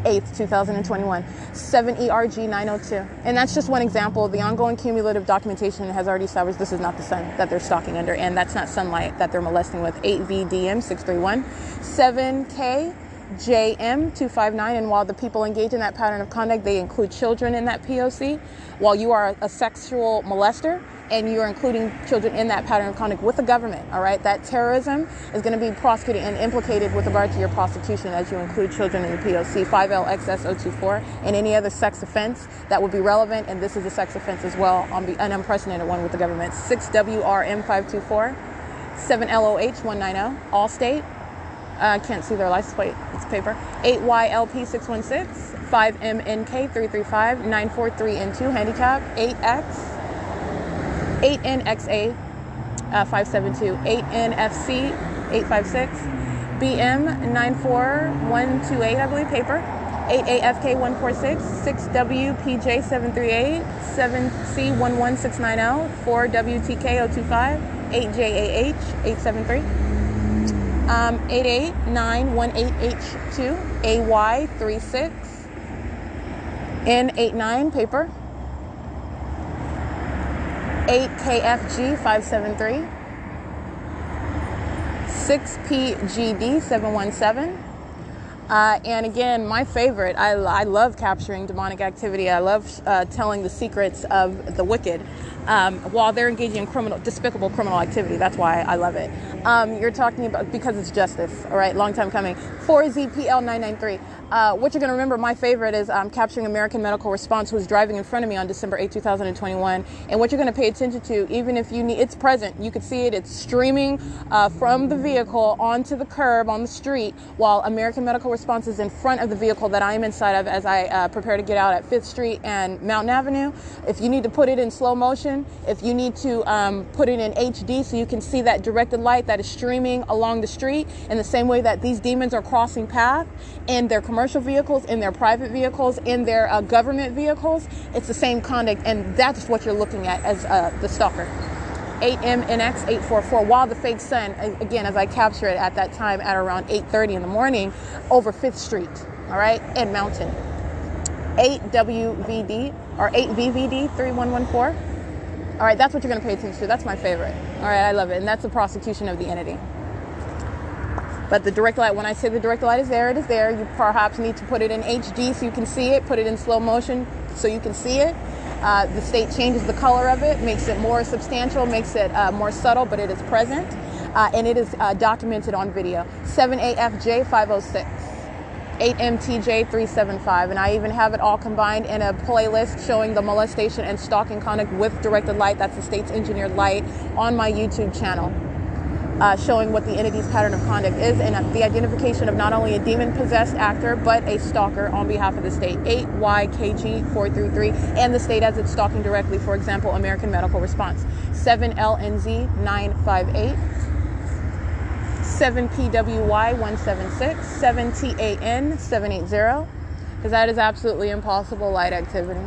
8th, 2021, 7ERG902. And that's just one example. The ongoing cumulative documentation has already established this is not the sun that they're stalking under, and that's not sunlight that they're molesting with. 8VDM631, 7KJM259, and while the people engage in that pattern of conduct, they include children in that P.O.C. While you are a sexual molester, and you're including children in that pattern of conduct with the government, all right? That terrorism is going to be prosecuted and implicated with regard to your prosecution as you include children in the P.O.C. 5LXS024, and any other sex offense that would be relevant, and this is a sex offense as well, on an unprecedented one with the government. 6WRM524, 7LOH190, Allstate, I can't see their license plate, it's paper, 8YLP616, 5MNK335, 943N2, handicap, 8NXA 572, 8NFC 856, BM 94128, I believe, paper, 8AFK 146, 6WPJ 738, 7C11690, 4WTK 025, 8JAH 873, 88918H2, AY36, N89, paper, 8KFG 573, 6PGD 717. And again, my favorite, I love capturing demonic activity. I love telling the secrets of the wicked while they're engaging in despicable criminal activity. That's why I love it. You're talking about, because it's justice, all right, long time coming. 4ZPL993. What you're going to remember, my favorite is capturing American Medical Response, who was driving in front of me on December 8, 2021. And what you're going to pay attention to, even if you need, it's present. You can see it. It's streaming from the vehicle onto the curb on the street, while American Medical Response is in front of the vehicle that I am inside of as I prepare to get out at 5th Street and Mountain Avenue. If you need to put it in slow motion, if you need to put it in HD so you can see that directed light that is streaming along the street, in the same way that these demons are crossing path in their commercial vehicles, in their private vehicles, in their government vehicles, it's the same conduct, and that's what you're looking at as the stalker. 8MNX 844, while the fake sun, again, as I capture it at that time at around 8:30 in the morning over 5th Street, all right, and Mountain. 8WVD or 8VVD 3114. All right, that's what you're going to pay attention to. That's my favorite. All right, I love it, and that's the prosecution of the entity. But the direct light, when I say the direct light is there, it is there. You perhaps need to put it in HD so you can see it, put it in slow motion so you can see it. The state changes the color of it, makes it more substantial, makes it more subtle, but it is present. And it is documented on video. 7AFJ 506, 8MTJ 375. And I even have it all combined in a playlist showing the molestation and stalking conduct with directed light. That's the state's engineered light on my YouTube channel. Showing what the entity's pattern of conduct is, and the identification of not only a demon-possessed actor, but a stalker on behalf of the state. 8YKG433, and the state as it's stalking directly, for example, American Medical Response. 7LNZ958, 7PWY176, 7TAN780, because that is absolutely impossible light activity.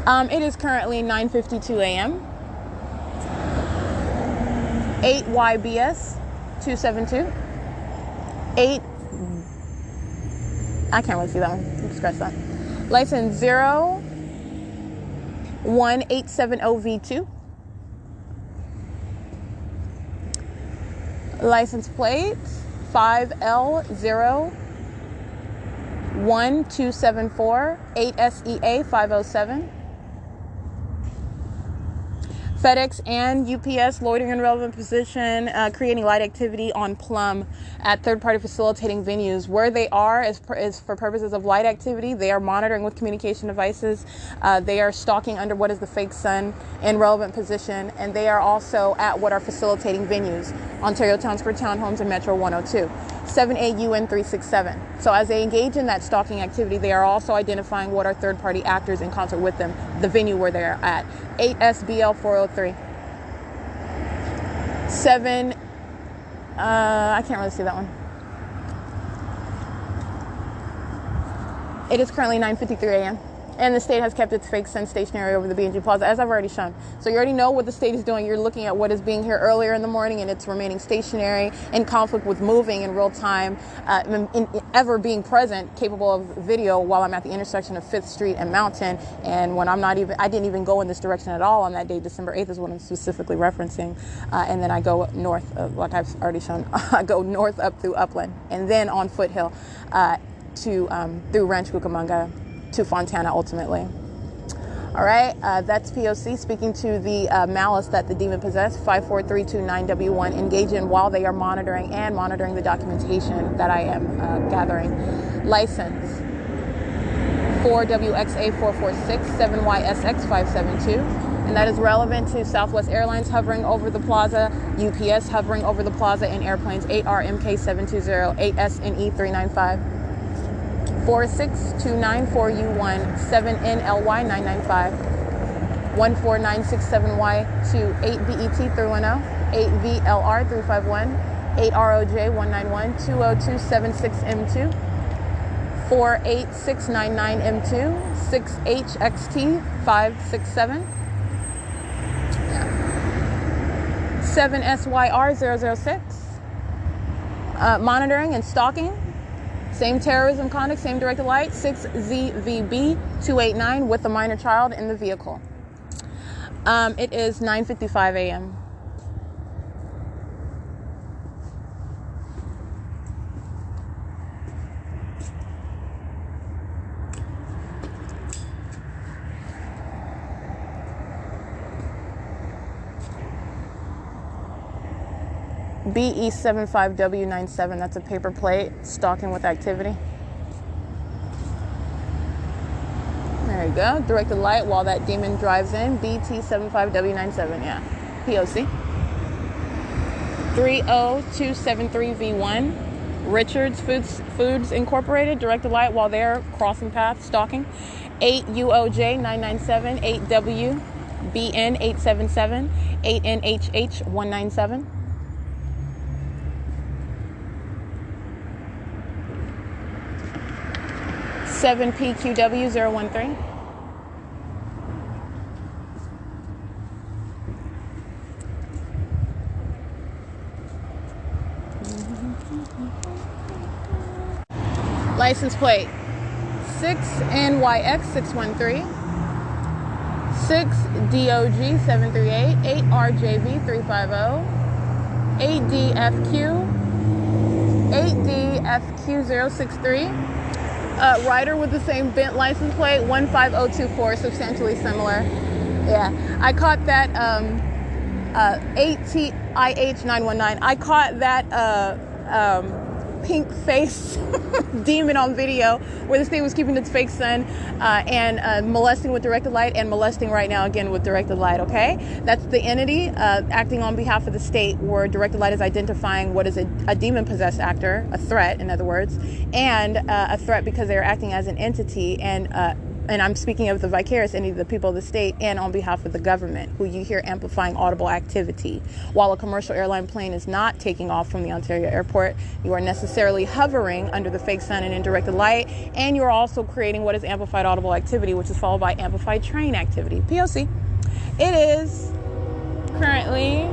It is currently 9:52 a.m. 8YBS 272, 8, I can't really see that one, you can scratch that. License 01870V2. License plate 5L01274, 8SEA 507. FedEx and UPS loitering in relevant position, creating light activity on Plum at third-party facilitating venues. Where they are is for purposes of light activity. They are monitoring with communication devices. They are stalking under what is the fake sun in relevant position, and they are also at what are facilitating venues: Ontario Town Square Townhomes and Metro 102. 7AUN367. So as they engage in that stalking activity, they are also identifying what are third-party actors in concert with them, the venue where they're at. 8SBL403. 7, I can't really see that one. It is currently 9:53 a.m. and the state has kept its fake sun stationary over the B&G Plaza, as I've already shown. So you already know what the state is doing. You're looking at what is being here earlier in the morning, and it's remaining stationary, in conflict with moving in real time, in ever being present, capable of video while I'm at the intersection of 5th Street and Mountain. And when I didn't even go in this direction at all on that day. December 8th is what I'm specifically referencing. And then I go north, like I've already shown, I go north up through Upland, and then on Foothill through Rancho Cucamonga to Fontana ultimately. All right, that's P.O.C. speaking to the malice that the demon possessed. 54329W1, engage in while they are monitoring the documentation that I am gathering. License 4WXA446, 7YSX572. And that is relevant to Southwest Airlines hovering over the plaza, UPS hovering over the plaza, and airplanes 8RMK720, 8SNE395. 46294U1 7NLY 995 14967Y2 8BET 310 8VLR 351 8ROJ 191 20276M2 48699M2 6HXT 567 7SYR 006 monitoring and stalking, same terrorism conduct, same directed light, 6ZVB 289 with a minor child in the vehicle. It is 9:55 a.m. BE75W97, that's a paper plate, stalking with activity. There you go, directed light while that demon drives in, BT75W97, yeah, P.O.C. 30273V1, Richards Foods Incorporated, directed light while they're crossing paths, stalking. 8UOJ997, 8WBN877, 8NHH197. 7PQW013. License plate 6NYX613, 6DOG738, 8RJV350, 8DFQ063. Rider with the same bent license plate, 15024, substantially similar. Yeah, I caught that 8TIH919. I caught that pink face demon on video where this thing was keeping its fake son and molesting with directed light and molesting right now again with directed light, okay? That's the entity acting on behalf of the state where directed light is identifying what is a demon-possessed actor, a threat, in other words, and a threat because they are acting as an entity and I'm speaking of the vicarious entity, the people of the state, and on behalf of the government, who you hear amplifying audible activity. While a commercial airline plane is not taking off from the Ontario airport, you are necessarily hovering under the fake sun and indirected light, and you're also creating what is amplified audible activity, which is followed by amplified train activity, P.O.C. It is currently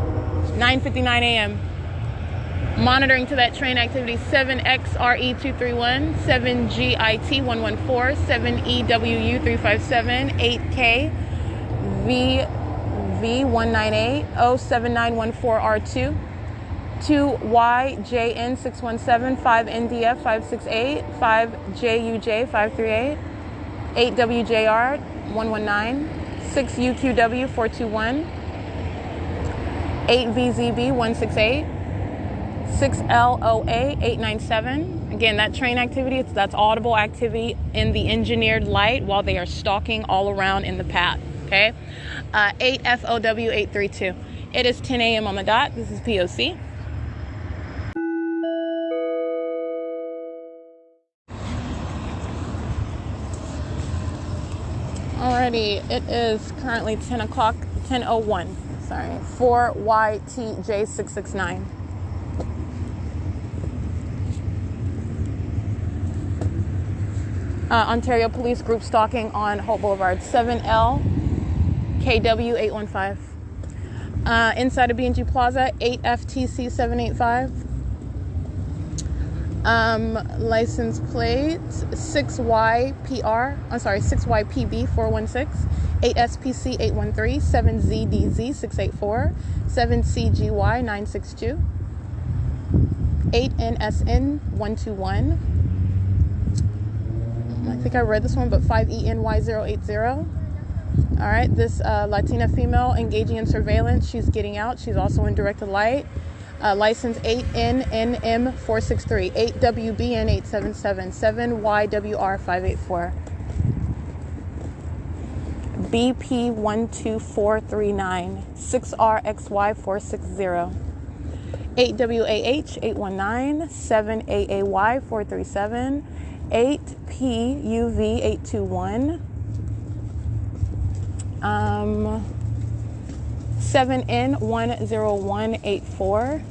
9:59 a.m. Monitoring to that train activity, 7XRE231, 7GIT114, 7EWU357, 8KVV198, 07914R2, 2YJN617, 5NDF568, 5JUJ538, 8WJR119, 6UQW421, 8VZB168, 6LOA897. Again, that train activity, that's audible activity in the engineered light while they are stalking all around in the path, okay? 8FOW832. It is 10 a.m. on the dot. This is P.O.C. Alrighty, it is currently 10 o'clock, 10:01, sorry, 4YTJ669. Ontario Police Group stalking on Hope Boulevard, 7L KW815. Inside of B&G Plaza, 8FTC 785. License plate 6YPB 416, 8SPC 813, 7ZDZ 684, 7CGY 962, 8NSN 121. I think I read this one, but 5ENY080. All right, this Latina female engaging in surveillance. She's getting out. She's also in directed light. License 8NNM463, 8WBN877, 7YWR584. BP12439, 6RXY460, 8WAH819, 7AAY437, 8PUV821, 7N10184.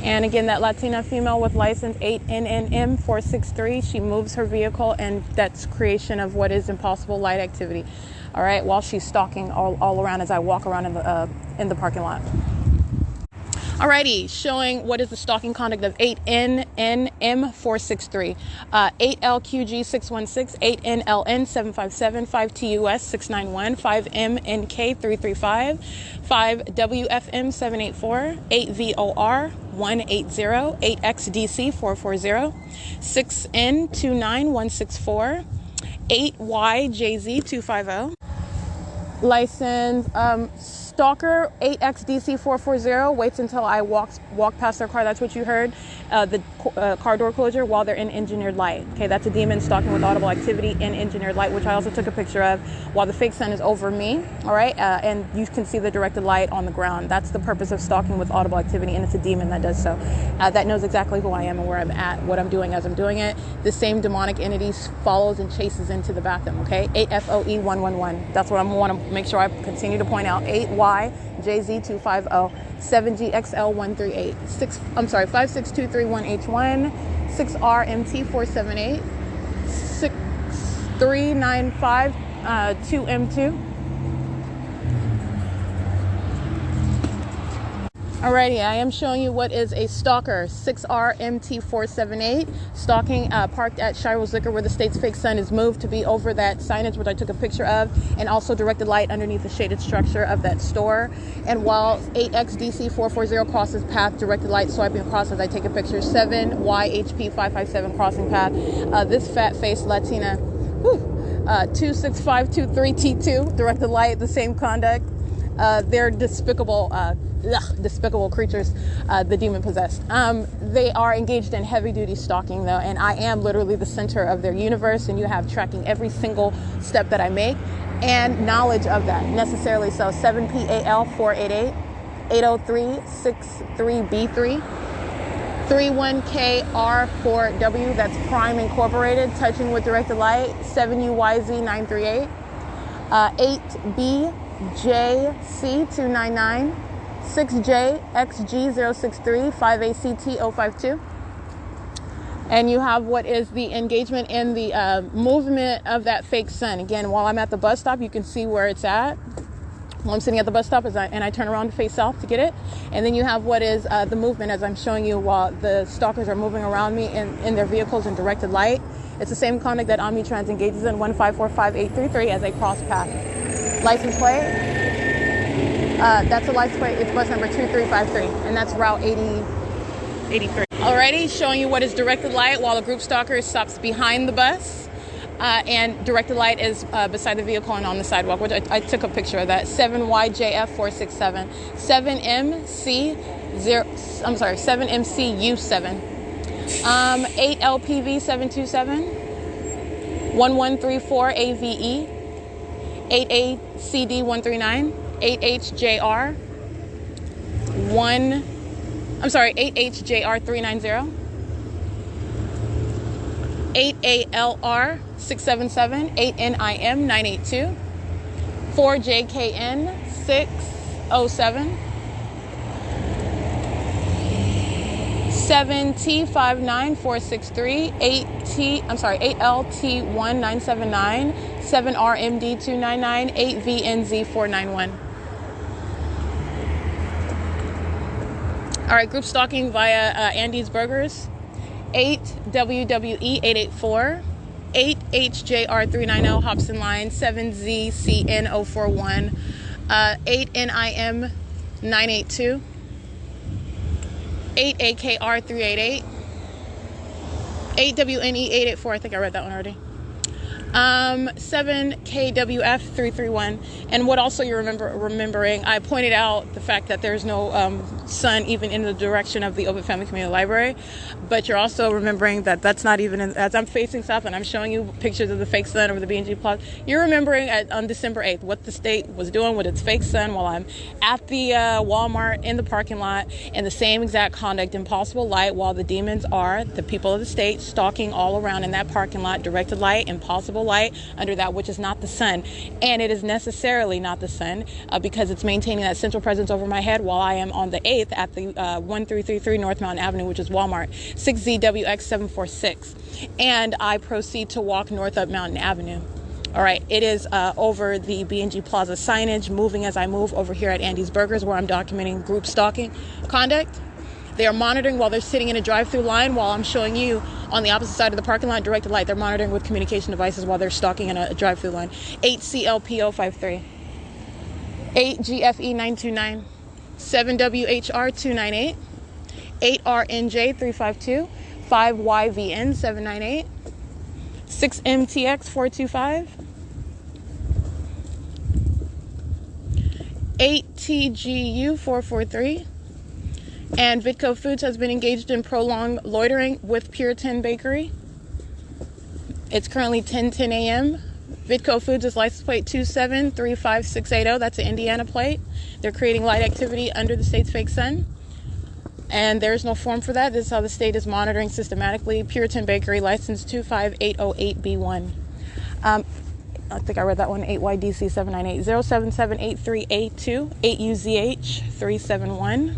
And again, that Latina female with license 8NNM463, she moves her vehicle, and that's creation of what is impossible light activity. All right, while she's stalking all around as I walk around in the parking lot. Alrighty, showing what is the stalking conduct of 8NNM463, 8LQG616, 8NLN757, 5TUS691, 5MNK335, 5WFM784, 8VOR180, 8XDC440, 6N29164, 8YJZ250. License Stalker 8XDC440 waits until I walk past their car. That's what you heard. The car door closure while they're in engineered light. Okay, that's a demon stalking with audible activity in engineered light, which I also took a picture of while the fake sun is over me. All right, and you can see the directed light on the ground. That's the purpose of stalking with audible activity, and it's a demon that does so. That knows exactly who I am and where I'm at, what I'm doing as I'm doing it. The same demonic entity follows and chases into the bathroom. Okay, 8FOE111. That's what I want to make sure I continue to point out. 8YJZ250, 7GXL138, 56231H1, 6RMT478, 6395 2M2. Alrighty, I am showing you what is a stalker. 6RMT478, stalking, parked at Shiro's Liquor, where the state's fake sun is moved to be over that signage, which I took a picture of, and also directed light underneath the shaded structure of that store. And while 8XDC440 crosses path, directed light swiping across as I take a picture. 7YHP557 crossing path. This fat-faced Latina, 26523T2, directed light, the same conduct. They're despicable creatures, the demon possessed. They are engaged in heavy duty stalking though, and I am literally the center of their universe, and you have tracking every single step that I make and knowledge of that necessarily. So 7PAL488, 80363B3, 31KR4W, that's Prime Incorporated, touching with directed light, 7UYZ938, 8BJC299, 6JXG063, 5ACT052. And you have what is the engagement in the movement of that fake sun. Again, while I'm at the bus stop, you can see where it's at. While I'm sitting at the bus stop, and I turn around to face south to get it. And then you have what is the movement as I'm showing you while the stalkers are moving around me in their vehicles in directed light. It's the same conduct that Omnitrans engages in, 1545833 as they cross path. License plate. That's a license plate. It's bus number 2353, and that's route 8083. Alrighty, showing you what is directed light while a group stalker stops behind the bus, and directed light is beside the vehicle and on the sidewalk, which I took a picture of that. 7YJF467, 7MCU7, 8LPV727, 1134AVE, 8ACD139, 8HJR390, 8ALR677, 8NIM982, 4JKN607, 7T59463, 8LT1979, 7RMD299, 8VNZ491. All right, group stalking via Andy's Burgers, 8WWE884, 8HJR390 Hobson Line, 7ZCN041, 8NIM982, 8AKR388, 8WNE884, I think I read that one already. 7KWF331. And what also you're remembering, I pointed out the fact that there's no sun even in the direction of the Open Family Community Library, but you're also remembering that that's not even as I'm facing south and I'm showing you pictures of the fake sun over the B&G Plaza. You're remembering on December 8th what the state was doing with its fake sun while I'm at the Walmart in the parking lot in the same exact conduct, impossible light, while the demons are the people of the state stalking all around in that parking lot, directed light, impossible light under that which is not the sun. And it is necessarily not the sun because it's maintaining that central presence over my head while I am on the 8th at the 1333 North Mountain Avenue, which is Walmart, 6ZWX746. And I proceed to walk north up Mountain Avenue. All right, it is over the B&G Plaza signage, moving as I move over here at Andy's Burgers, where I'm documenting group stalking conduct. They are monitoring while they're sitting in a drive-through line while I'm showing you on the opposite side of the parking lot, directed light. They're monitoring with communication devices while they're stalking in a drive-through line. 8CLPO53, 8GFE929, 7WHR298, 8RNJ352, 5YVN798, 6MTX425, 8TGU443, and Vidco Foods has been engaged in prolonged loitering with Puritan Bakery. It's currently 10:10 a.m. Vidco Foods is license plate 2735680. That's an Indiana plate. They're creating light activity under the state's fake sun. And there's no form for that. This is how the state is monitoring systematically. Puritan Bakery, license 25808B1. I think I read that one, 8YDC798, 07783A2, 8UZH371.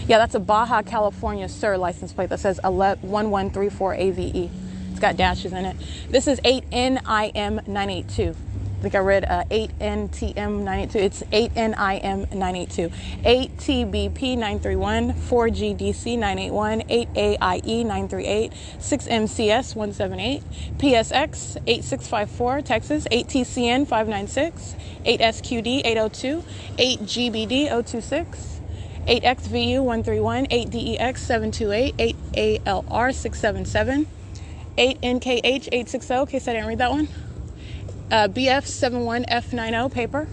Yeah, that's a Baja California Sur license plate that says 1134AVE. It's got dashes in it. This is 8NIM982. I think I read 8NTM982. It's 8NIM982. 8TBP931, 4GDC981, 8AIE938, 6MCS178, PSX 8654, Texas, 8TCN596, 8SQD802, 8GBD026, 8XVU131, 8DEX728, 8ALR677, 8NKH860, in case I didn't read that one. BF71F90 paper,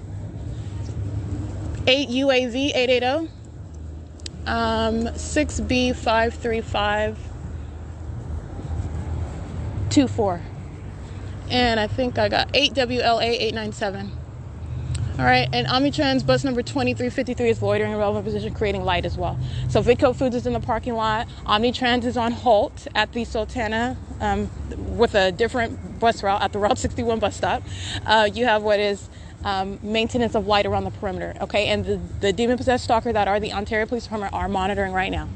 8UAV880, 6B53524, and I think I got 8WLA897. All right, and Omnitrans bus number 2353 is loitering in relevant position, creating light as well. So Vidco Foods is in the parking lot. Omnitrans is on halt at the Sultana with a different bus route at the Route 61 bus stop. You have what is maintenance of light around the perimeter, okay? And the demon-possessed stalker that are the Ontario Police Department are monitoring right now.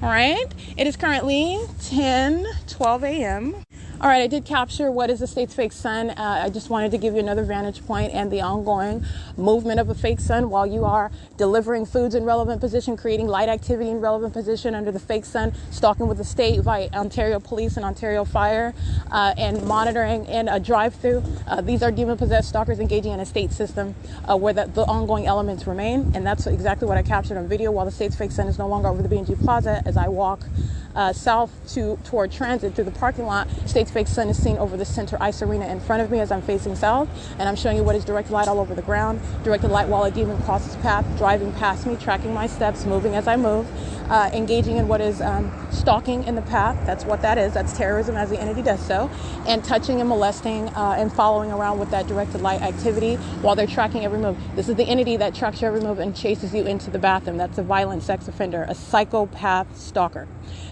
All right, it is currently 10:12 a.m. All right, I did capture what is the state's fake sun. I just wanted to give you another vantage point and the ongoing movement of a fake sun while you are delivering foods in relevant position, creating light activity in relevant position under the fake sun, stalking with the state via Ontario Police and Ontario Fire, and monitoring in a drive-through. These are demon-possessed stalkers engaging in a state system where the ongoing elements remain, and that's exactly what I captured on video while the state's fake sun is no longer over the B&G Plaza as I walk south toward transit through the parking lot. State's fake sun is seen over the center ice arena in front of me as I'm facing south, and I'm showing you what is directed light all over the ground, directed light while a demon crosses path, driving past me, tracking my steps, moving as I move, engaging in what is stalking in the path. That's what that is. That's terrorism as the entity does so, and touching and molesting and following around with that directed light activity while they're tracking every move. This is the entity that tracks your every move and chases you into the bathroom. That's a violent sex offender, a psychopath stalker,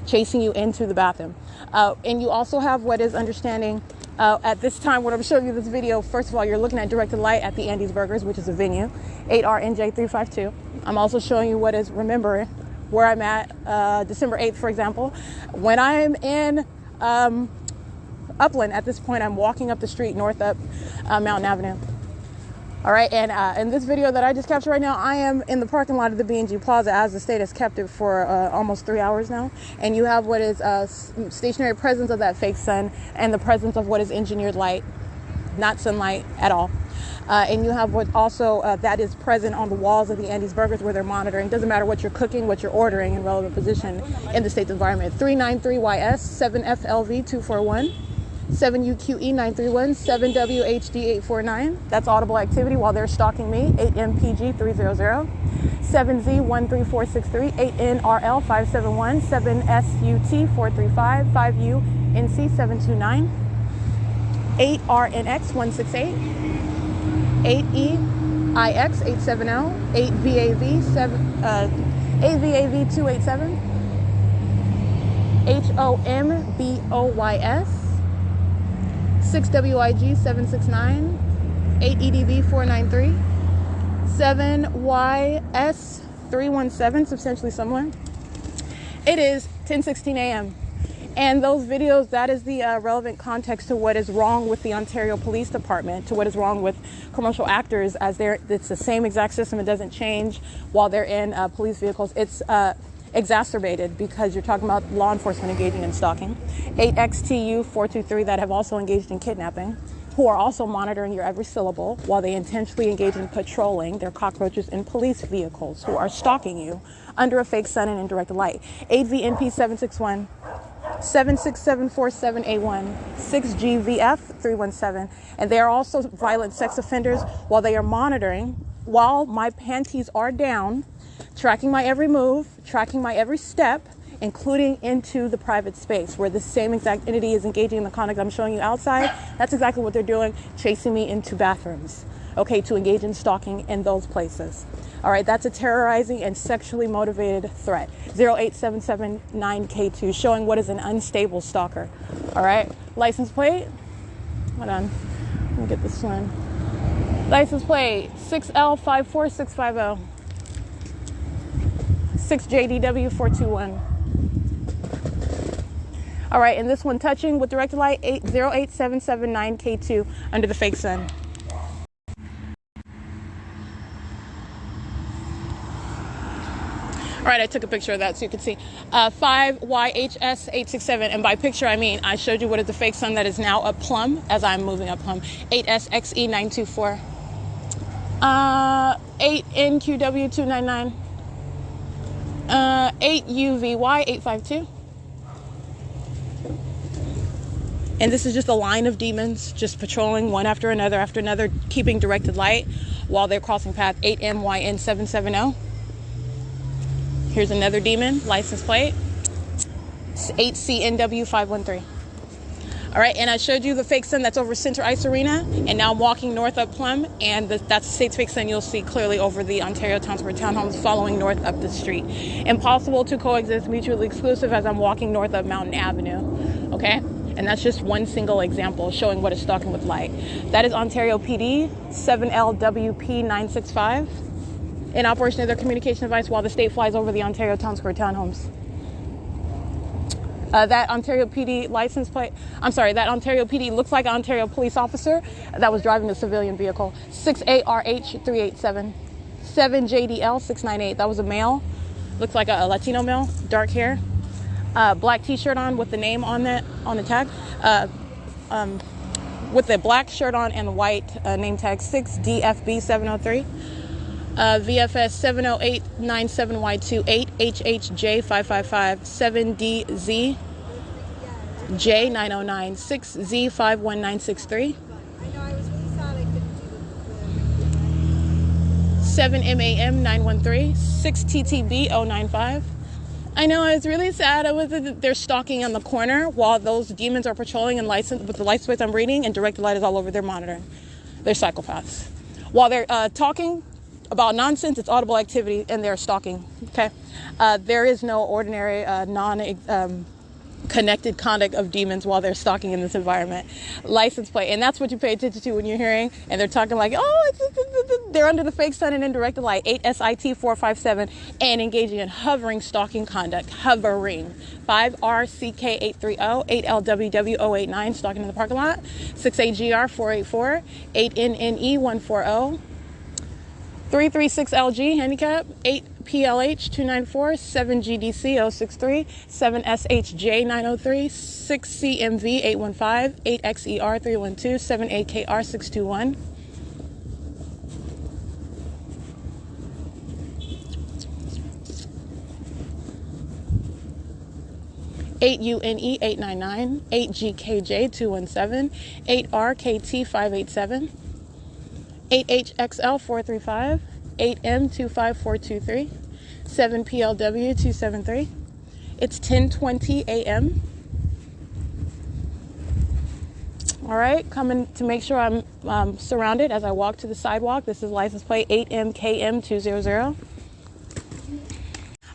chasing you into the bathroom. And you also have what is understanding at this time, what I'm showing you this video, first of all, you're looking at directed light at the Andy's Burgers, which is a venue, 8RNJ352. I'm also showing you what is, remember, where I'm at December 8th, for example. When I'm in Upland, at this point, I'm walking up the street north up Mountain Avenue. All right, and in this video that I just captured right now, I am in the parking lot of the B&G Plaza as the state has kept it for almost 3 hours now. And you have what is stationary presence of that fake sun and the presence of what is engineered light not sunlight at all. And you have what also that is present on the walls of the Andy's Burgers where they're monitoring. Doesn't matter what you're cooking, what you're ordering in relevant position in the state's environment. 393YS, 7FLV241, 7UQE931, 7WHD849. That's audible activity while they're stalking me. 8MPG300, 7Z13463, 8NRL571, 7SUT435, 5UNC729, 8RNX168, 8EIX870, 8VAV287, HOMBOYS, 6WIG769, 8EDB493, 7YS317, substantially similar. It is 10:16 a.m. And those videos, that is the relevant context to what is wrong with the Ontario Police Department, to what is wrong with commercial actors, as it's the same exact system. It doesn't change while they're in police vehicles. It's exacerbated because you're talking about law enforcement engaging in stalking. 8XTU423 that have also engaged in kidnapping, who are also monitoring your every syllable while they intentionally engage in patrolling. They're cockroaches in police vehicles who are stalking you under a fake sun and indirect light. 8VNP761, 767478, 6GVF317, and they are also violent sex offenders while they are monitoring, while my panties are down, tracking my every move, tracking my every step, including into the private space where the same exact entity is engaging in the conduct I'm showing you outside. That's exactly what they're doing, chasing me into bathrooms, okay, to engage in stalking in those places. All right, that's a terrorizing and sexually motivated threat. 08779K2, showing what is an unstable stalker. All right, license plate. Hold on, let me get this one. License plate 6L54650, 6JDW421. All right, and this one touching with directed light 08779K2 under the fake sun. All right, I took a picture of that so you can see. 5YHS867, and by picture I mean I showed you what is the fake sun that is now up plumb as I'm moving up plumb. 8SXE924, 8NQW299, 8UVY852. And this is just a line of demons just patrolling one after another, keeping directed light while they're crossing path. 8MYN770. Here's another demon, license plate 8CNW513. All right, and I showed you the fake sun that's over Center Ice Arena, and now I'm walking north up Plum, and that's the state's fake sun you'll see clearly over the Ontario Town Square townhomes following north up the street. Impossible to coexist, mutually exclusive, as I'm walking north up Mountain Avenue, okay? And that's just one single example showing what is stalking with light. That is Ontario PD 7LWP965. In operation of their communication device while the state flies over the Ontario Town Square townhomes. That Ontario PD license plate, that Ontario PD looks like an Ontario police officer that was driving a civilian vehicle. 6ARH387, 7JDL698, that was a male, looks like a Latino male, dark hair, black t-shirt on with the name on the tag, with the black shirt on and the white name tag, 6DFB703. VFS 70897Y28, HHJ555, 7DZ J909, 6Z51963. I know, I was really sad I couldn't do the 7MAM913, 6TTB095. I know, I was really sad. They're stalking on the corner while those demons are patrolling and with the license plates I'm reading, and directed light is all over their monitoring. They're psychopaths. While they're talking about nonsense, it's audible activity, and they're stalking, okay? There is no ordinary connected conduct of demons while they're stalking in this environment. License plate, and that's what you pay attention to when you're hearing, and they're talking like, they're under the fake sun and indirect light, 8SIT457, and engaging in hovering stalking conduct, hovering. 5RCK830, 8LWW089, stalking in the parking lot, 6AGR484, 8NNE140, 336LG handicap, 8 PLH 294, 7GDC 063, 7SHJ 903, 6CMV 815, 8XER 312, 7AKR 621. UNE 899, 8GKJ 217, 8RKT 587, 8HXL 435, 8M25423, 7PLW 273. It's 10:20 a.m. All right, coming to make sure I'm surrounded as I walk to the sidewalk. This is license plate 8MKM200.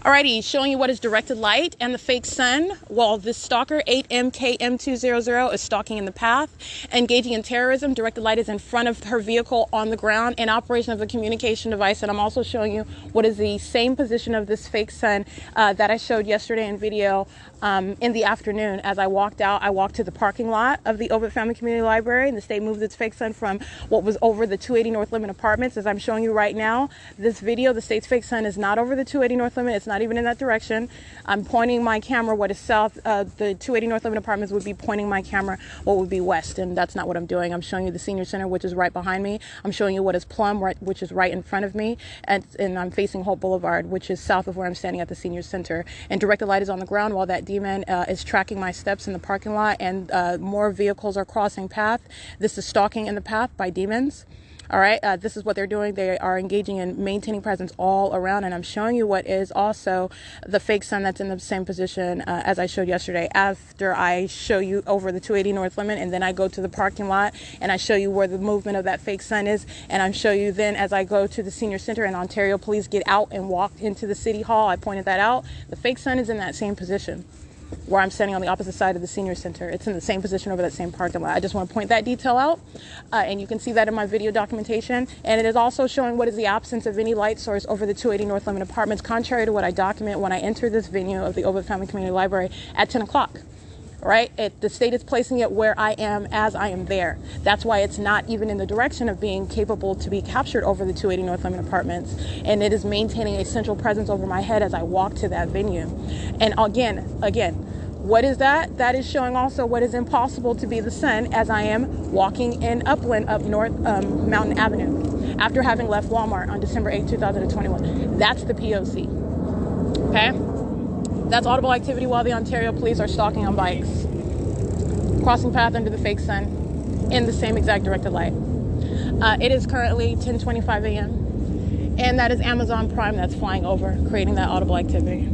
Alrighty, showing you what is directed light and the fake sun. While this stalker, 8MKM200, is stalking in the path, engaging in terrorism. Directed light is in front of her vehicle on the ground in operation of a communication device. And I'm also showing you what is the same position of this fake sun that I showed yesterday in video in the afternoon. As I walked out, I walked to the parking lot of the Obit Family Community Library, and the state moved its fake sun from what was over the 280 North Limit Apartments. As I'm showing you right now, this video, the state's fake sun is not over the 280 North Limit. It's not even in that direction. I'm pointing my camera what is south. The 280 North Limit Apartments would be pointing my camera what would be west, and that's not what I'm doing. I'm showing you the Senior Center, which is right behind me. I'm showing you what is Plum, which is right in front of me, and I'm facing Hope Boulevard, which is south of where I'm standing at the Senior Center. And directed light is on the ground while that demon is tracking my steps in the parking lot, and more vehicles are crossing path. This is stalking in the path by demons. All right, this is what they're doing. They are engaging in maintaining presence all around, and I'm showing you what is also the fake sun that's in the same position as I showed yesterday. After I show you over the 280 North Limit, and then I go to the parking lot, and I show you where the movement of that fake sun is, and I show you then as I go to the Senior Center and Ontario Police get out and walk into the City Hall. I pointed that out. The fake sun is in that same position where I'm standing on the opposite side of the Senior Center. It's in the same position over that same parking lot. I just want to point that detail out, and you can see that in my video documentation. And it is also showing what is the absence of any light source over the 280 North Limit Apartments, contrary to what I document when I enter this venue of the Obit Family Community Library at 10 o'clock. Right? The state is placing it where I am as I am there. That's why it's not even in the direction of being capable to be captured over the 280 North Limit Apartments. And it is maintaining a central presence over my head as I walk to that venue. And again, what is that? That is showing also what is impossible to be the sun as I am walking in Upland up North Mountain Avenue after having left Walmart on December 8, 2021. That's the P.O.C. Okay? That's audible activity while the Ontario Police are stalking on bikes, crossing path under the fake sun in the same exact directed light. It is currently 10:25 a.m. and that is Amazon Prime that's flying over, creating that audible activity.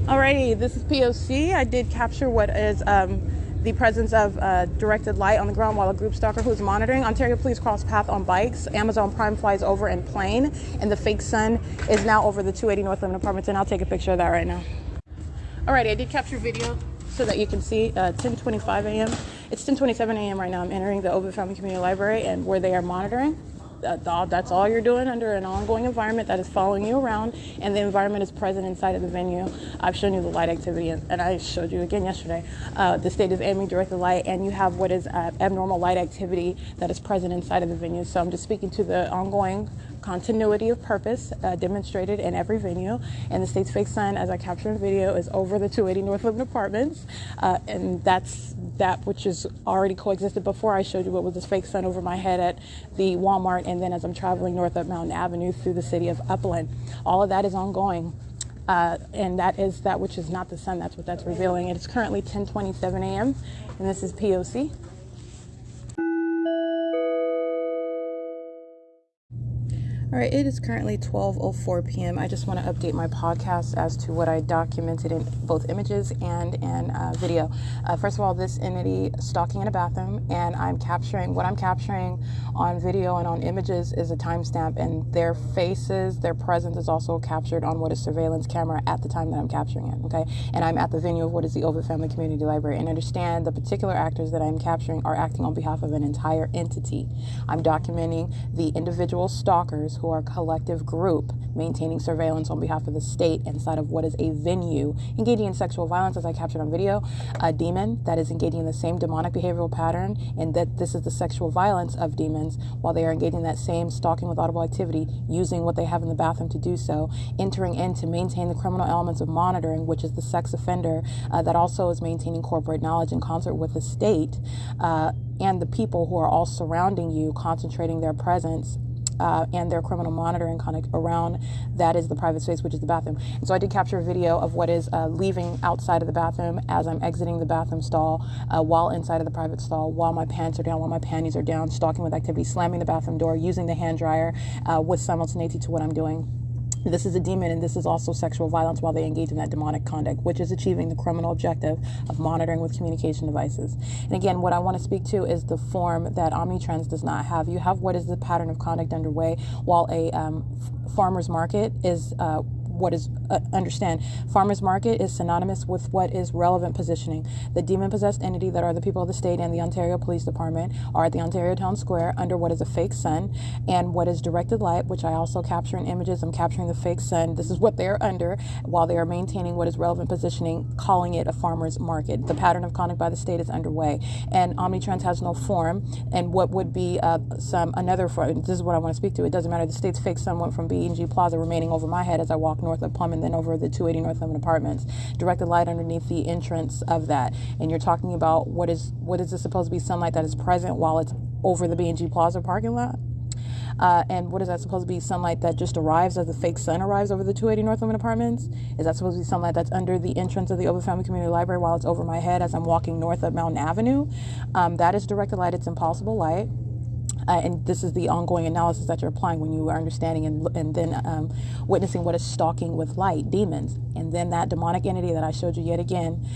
Alrighty, this is P.O.C. I did capture what is the presence of directed light on the ground while a group stalker who is monitoring. Ontario Police cross path on bikes. Amazon Prime flies over in plane, and the fake sun is now over the 280 North Limit Apartments, and I'll take a picture of that right now. Alrighty, I did capture video so that you can see 10:25 a.m. It's 10:27 a.m. right now. I'm entering the Obit Family Community Library, and where they are monitoring. That's all you're doing under an ongoing environment that is following you around, and the environment is present inside of the venue. I've shown you the light activity, and I showed you again yesterday. The state is aiming directed light, and you have what is abnormal light activity that is present inside of the venue. So I'm just speaking to the ongoing continuity of purpose demonstrated in every venue, and the state's fake sun, as I captured in video, is over the 280 North Limit Apartments, and that's that which is already coexisted before. I showed you what was this fake sun over my head at the Walmart, and then as I'm traveling north up Mountain Avenue through the city of Upland. All of that is ongoing, and that is that which is not the sun. That's what that's revealing. It is currently 10:27 a.m., and this is P.O.C. All right, it is currently 12:04 p.m. I just want to update my podcast as to what I documented in both images and in video. First of all, this entity stalking in a bathroom, and what I'm capturing on video and on images is a timestamp, and their faces, their presence is also captured on what is surveillance camera at the time that I'm capturing it, okay? And I'm at the venue of what is the Obit Family Community Library, and understand the particular actors that I'm capturing are acting on behalf of an entire entity. I'm documenting the individual stalkers who are a collective group maintaining surveillance on behalf of the state inside of what is a venue, engaging in sexual violence, as I captured on video, a demon that is engaging in the same demonic behavioral pattern, and that this is the sexual violence of demons while they are engaging in that same stalking with audible activity, using what they have in the bathroom to do so, entering in to maintain the criminal elements of monitoring, which is the sex offender that also is maintaining corporate knowledge in concert with the state and the people who are all surrounding you, concentrating their presence and their criminal monitoring conduct around that is the private space, which is the bathroom. And so I did capture a video of what is leaving outside of the bathroom as I'm exiting the bathroom stall, while inside of the private stall, while my pants are down, while my panties are down, stalking with activity, slamming the bathroom door, using the hand dryer with simultaneity to what I'm doing. This is a demon, and this is also sexual violence while they engage in that demonic conduct, which is achieving the criminal objective of monitoring with communication devices. And again, what I want to speak to is the form that Omnitrends does not have. You have what is the pattern of conduct underway, while a farmer's market is understand, farmers market is synonymous with what is relevant positioning. The demon-possessed entity that are the people of the state and the Ontario Police Department are at the Ontario Town Square under what is a fake sun and what is directed light, which I also capture in images. I'm capturing the fake sun. This is what they're under while they are maintaining what is relevant positioning, calling it a farmer's market. The pattern of conduct by the state is underway, and Omnitrends has no form, and what would be another form. This is what I want to speak to. It doesn't matter. The state's fake sun went from B&G Plaza remaining over my head as I walk north of Plum and then over the 280 North Lemon Apartments, directed light underneath the entrance of that. And you're talking about what is this supposed to be sunlight that is present while it's over the B&G Plaza parking lot? And what is that supposed to be? Sunlight that just arrives as the fake sun arrives over the 280 North Lemon Apartments? Is that supposed to be sunlight that's under the entrance of the Open Family Community Library while it's over my head as I'm walking north of Mountain Avenue? That is directed light. It's impossible light. And this is the ongoing analysis that you're applying when you are understanding and then witnessing what is stalking with light, demons. And then that demonic entity that I showed you yet again,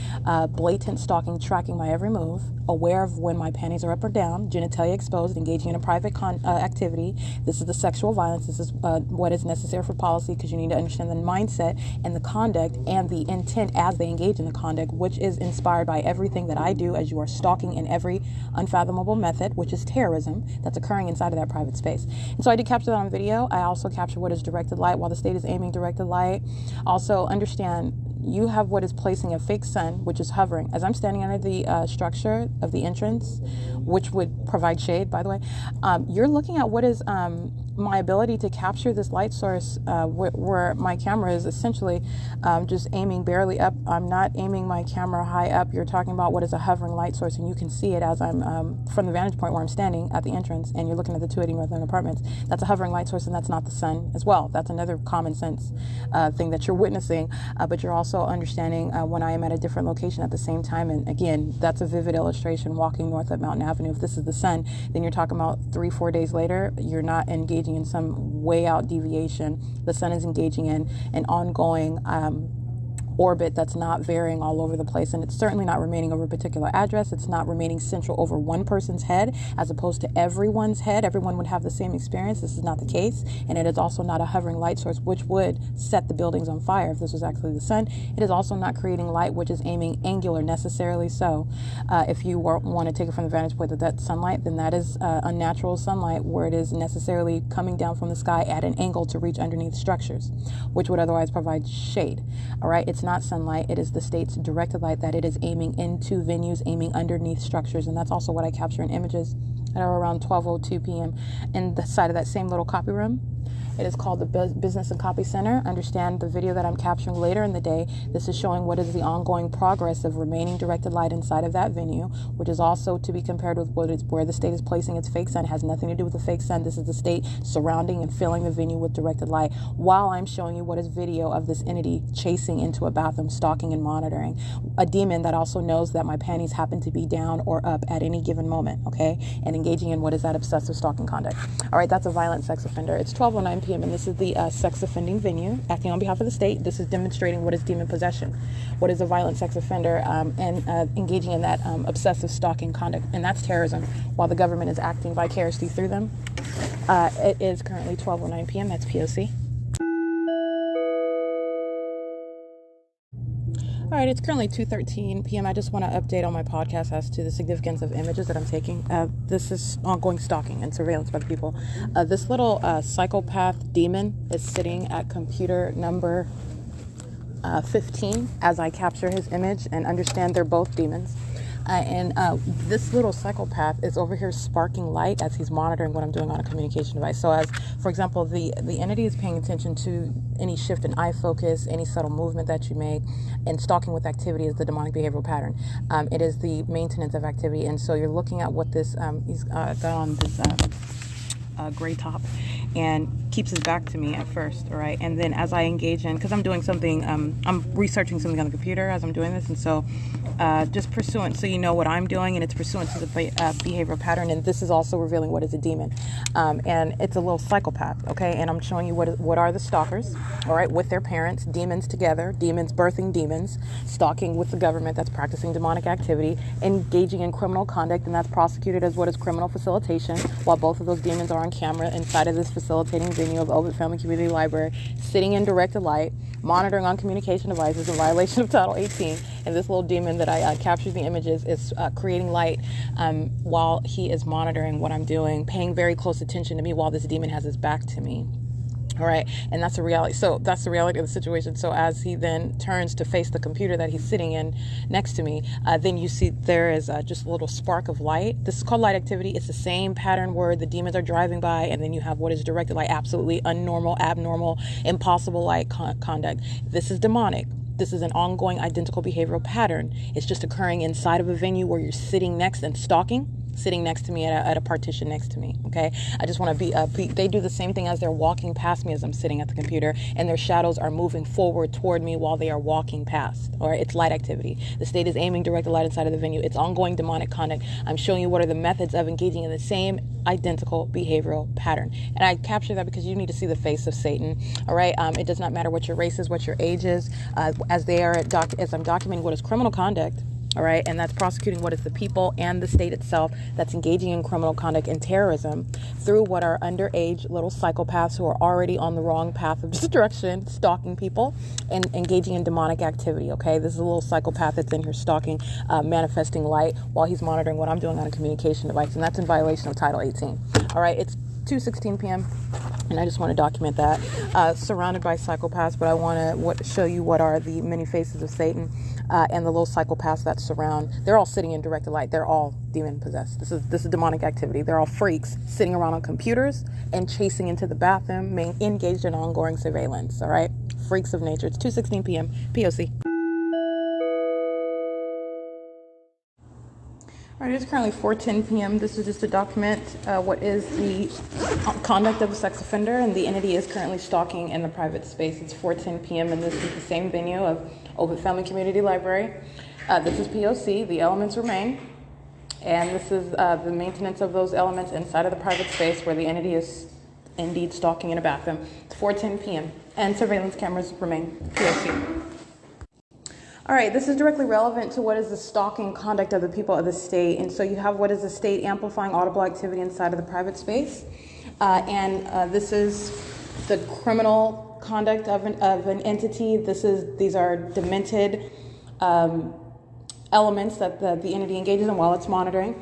blatant stalking, tracking my every move, aware of when my panties are up or down, genitalia exposed, engaging in a private activity. This is the sexual violence. This is what is necessary for policy, because you need to understand the mindset and the conduct and the intent as they engage in the conduct, which is inspired by everything that I do as you are stalking in every unfathomable method, which is terrorism that's occurring inside of that private space. And so I did capture that on video. I also capture what is directed light while the state is aiming directed light. Also understand you have what is placing a fake sun, which is hovering. As I'm standing under the structure of the entrance, which would provide shade, by the way, you're looking at what is my ability to capture this light source where my camera is essentially just aiming barely up. I'm not aiming my camera high up. You're talking about what is a hovering light source, and you can see it as I'm from the vantage point where I'm standing at the entrance, and you're looking at the 280 North Lemon Apartments. That's a hovering light source, and that's not the sun as well. That's another common sense thing that you're witnessing, but you're also understanding when I am at a different location at the same time. And again, that's a vivid illustration walking north of Mountain Avenue. If this is the sun, then you're talking about 3-4 days later, you're not engaging in some way out deviation. The sun is engaging in an ongoing orbit that's not varying all over the place, and it's certainly not remaining over a particular address. It's not remaining central over one person's head as opposed to everyone's head. Everyone would have the same experience. This is not the case, and it is also not a hovering light source which would set the buildings on fire if this was actually the sun. It is also not creating light which is aiming angular necessarily. So if you want to take it from the vantage point that that's sunlight, then that is unnatural sunlight where it is necessarily coming down from the sky at an angle to reach underneath structures, which would otherwise provide shade. All right, it's not sunlight. It is the state's directed light that it is aiming into venues, aiming underneath structures. And that's also what I capture in images that are around 12:02 p.m. in the side of that same little copy room. It is called the Business and Copy Center. Understand the video that I'm capturing later in the day. This is showing what is the ongoing progress of remaining directed light inside of that venue, which is also to be compared with where the state is placing its fake sun. It has nothing to do with the fake sun. This is the state surrounding and filling the venue with directed light, while I'm showing you what is video of this entity chasing into a bathroom, stalking and monitoring. A demon that also knows that my panties happen to be down or up at any given moment, okay? And engaging in what is that obsessive stalking conduct. All right, that's a violent sex offender. It's 12:09 p.m. and this is the sex offending venue acting on behalf of the state. This is demonstrating what is demon possession, what is a violent sex offender, and engaging in that obsessive stalking conduct, and that's terrorism, while the government is acting vicariously through them. It is currently 12:09 p.m. That's P.O.C. All right, it's currently 2:13 p.m. I just want to update on my podcast as to the significance of images that I'm taking. This is ongoing stalking and surveillance by the people. This little psychopath demon is sitting at computer number 15 as I capture his image, and understand they're both demons. And this little psychopath is over here sparking light as he's monitoring what I'm doing on a communication device. So as, for example, the entity is paying attention to any shift in eye focus, any subtle movement that you make, and stalking with activity is the demonic behavioral pattern. It is the maintenance of activity. And so you're looking at what this, he's got on this gray top and keeps his back to me at first, all right? And then as I engage in, because I'm doing something, I'm researching something on the computer as I'm doing this, and so just pursuant, so you know what I'm doing, and it's pursuant to the behavioral pattern, and this is also revealing what is a demon. And it's a little psychopath, okay? And I'm showing you what are the stalkers, all right, with their parents, demons together, demons birthing demons, stalking with the government that's practicing demonic activity, engaging in criminal conduct, and that's prosecuted as what is criminal facilitation, while both of those demons are on camera inside of this facilitating venue of Ovid Family Community Library, sitting in directed light, monitoring on communication devices in violation of Title 18. And this little demon that I captured the images is creating light while he is monitoring what I'm doing, paying very close attention to me while this demon has his back to me. All right, and that's a reality. So that's the reality of the situation. So as he then turns to face the computer that he's sitting in next to me, then you see there is just a little spark of light. This is called light activity. It's the same pattern where the demons are driving by, and then you have what is directed light, absolutely unnormal, abnormal, impossible light conduct. This is demonic. This is an ongoing identical behavioral pattern. It's just occurring inside of a venue where you're sitting next and stalking, sitting next to me at a partition next to me, okay? I just want to be, they do the same thing as they're walking past me as I'm sitting at the computer, and their shadows are moving forward toward me while they are walking past, all right? It's light activity. The state is aiming directed light inside of the venue. It's ongoing demonic conduct. I'm showing you what are the methods of engaging in the same identical behavioral pattern. And I capture that because you need to see the face of Satan, all right? It does not matter what your race is, what your age is, as I'm documenting what is criminal conduct, all right, and that's prosecuting what is the people and the state itself that's engaging in criminal conduct and terrorism through what are underage little psychopaths who are already on the wrong path of destruction, stalking people and engaging in demonic activity, okay? This is a little psychopath that's in here stalking, manifesting light while he's monitoring what I'm doing on a communication device, and that's in violation of Title 18. All right, it's 2:16 p.m. and I just want to document that. Surrounded by psychopaths, but I want to show you what are the many faces of Satan and the little psychopaths that surround. They're all sitting in directed light. They're all demon possessed. This is demonic activity. They're all freaks sitting around on computers and chasing into the bathroom, engaged in ongoing surveillance. All right, freaks of nature. It's 2:16 p.m. P.O.C. All right, it's currently 4:10 p.m. This is just to document what is the conduct of a sex offender, and the entity is currently stalking in the private space. It's 4:10 p.m. and this is the same venue of Ovid Family Community Library. This is P.O.C. The elements remain, and this is the maintenance of those elements inside of the private space where the entity is indeed stalking in a bathroom. It's 4:10 p.m. and surveillance cameras remain. P.O.C. All right, this is directly relevant to what is the stalking conduct of the people of the state. And so you have what is the state amplifying audible activity inside of the private space. This is the criminal conduct of an entity. These are demented elements that the entity engages in while it's monitoring.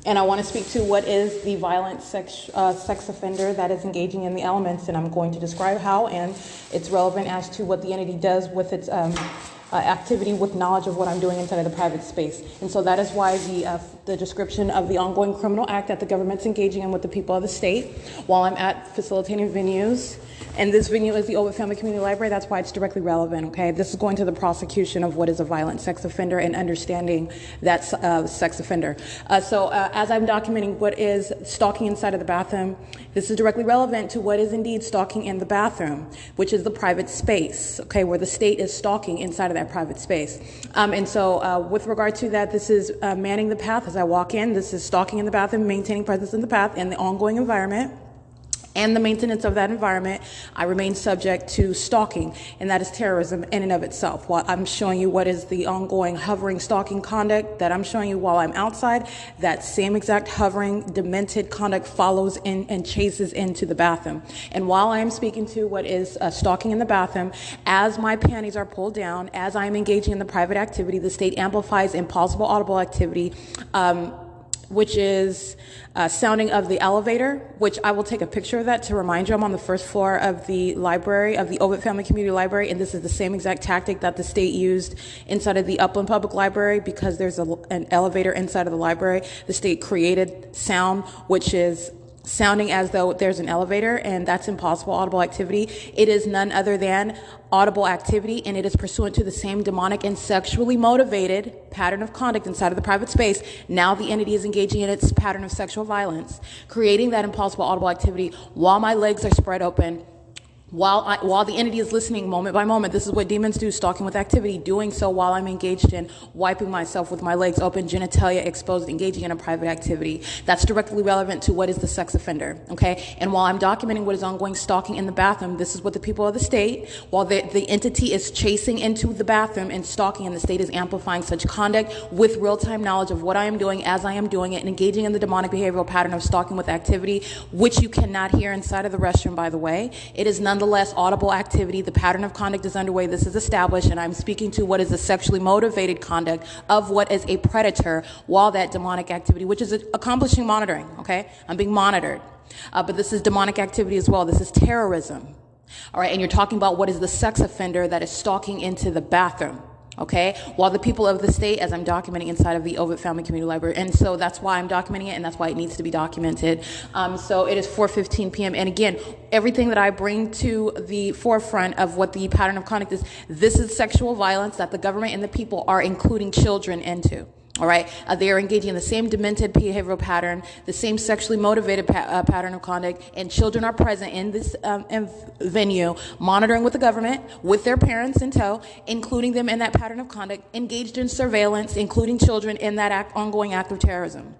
And I want to speak to what is the violent sex offender that is engaging in the elements, and I'm going to describe how, and it's relevant as to what the entity does with its activity with knowledge of what I'm doing inside of the private space. And so that is why the description of the ongoing criminal act that the government's engaging in with the people of the state while I'm at facilitating venues. And this venue is the Ovid Family Community Library. That's why it's directly relevant, okay? This is going to the prosecution of what is a violent sex offender and understanding that sex offender. As I'm documenting what is stalking inside of the bathroom, this is directly relevant to what is indeed stalking in the bathroom, which is the private space, okay, where the state is stalking inside of that private space. With regard to that, this is manning the path as I walk in. This is stalking in the bathroom, maintaining presence in the path and the ongoing environment. and the maintenance of that environment, I remain subject to stalking, and that is terrorism in and of itself. While I'm showing you what is the ongoing hovering stalking conduct that I'm showing you while I'm outside, that same exact hovering, demented conduct follows in and chases into the bathroom. And while I am speaking to what is stalking in the bathroom, as my panties are pulled down, as I am engaging in the private activity, the state amplifies impossible audible activity, which is sounding of the elevator, which I will take a picture of that to remind you I'm on the first floor of the library, of the Ovid Family Community Library, and this is the same exact tactic that the state used inside of the Upland Public Library. Because there's an elevator inside of the library, the state created sound, which is sounding as though there's an elevator, and that's impossible audible activity. It is none other than audible activity, and it is pursuant to the same demonic and sexually motivated pattern of conduct inside of the private space. Now the entity is engaging in its pattern of sexual violence, creating that impossible audible activity while my legs are spread open, while the entity is listening moment by moment. This is what demons do, stalking with activity, doing so while I'm engaged in wiping myself with my legs open, genitalia exposed, engaging in a private activity. That's directly relevant to what is the sex offender, okay? And while I'm documenting what is ongoing stalking in the bathroom, this is what the people of the state, while the entity is chasing into the bathroom and stalking, and the state is amplifying such conduct with real-time knowledge of what I am doing as I am doing it, and engaging in the demonic behavioral pattern of stalking with activity, which you cannot hear inside of the restroom, by the way. It is nonetheless audible activity. The pattern of conduct is underway. This is established, and I'm speaking to what is the sexually motivated conduct of what is a predator while that demonic activity, which is accomplishing monitoring, okay? I'm being monitored. But this is demonic activity as well. This is terrorism. All right, and you're talking about what is the sex offender that is stalking into the bathroom. Okay, while the people of the state, as I'm documenting inside of the Ovid Family Community Library, and so that's why I'm documenting it, and that's why it needs to be documented. So it is 4:15 p.m. And again, everything that I bring to the forefront of what the pattern of conduct is, this is sexual violence that the government and the people are including children into. All right, they are engaging in the same demented behavioral pattern, the same sexually motivated pattern of conduct, and children are present in this venue, monitoring with the government, with their parents in tow, including them in that pattern of conduct, engaged in surveillance, including children in that ongoing act of terrorism.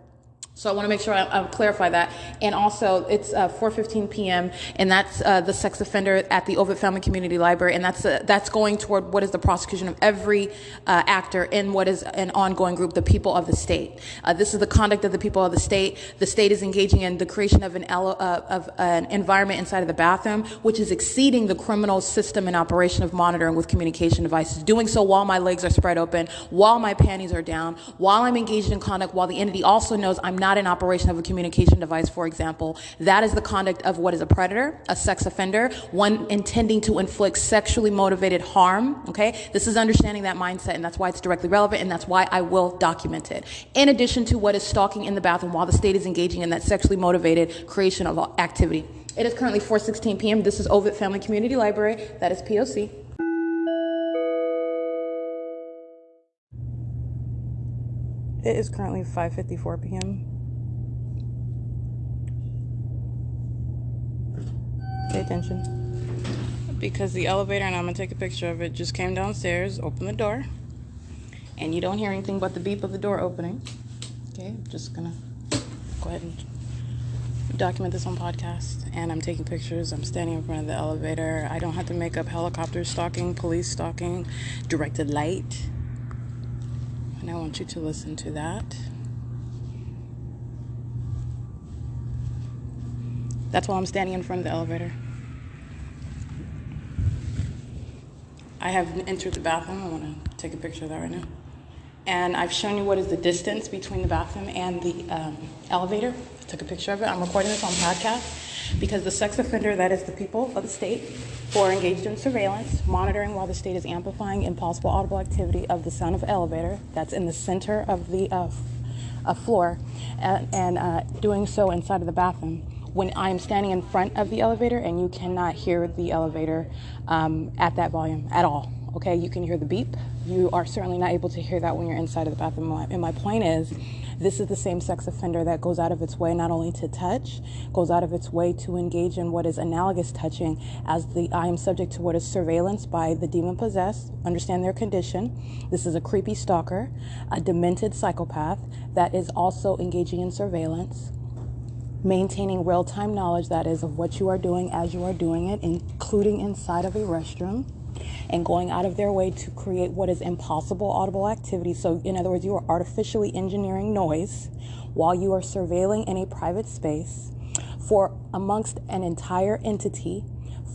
So I want to make sure I clarify that. And also, it's 4:15 p.m., and that's the sex offender at the Ovid Family Community Library, and that's going toward what is the prosecution of every actor in what is an ongoing group, the people of the state. This is the conduct of the people of the state. The state is engaging in the creation of an environment inside of the bathroom, which is exceeding the criminal system and operation of monitoring with communication devices, doing so while my legs are spread open, while my panties are down, while I'm engaged in conduct, while the entity also knows I'm not in operation of a communication device, for example. That is the conduct of what is a predator, a sex offender, one intending to inflict sexually motivated harm, okay? This is understanding that mindset, and that's why it's directly relevant, and that's why I will document it. In addition to what is stalking in the bathroom while the state is engaging in that sexually motivated creation of activity. It is currently 4:16 p.m. This is Ovid Family Community Library. That is P.O.C. It is currently 5:54 p.m. Pay attention. Because the elevator, and I'm going to take a picture of it, just came downstairs, opened the door, and you don't hear anything but the beep of the door opening. Okay, I'm just going to go ahead and document this on podcast, and I'm taking pictures. I'm standing in front of the elevator. I don't have to make up helicopter stalking, police stalking, directed light. And I want you to listen to that. That's why I'm standing in front of the elevator. I have entered the bathroom. I want to take a picture of that right now. And I've shown you what is the distance between the bathroom and the elevator. I took a picture of it. I'm recording this on podcast because the sex offender, that is the people of the state, who are engaged in surveillance, monitoring while the state is amplifying impossible audible activity of the sound of the elevator that's in the center of the floor, and doing so inside of the bathroom. When I'm standing in front of the elevator, and you cannot hear the elevator at that volume at all. Okay, you can hear the beep. You are certainly not able to hear that when you're inside of the bathroom. And my point is, this is the same sex offender that goes out of its way not only to touch, goes out of its way to engage in what is analogous touching, as I am subject to what is surveillance by the demon possessed. Understand their condition. This is a creepy stalker, a demented psychopath that is also engaging in surveillance. maintaining real-time knowledge, that is, of what you are doing as you are doing it, including inside of a restroom, and going out of their way to create what is impossible audible activity. So in other words, you are artificially engineering noise while you are surveilling in a private space for amongst an entire entity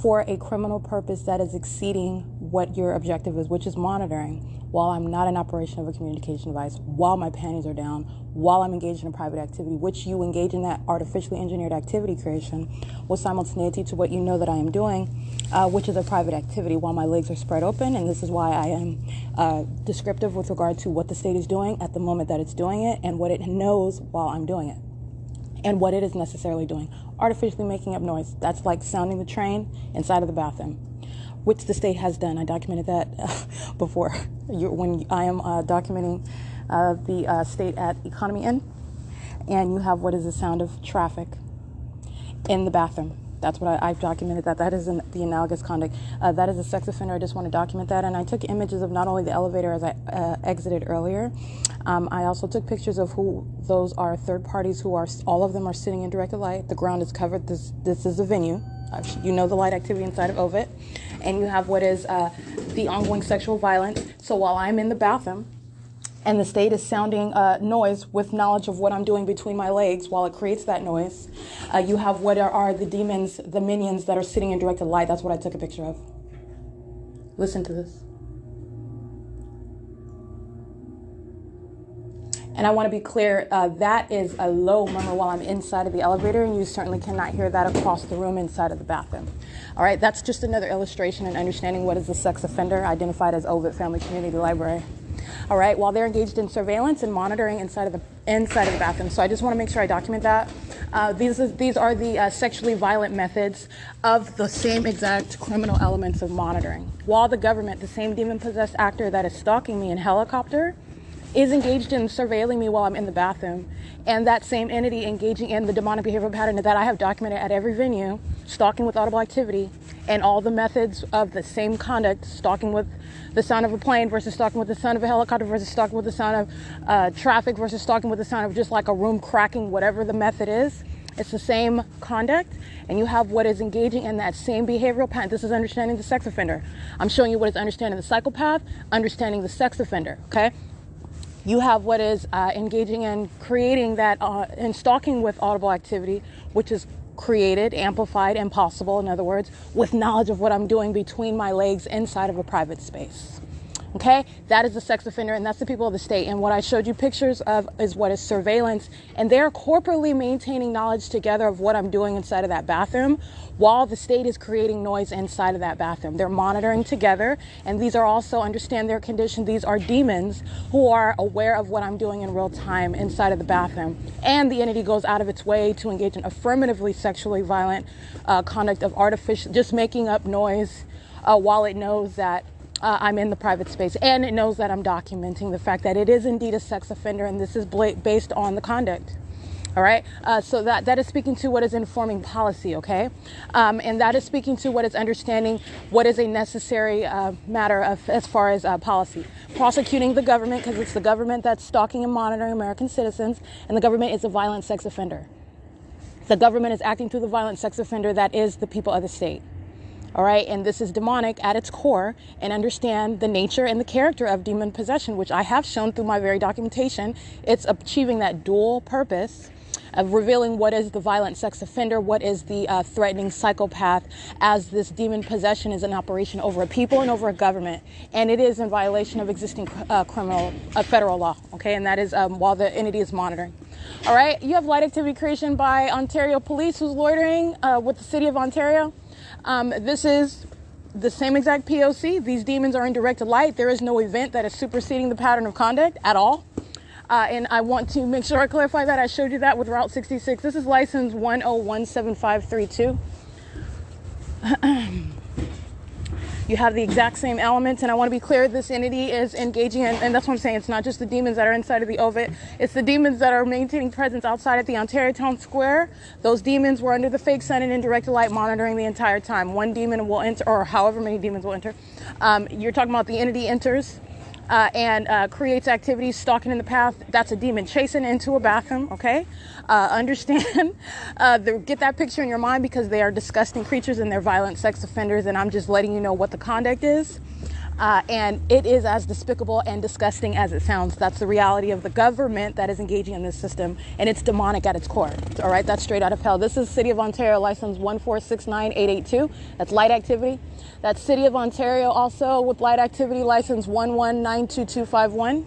for a criminal purpose that is exceeding what your objective is, which is monitoring, while I'm not in operation of a communication device, while my panties are down, while I'm engaged in a private activity, which you engage in that artificially engineered activity creation with simultaneity to what you know that I am doing, which is a private activity, while my legs are spread open. And this is why I am descriptive with regard to what the state is doing at the moment that it's doing it, and what it knows while I'm doing it, and what it is necessarily doing. Artificially making up noise. That's like sounding the train inside of the bathroom, which the state has done. I documented that before. When I am documenting the state at Economy Inn, and you have what is the sound of traffic in the bathroom. That's what I've documented that. That is the analogous conduct. That is a sex offender. I just want to document that. And I took images of not only the elevator as I exited earlier. I also took pictures of who those are, third parties who are, all of them are sitting in directed light. The ground is covered. This is a venue. You know the light activity inside of OVIT. And you have what is the ongoing sexual violence. So while I'm in the bathroom, and the state is sounding noise with knowledge of what I'm doing between my legs while it creates that noise, you have what are the demons, the minions that are sitting in directed light. That's what I took a picture of. Listen to this. And I want to be clear, that is a low murmur while I'm inside of the elevator, and you certainly cannot hear that across the room inside of the bathroom. All right, that's just another illustration in understanding what is a sex offender identified as OVIT Family Community Library. All right, while they're engaged in surveillance and monitoring inside of the bathroom. So I just want to make sure I document that. These are the sexually violent methods of the same exact criminal elements of monitoring. While the government, the same demon-possessed actor that is stalking me in helicopter, is engaged in surveilling me while I'm in the bathroom, and that same entity engaging in the demonic behavioral pattern that I have documented at every venue, stalking with audible activity, and all the methods of the same conduct, stalking with the sound of a plane versus stalking with the sound of a helicopter versus stalking with the sound of traffic versus stalking with the sound of just like a room cracking, whatever the method is. It's the same conduct, and you have what is engaging in that same behavioral pattern. This is understanding the sex offender. I'm showing you what is understanding the psychopath, understanding the sex offender, okay? You have what is engaging in creating that and stalking with audible activity, which is created, amplified, impossible, in other words, with knowledge of what I'm doing between my legs inside of a private space. Okay, that is the sex offender, and that's the people of the state. And what I showed you pictures of is what is surveillance, and they're corporately maintaining knowledge together of what I'm doing inside of that bathroom while the state is creating noise inside of that bathroom. They're monitoring together, and these are also, understand their condition, these are demons who are aware of what I'm doing in real time inside of the bathroom. And the entity goes out of its way to engage in affirmatively sexually violent conduct of artificial, just making up noise while it knows that I'm in the private space, and it knows that I'm documenting the fact that it is indeed a sex offender, and this is based on the conduct. All right. So that is speaking to what is informing policy. Okay. And that is speaking to what is understanding what is a necessary matter of as far as policy. Prosecuting the government, because it's the government that's stalking and monitoring American citizens, and the government is a violent sex offender. The government is acting through the violent sex offender that is the people of the state. All right, and this is demonic at its core, and understand the nature and the character of demon possession, which I have shown through my very documentation. It's achieving that dual purpose of revealing what is the violent sex offender, what is the threatening psychopath, as this demon possession is an operation over a people and over a government, and it is in violation of existing federal law. Okay, and that is while the entity is monitoring. All right, you have light activity creation by Ontario Police, who's loitering with the City of Ontario. This is the same exact P.O.C. These demons are in directed light. There is no event that is superseding the pattern of conduct at all. And I want to make sure I clarify that. I showed you that with Route 66. This is license 1017532. You have the exact same elements, and I want to be clear, this entity is engaging in, and that's what I'm saying, it's not just the demons that are inside of the OVIT, it's the demons that are maintaining presence outside at the Ontario Town Square. Those demons were under the fake sun and in direct light monitoring the entire time. One demon will enter, or however many demons will enter. You're talking about the entity enters and creates activities, stalking in the path, that's a demon chasing into a bathroom, okay? Understand, get that picture in your mind, because they are disgusting creatures and they're violent sex offenders, and I'm just letting you know what the conduct is. And it is as despicable and disgusting as it sounds. That's the reality of the government that is engaging in this system, and it's demonic at its core. All right, that's straight out of hell. This is City of Ontario license 1469882. That's light activity. That's City of Ontario also with light activity license 1192251.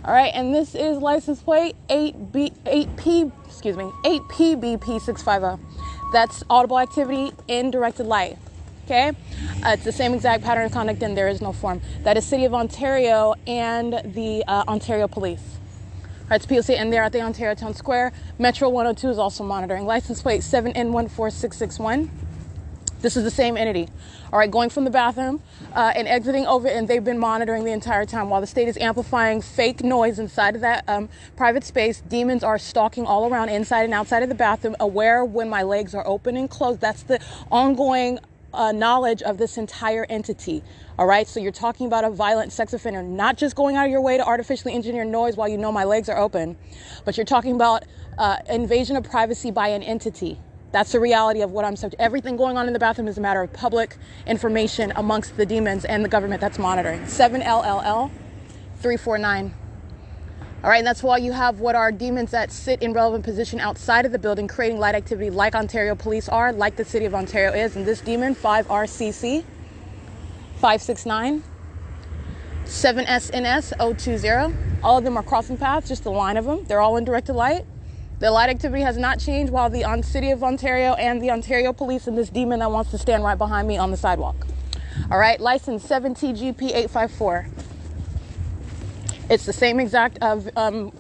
All right, and this is license plate 8PBP650. That's audible activity in directed light. Okay, it's the same exact pattern of conduct, and there is no form. That is City of Ontario and the Ontario Police. All right, it's P.O.C. and they're at the Ontario Town Square. Metro 102 is also monitoring. License plate 7N14661. This is the same entity. All right, going from the bathroom and exiting over, and they've been monitoring the entire time. While the state is amplifying fake noise inside of that private space, demons are stalking all around, inside and outside of the bathroom, aware when my legs are open and closed. That's the ongoing knowledge of this entire entity. All right, so you're talking about a violent sex offender, not just going out of your way to artificially engineer noise while you know my legs are open, but you're talking about invasion of privacy by an entity. That's the reality of what I'm saying. Everything going on in the bathroom is a matter of public information amongst the demons and the government that's monitoring. 7LLL349. All right, and that's why you have what are demons that sit in relevant position outside of the building, creating light activity like Ontario Police are, like the City of Ontario is. And this demon, 5RCC 569, 7SNS020. All of them are crossing paths, just a line of them. They're all in directed light. The light activity has not changed, while the City of Ontario and the Ontario Police and this demon that wants to stand right behind me on the sidewalk. All right, license 7TGP854. It's the same exact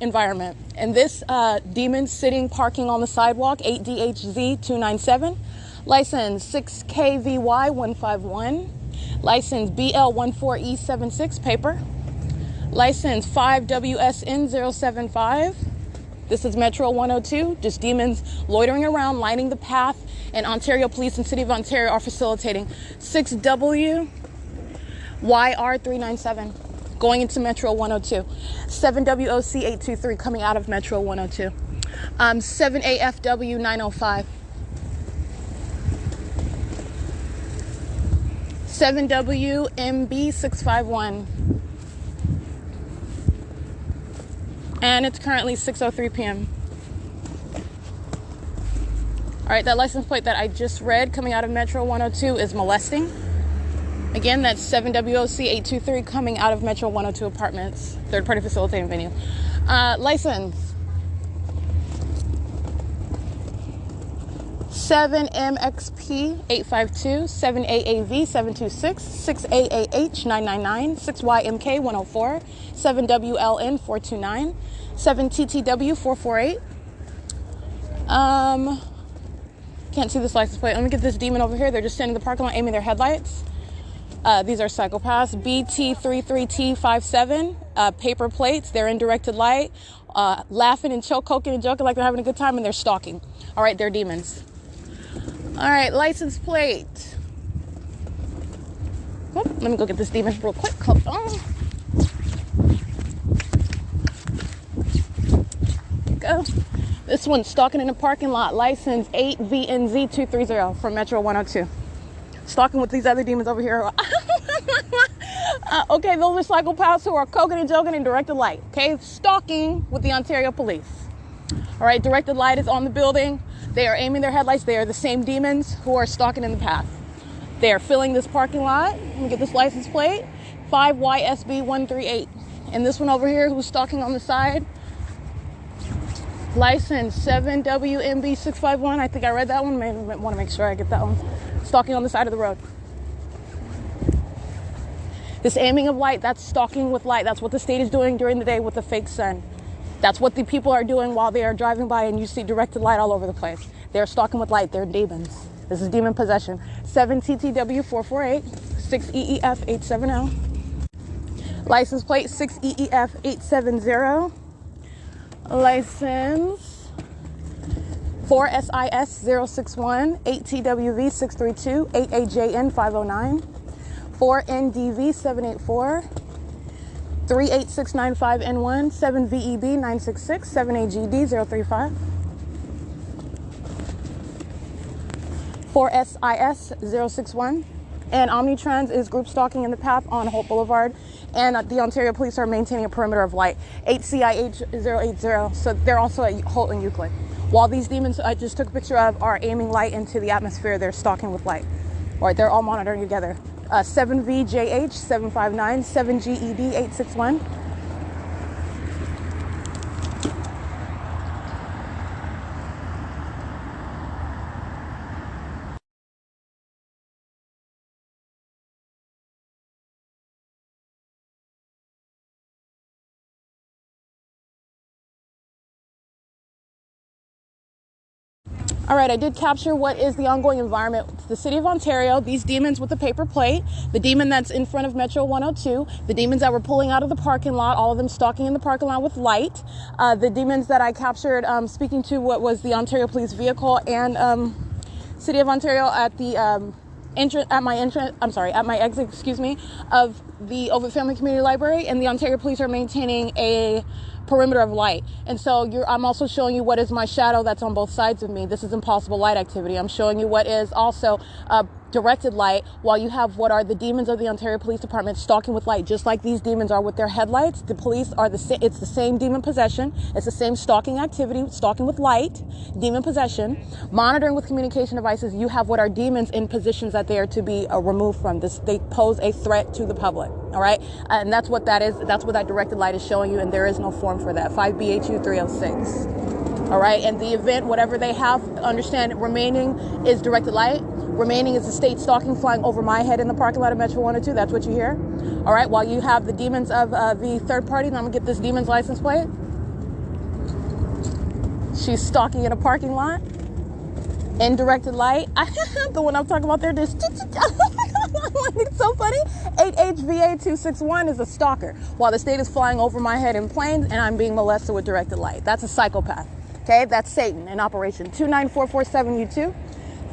environment. And this demon sitting parking on the sidewalk, 8DHZ297, license 6KVY151, license BL14E76, paper, license 5WSN075. This is Metro 102, just demons loitering around, lining the path, and Ontario Police and City of Ontario are facilitating. 6WYR397. Going into Metro 102. 7WOC823 coming out of Metro 102. 7AFW905. 7WMB651. And it's currently 6:03 p.m. All right, that license plate that I just read coming out of Metro 102 is molesting. Again, that's 7WOC823 coming out of Metro 102 Apartments, third-party facilitating venue. License 7MXP852, 7AAV726, 6AAH999, 6YMK104, 7WLN429, 7TTW448. Can't see this license plate. Let me get this demon over here. They're just standing in the parking lot aiming their headlights. These are psychopaths. BT33T57, paper plates. They're in directed light, laughing and choking and joking like they're having a good time, and they're stalking. All right, they're demons. All right, license plate. Oh, let me go get this demon real quick. Hold on. Go. This one's stalking in a parking lot. License 8VNZ230 from Metro 102. Stalking with these other demons over here. Okay, those are psychopaths who are coking and joking in directed light. Okay, stalking with the Ontario Police. All right, directed light is on the building. They are aiming their headlights. They are the same demons who are stalking in the path. They are filling this parking lot. Let me get this license plate. 5YSB138. And this one over here who's stalking on the side. License 7WMB651. I think I read that one. Maybe I want to make sure I get that one. Stalking on the side of the road. This aiming of light, that's stalking with light. That's what the state is doing during the day with the fake sun. That's what the people are doing while they are driving by, and you see directed light all over the place. They're stalking with light. They're demons. This is demon possession. 7TTW448, 6EEF870. License plate 6EEF870. License 4SIS061, 8TWV632, 8AJN509, 4NDV784, 38695N1, 7VEB966, 7AGD035, 4S.I.S. 061, and Omnitrans is group stalking in the path on Holt Boulevard, and the Ontario Police are maintaining a perimeter of light, 8CIH080, so they're also at Holt and Euclid. While these demons I just took a picture of are aiming light into the atmosphere, they're stalking with light. All right, they're all monitoring together. 7VJH 759, 7GED 861. All right, I did capture what is the ongoing environment. It's the city of Ontario, these demons with the paper plate, the demon that's in front of Metro 102, the demons that were pulling out of the parking lot, all of them stalking in the parking lot with light, the demons that I captured speaking to what was the Ontario Police vehicle, and city of Ontario at the at my exit, of the Ovid Family Community Library, and the Ontario Police are maintaining a perimeter of light. And so I'm also showing you what is my shadow that's on both sides of me. This is impossible light activity. I'm showing you what is also directed light, while you have what are the demons of the Ontario Police Department stalking with light, just like these demons are with their headlights. The police are it's the same demon possession. It's the same stalking activity, stalking with light, demon possession, monitoring with communication devices. You have what are demons in positions that they are to be removed from. They pose a threat to the public. All right. And that's what that is. That's what that directed light is showing you. And there is no form for that. 5BHU 306. All right. And the event, whatever they have, understand remaining is directed light. Remaining is the state stalking flying over my head in the parking lot of Metro 102. That's what you hear. All right. While you have the demons of the third party. And I'm going to get this demon's license plate. She's stalking in a parking lot. In directed light. The one I'm talking about there. It's so funny. 8HVA261 is a stalker. While the state is flying over my head in planes and I'm being molested with directed light. That's a psychopath. Okay. That's Satan in operation. 29447U2.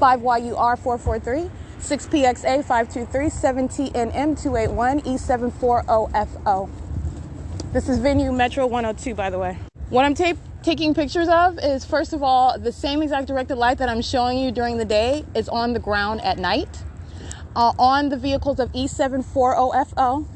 5YUR443, 6PXA 523, 7TNM 281, E740FO. This is venue Metro 102, by the way. What I'm taking pictures of is, first of all, the same exact directed light that I'm showing you during the day is on the ground at night. On the vehicles of E740FO,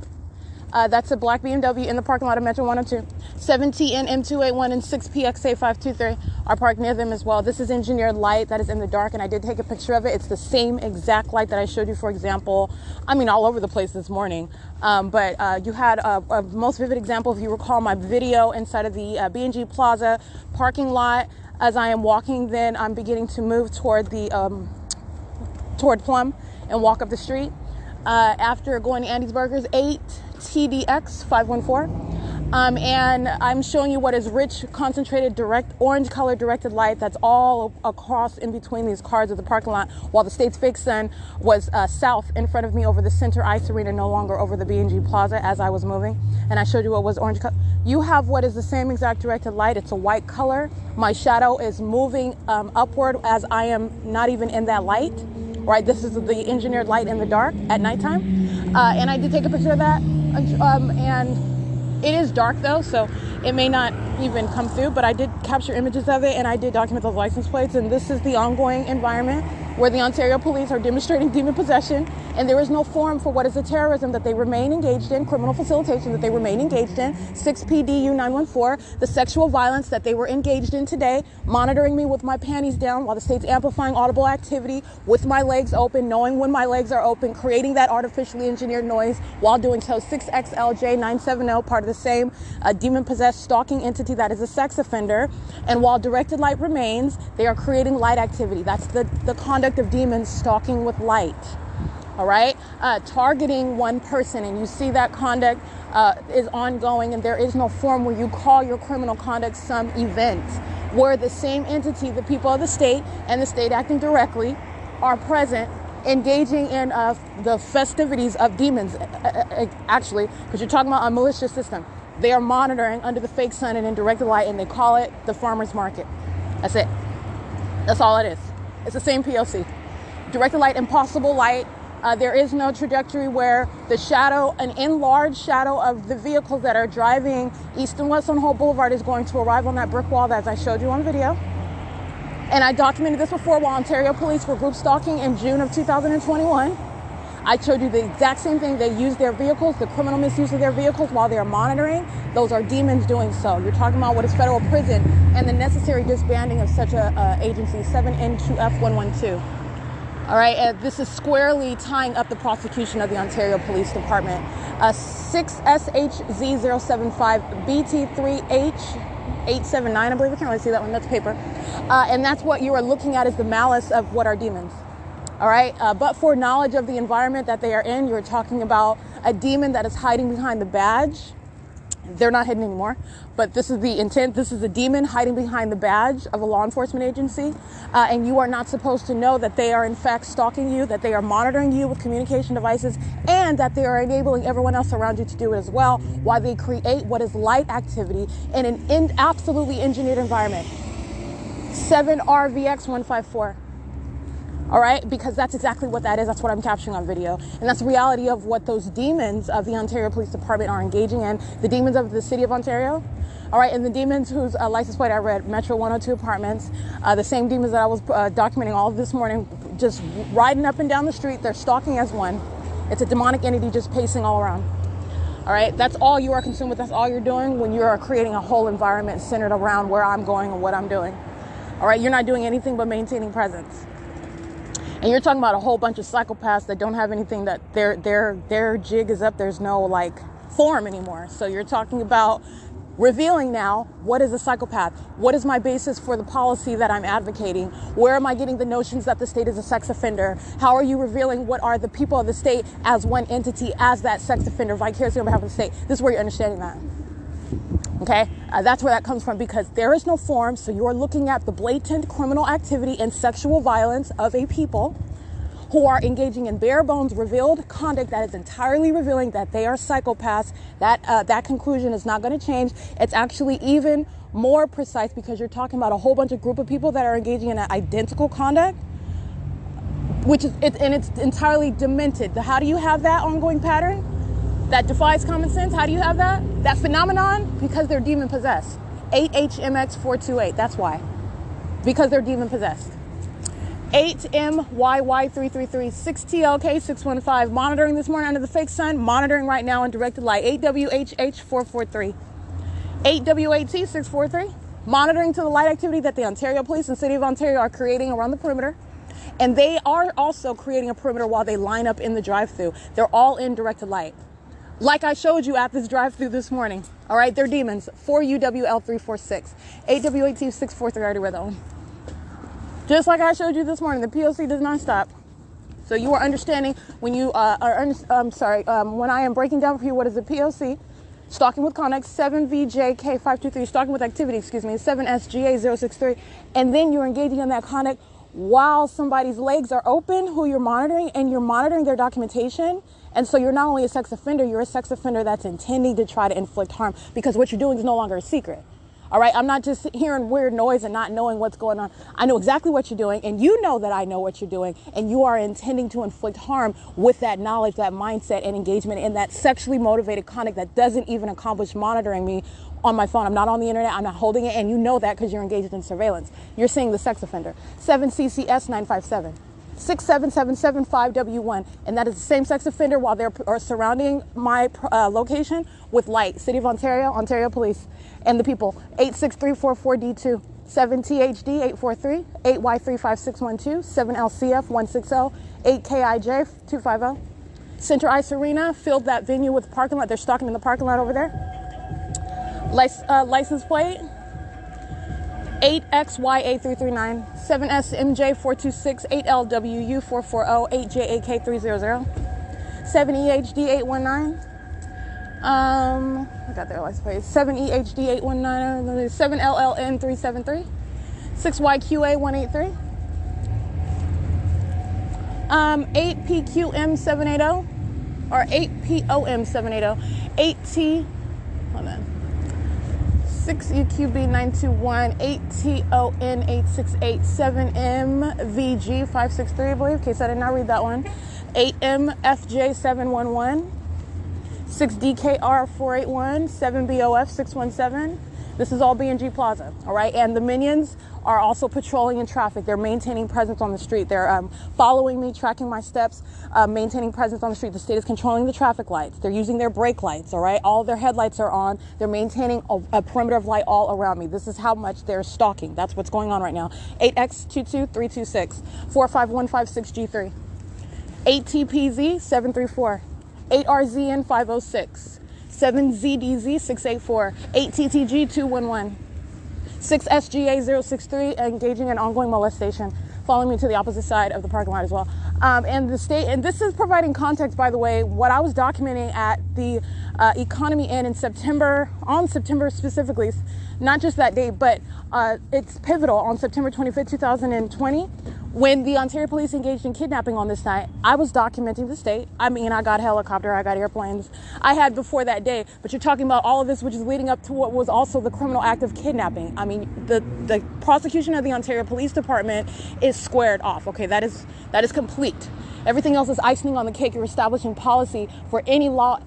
that's a black BMW in the parking lot of Metro 102. 7TNM281 and 6PXA523 are parked near them as well. This is engineered light that is in the dark, and I did take a picture of it. It's the same exact light that I showed you, for example, all over the place this morning. But you had a most vivid example, if you recall, my video inside of the B&G Plaza parking lot. As I am walking, then I'm beginning to move toward the toward Plum and walk up the street. After going to Andy's Burgers, 8TDX 514. And I'm showing you what is rich, concentrated, direct, orange color directed light that's all across in between these cars of the parking lot, while the state's fake sun was south in front of me over the Center Ice Arena, no longer over the B&G Plaza as I was moving. And I showed you what was orange color. You have what is the same exact directed light. It's a white color. My shadow is moving upward as I am not even in that light. Right, this is the engineered light in the dark at nighttime. And I did take a picture of that. And it is dark though, so it may not even come through, but I did capture images of it and I did document those license plates. And this is the ongoing environment where the Ontario Police are demonstrating demon possession, and there is no forum for what is the terrorism that they remain engaged in, criminal facilitation that they remain engaged in, 6PDU 914, the sexual violence that they were engaged in today, monitoring me with my panties down while the state's amplifying audible activity with my legs open, knowing when my legs are open, creating that artificially engineered noise while doing so. 6XLJ970, part of the same demon-possessed stalking entity that is a sex offender. And while directed light remains, they are creating light activity. That's the conduct of demons stalking with light. All right, targeting one person, and you see that conduct is ongoing, and there is no form where you call your criminal conduct some event where the same entity, the people of the state and the state acting directly, are present, engaging in the festivities of demons. Actually, because you're talking about a malicious system, they are monitoring under the fake sun and in directed light, and they call it the farmer's market. That's it. That's all it is. It's the same P.O.C. Directed light, impossible light, There is no trajectory where the shadow, an enlarged shadow of the vehicles that are driving east and west on Holt Boulevard is going to arrive on that brick wall that I showed you on video. And I documented this before while Ontario police were group stalking in June of 2021. I showed you the exact same thing. They use their vehicles, the criminal misuse of their vehicles while they're monitoring. Those are demons doing so. You're talking about what is federal prison and the necessary disbanding of such a agency, 7N2F112. All right, this is squarely tying up the prosecution of the Ontario Police Department. 6SHZ075BT3H879, I believe. I can't really see that one. That's paper. And that's what you are looking at is the malice of what are demons. All right, but for knowledge of the environment that they are in, you're talking about a demon that is hiding behind the badge. They're not hidden anymore, but this is the intent. This is a demon hiding behind the badge of a law enforcement agency, and you are not supposed to know that they are in fact stalking you, that they are monitoring you with communication devices, and that they are enabling everyone else around you to do it as well, while they create what is light activity in an absolutely engineered environment. 7RVX154. All right, because that's exactly what that is. That's what I'm capturing on video. And that's the reality of what those demons of the Ontario Police Department are engaging in. The demons of the city of Ontario. All right, and the demons whose license plate I read, Metro 102 Apartments, the same demons that I was documenting all of this morning, just riding up and down the street. They're stalking as one. It's a demonic entity just pacing all around. All right, that's all you are consumed with. That's all you're doing when you are creating a whole environment centered around where I'm going and what I'm doing. All right, you're not doing anything but maintaining presence. And you're talking about a whole bunch of psychopaths that don't have anything, that their jig is up. There's no like form anymore. So you're talking about revealing now, what is a psychopath? What is my basis for the policy that I'm advocating? Where am I getting the notions that the state is a sex offender? How are you revealing what are the people of the state as one entity, as that sex offender vicariously on behalf of the state? This is where you're understanding that. Okay, that's where that comes from, because there is no form. So you're looking at the blatant criminal activity and sexual violence of a people who are engaging in bare bones revealed conduct that is entirely revealing that they are psychopaths. That conclusion is not going to change. It's actually even more precise, because you're talking about a whole bunch of group of people that are engaging in an identical conduct, which is it's entirely demented. How do you have that ongoing pattern? That defies common sense. How do you have that? That phenomenon? Because they're demon possessed. 8HMX428. That's why. Because they're demon possessed. 8MYY333. 6TLK615. Monitoring this morning under the fake sun. Monitoring right now in directed light. 8WHH443. 8W8T643. Monitoring to the light activity that the Ontario Police and City of Ontario are creating around the perimeter. And they are also creating a perimeter while they line up in the drive-thru. They're all in directed light. Like I showed you at this drive-thru this morning. All right, they're demons. 4UWL346. 8W8T643. I already read that one. Just like I showed you this morning, the P.O.C. does not stop. So you are understanding when you when I am breaking down for you what is the P.O.C. Stalking with conduct, 7VJK523. Stalking with activity, 7SGA063. And then you're engaging in that conduct while somebody's legs are open, who you're monitoring, and you're monitoring their documentation. And so you're not only a sex offender, you're a sex offender that's intending to try to inflict harm, because what you're doing is no longer a secret. All right, I'm not just hearing weird noise and not knowing what's going on. I know exactly what you're doing, and you know that I know what you're doing, and you are intending to inflict harm with that knowledge, that mindset, and engagement in that sexually motivated conduct that doesn't even accomplish monitoring me on my phone. I'm not on the internet. I'm not holding it, and you know that because you're engaged in surveillance. You're seeing the sex offender. 7CCS957. 67775W1, and that is the same sex offender while they're surrounding my location with light. City of Ontario, Ontario Police, and the people. 86344D2, 7THD843, 8Y35612, 7LCF160, 8KIJ250. Center Ice Arena filled that venue with parking lot. They're stalking in the parking lot over there. License plate 8XYA339, 7SMJ426, 8LWU440, 8JAK300, 7EHD819. I got their license plate. 7EHD819, 7LLN373, 6YQA183, 8PQM780, or 8POM780, 8T, hold on, 6EQB921 8TON 868 7MVG 563, I believe. In case I did not read that one. 8MFJ 711 6DKR 481 7BOF 617. This is all B&G Plaza, all right? And the minions are also patrolling in traffic. They're maintaining presence on the street. They're following me, tracking my steps, maintaining presence on the street. The state is controlling the traffic lights. They're using their brake lights, all right? All of their headlights are on. They're maintaining a perimeter of light all around me. This is how much they're stalking. That's what's going on right now. 8X22326 45156G3 8TPZ 734 8RZN 506 7ZDZ 684 8TTG 211 6SGA 063, engaging in ongoing molestation, following me to the opposite side of the parking lot as well. And the state, and this is providing context, by the way, what I was documenting at the Economy Inn in September, on September specifically, not just that day, but it's pivotal on September 25th, 2020, when the Ontario Police engaged in kidnapping on this night. I was documenting the state. I mean, I got helicopter, I got airplanes. I had before that day, but you're talking about all of this, which is leading up to what was also the criminal act of kidnapping. I mean, the prosecution of the Ontario Police Department is squared off. Okay, that is complete. Everything else is icing on the cake. You're establishing policy for any law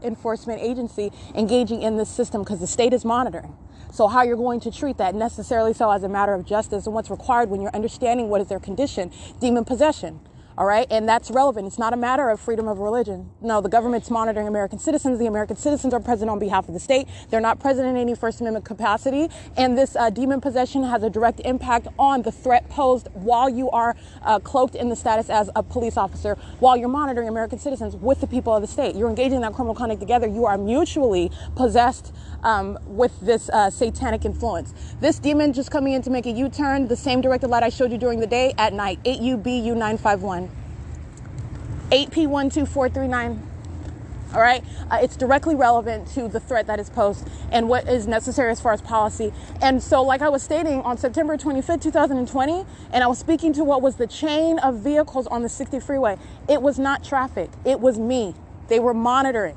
enforcement agency engaging in this system, because the state is monitoring. So how you're going to treat that necessarily so as a matter of justice and what's required when you're understanding what is their condition, demon possession. All right. And that's relevant. It's not a matter of freedom of religion. No, the government's monitoring American citizens. The American citizens are present on behalf of the state. They're not present in any First Amendment capacity. And this demon possession has a direct impact on the threat posed while you are cloaked in the status as a police officer, while you're monitoring American citizens with the people of the state. You're engaging in that criminal conduct together. You are mutually possessed with this satanic influence. This demon just coming in to make a U-turn, the same directed light I showed you during the day, at night, 8UBU951. 8P12439. All right. It's directly relevant to the threat that is posed and what is necessary as far as policy. And so, like I was stating, on September 25th, 2020, and I was speaking to what was the chain of vehicles on the 60 freeway. It was not traffic. It was me. They were monitoring.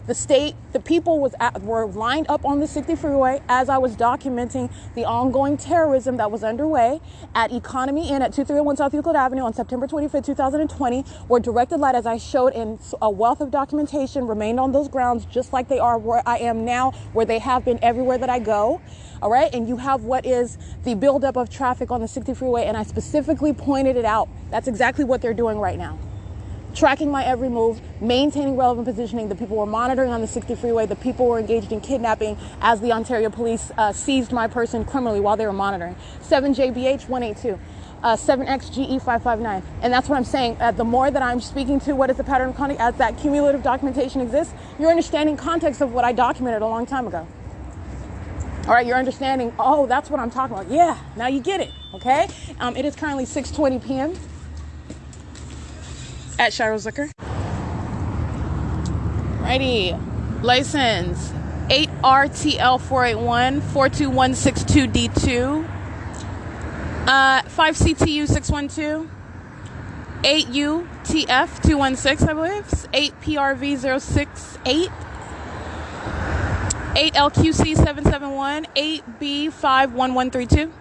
The state, the people were lined up on the 60 freeway as I was documenting the ongoing terrorism that was underway at Economy Inn at 2301 South Euclid Avenue on September 25th, 2020, where directed light, as I showed in a wealth of documentation, remained on those grounds just like they are where I am now, where they have been everywhere that I go. All right. And you have what is the buildup of traffic on the 60 freeway. And I specifically pointed it out. That's exactly what they're doing right now. Tracking my every move, maintaining relevant positioning. The people were monitoring on the 60 freeway. The people were engaged in kidnapping as the Ontario Police seized my person criminally while they were monitoring. 7JBH182, 7XGE559. And that's what I'm saying. The more that I'm speaking to what is the pattern of conduct, as that cumulative documentation exists, you're understanding context of what I documented a long time ago. All right, you're understanding, oh, that's what I'm talking about. Yeah, now you get it, okay? It is currently 6:20 p.m. at Shiro's Liquor. Righty. License 8RTL481 42162D2 5CTU612 8UTF216, I believe, 8PRV068 8LQC771 8B51132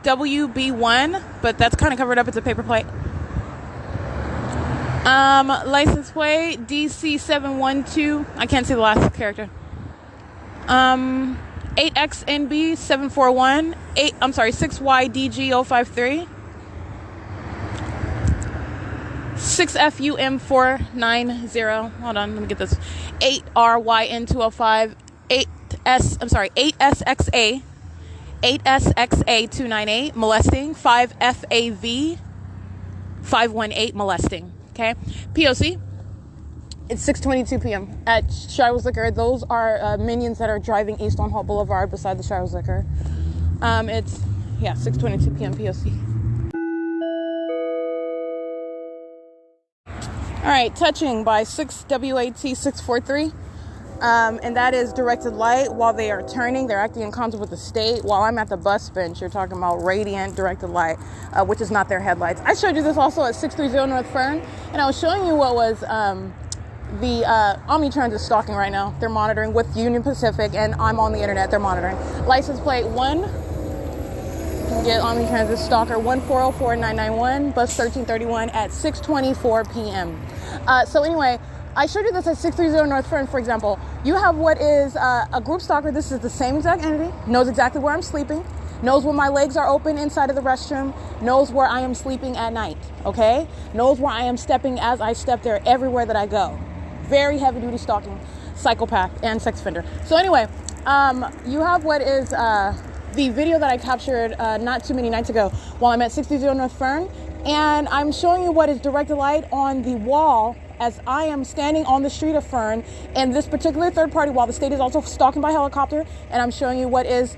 AC58WB1, but that's kind of covered up. It's a paper plate. License plate DC712. I can't see the last character. 8XNB741. 6YDG053. 6FUM490. Hold on, let me get this. 8RYN205. 8SXA. 8SXA298, molesting. 5FAV 518, molesting. Okay. P.O.C. It's 6:22 p.m. at Shiro's Liquor. Those are minions that are driving east on Holt Boulevard beside the Shiro's Liquor. It's 6:22 p.m. P.O.C. All right, touching by 6WAT643. And that is directed light while they are turning. They're acting in concert with the state. While I'm at the bus bench, you're talking about radiant directed light, which is not their headlights. I showed you this also at 630 North Fern, and I was showing you what was the Omnitrans is stalking right now. They're monitoring with Union Pacific, and I'm on the internet. They're monitoring. License plate 1. Get Omnitrans stalker 1404991, bus 1331 at 6:24 p.m. So anyway, I showed you this at 630 North Fern, for example. You have what is a group stalker. This is the same exact entity, knows exactly where I'm sleeping, knows when my legs are open inside of the restroom, knows where I am sleeping at night, okay? Knows where I am stepping as I step there everywhere that I go. Very heavy duty stalking, psychopath, and sex offender. So anyway, you have what is the video that I captured not too many nights ago while I'm at 630 North Fern, and I'm showing you what is directed light on the wall as I am standing on the street of Fern and this particular third party, while the state is also stalking by helicopter. And I'm showing you what is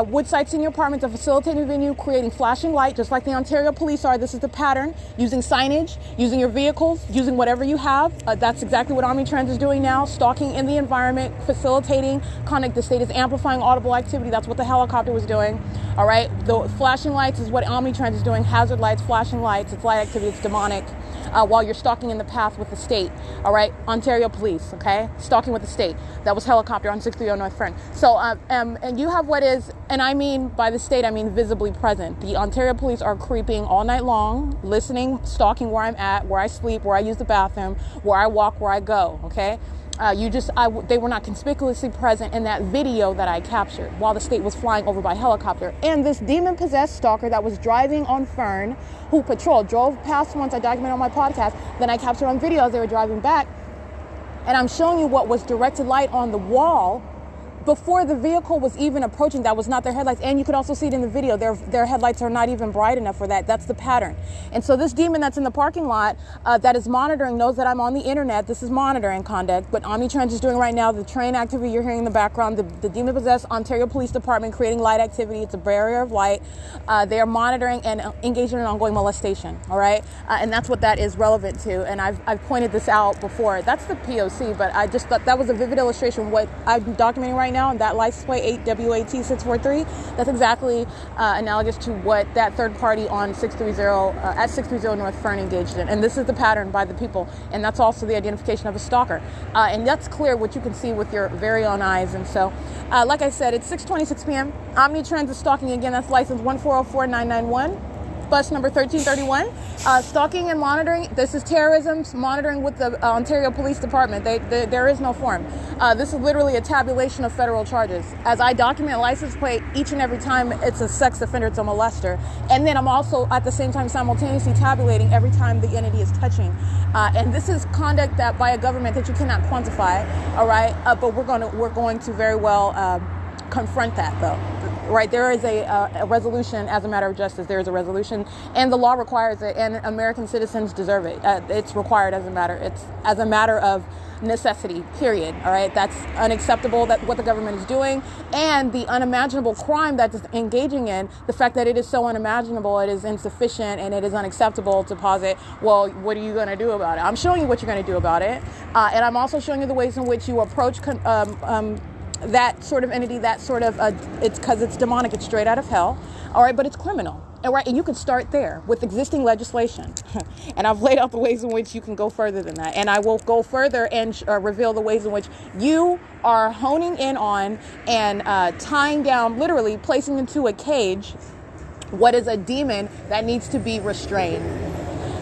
wood sites in your apartments, a facilitating venue, creating flashing light, just like the Ontario police are. This is the pattern, using signage, using your vehicles, using whatever you have. That's exactly what Omnitrans is doing now, stalking in the environment, facilitating conduct. The state is amplifying audible activity. That's what the helicopter was doing. All right, the flashing lights is what Omnitrans is doing. Hazard lights, flashing lights, it's light activity, it's demonic. While you're stalking in the path with the state, all right? Ontario police, okay? Stalking with the state. That was helicopter on 630 North Fern. So, and you have what is, and I mean by the state, I mean visibly present. The Ontario police are creeping all night long, listening, stalking where I'm at, where I sleep, where I use the bathroom, where I walk, where I go, okay? They were not conspicuously present in that video that I captured while the state was flying over by helicopter. And this demon-possessed stalker that was driving on Fern, who drove past once, I documented on my podcast, then I captured on video as they were driving back. And I'm showing you what was directed light on the wall before the vehicle was even approaching. That was not their headlights. And you could also see it in the video. Their headlights are not even bright enough for that. That's the pattern. And so this demon that's in the parking lot that is monitoring knows that I'm on the internet. This is monitoring conduct. But Omnitrans is doing right now the train activity you're hearing in the background, the demon-possessed Ontario Police Department creating light activity. It's a barrier of light. They are monitoring and engaging in ongoing molestation. All right. And that's what that is relevant to. And I've pointed this out before. That's the P.O.C. But I just thought that was a vivid illustration of what I'm documenting right now, and that license plate 8WAT643, that's exactly analogous to what that third party on 630 at 630 North Fern engaged in. And this is the pattern by the people, and that's also the identification of a stalker. And that's clear, what you can see with your very own eyes. And so, like I said, it's 6:26 p.m. Omnitrans is stalking again. That's license 1404991. Bus number 1331, stalking and monitoring. This is terrorism, monitoring with the Ontario Police Department. There is no form. This is literally a tabulation of federal charges. As I document license plate each and every time it's a sex offender, it's a molester. And then I'm also at the same time simultaneously tabulating every time the entity is touching. And this is conduct that by a government that you cannot quantify, all right? But we're going to very well confront that, though. Right, there is a resolution as a matter of justice. There is a resolution, and the law requires it, and American citizens deserve it. It's required as a matter of necessity. Period. All right, that's unacceptable. That what the government is doing, and the unimaginable crime that it's engaging in. The fact that it is so unimaginable, it is insufficient, and it is unacceptable to posit. Well, what are you going to do about it? I'm showing you what you're going to do about it, and I'm also showing you the ways in which you approach that sort of entity, that sort of, it's because it's demonic, it's straight out of hell, all right, but it's criminal, all right, and you can start there with existing legislation, and I've laid out the ways in which you can go further than that, and I will go further and reveal the ways in which you are honing in on and tying down, literally placing into a cage what is a demon that needs to be restrained.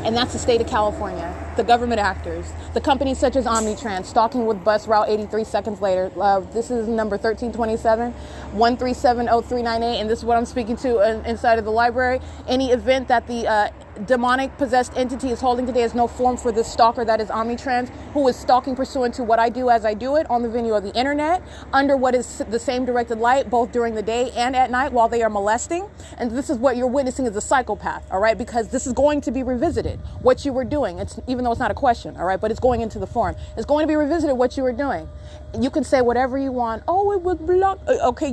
And that's the state of California, the government actors, the companies such as Omnitrans, stalking with bus route 83 seconds later. This is number 1327, 1370398, and this is what I'm speaking to inside of the library. Any event that the demonic possessed entity is holding today is no form for this stalker that is Omnitrans, who is stalking pursuant to what I do as I do it on the venue of the internet, under what is the same directed light, both during the day and at night while they are molesting. And this is what you're witnessing as a psychopath, all right? Because this is going to be revisited, what you were doing. It's even though it's not a question, all right? But it's going into the form. It's going to be revisited what you were doing. You can say whatever you want. Oh, it was blocked. Okay,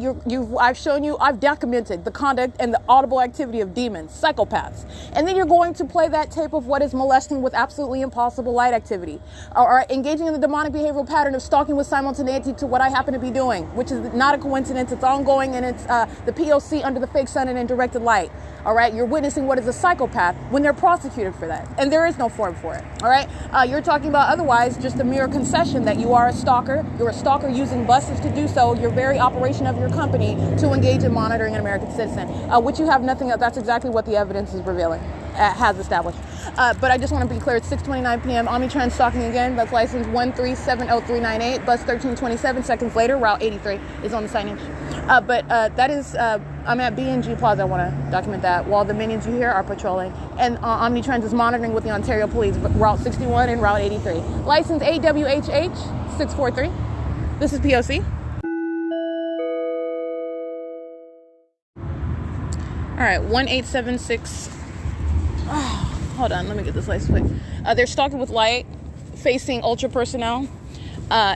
I've shown you, I've documented the conduct and the audible activity of demons, psychopaths. And then you're going to play that tape of what is molesting with absolutely impossible light activity. Or engaging in the demonic behavioral pattern of stalking with simultaneity to what I happen to be doing, which is not a coincidence. It's ongoing, and it's the P.O.C. under the fake sun and in directed light. All right, you're witnessing what is a psychopath when they're prosecuted for that. And there is no form for it. All right, you're talking about otherwise just a mere concession that you are a stalker. You're a stalker using buses to do so. Your very operation of your company to engage in monitoring an American citizen, which you have nothing of. That's exactly what the evidence is revealing, has established. But I just want to be clear, it's 6:29 p.m. Omnitrans stalking again. That's license 1370398, bus 1327. Seconds later, route 83 is on the signage. But that is, I'm at B&G Plaza. I want to document that while the minions you hear are patrolling. And Omnitrans is monitoring with the Ontario Police, route 61 and route 83. License AWHH 643. This is P.O.C. All right, 1876. Oh, hold on, let me get this license plate. They're stalking with light, facing ultra personnel,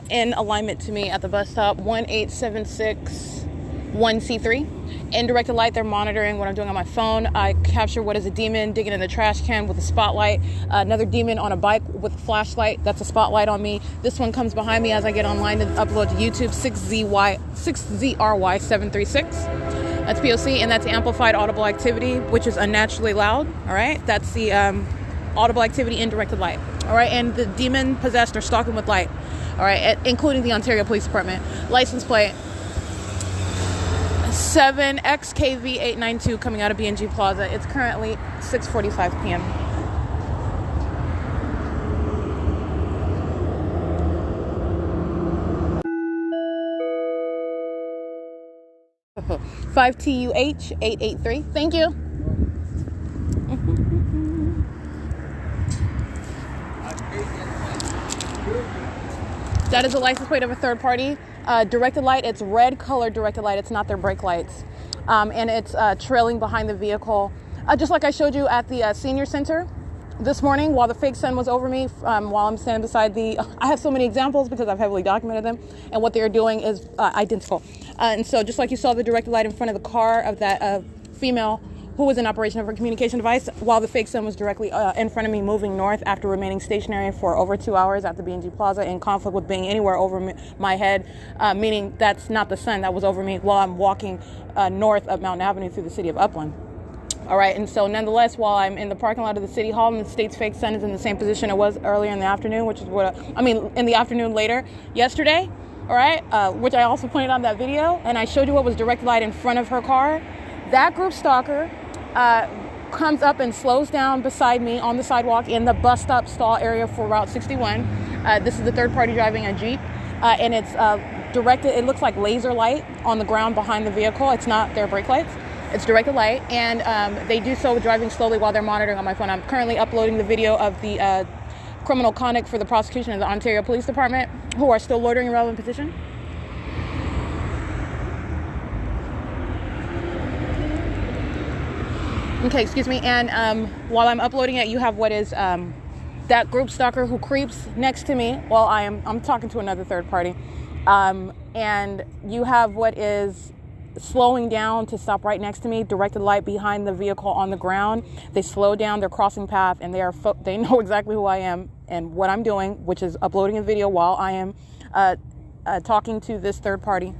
in alignment to me at the bus stop. 1876 1C3. In directed light, they're monitoring what I'm doing on my phone. I capture what is a demon digging in the trash can with a spotlight. Another demon on a bike with a flashlight. That's a spotlight on me. This one comes behind me as I get online to upload to YouTube. 6ZRY736. That's P.O.C. and that's amplified audible activity, which is unnaturally loud. All right, that's the audible activity in directed light. All right, and the demon possessed are stalking with light. All right, including the Ontario Police Department. License plate 7XKV892 coming out of B&G Plaza. It's currently 6:45 p.m. Five TUH 883. Thank you. That is a license plate of a third party. Directed light, it's red colored directed light. It's not their brake lights. And it's trailing behind the vehicle. Just like I showed you at the senior center this morning while the fake sun was over me, while I'm standing beside I have so many examples because I've heavily documented them. And what they're doing is identical. And so just like you saw the directed light in front of the car of that female who was in operation of her communication device, while the fake sun was directly in front of me moving north after remaining stationary for over 2 hours at the B&G Plaza in conflict with being anywhere over my head, meaning that's not the sun that was over me while I'm walking north of Mountain Avenue through the city of Upland. All right, and so nonetheless, while I'm in the parking lot of the city hall and the state's fake sun is in the same position it was earlier in the afternoon, which is in the afternoon later yesterday, all right, which I also pointed out in that video, and I showed you what was direct light in front of her car. That group stalker comes up and slows down beside me on the sidewalk in the bus stop stall area for Route 61. This is the third party driving a Jeep, and it's directed. It looks like laser light on the ground behind the vehicle. It's not their brake lights. It's directed light, and they do so driving slowly while they're monitoring on my phone. I'm currently uploading the video of the criminal conduct for the prosecution of the Ontario Police Department, who are still loitering in relevant position. Okay, excuse me. And while I'm uploading it, you have what is that group stalker who creeps next to me while I'm talking to another third party. And you have what is slowing down to stop right next to me, directed light behind the vehicle on the ground. They slow down, they're crossing path, and they know exactly who I am and what I'm doing, which is uploading a video while I am talking to this third party.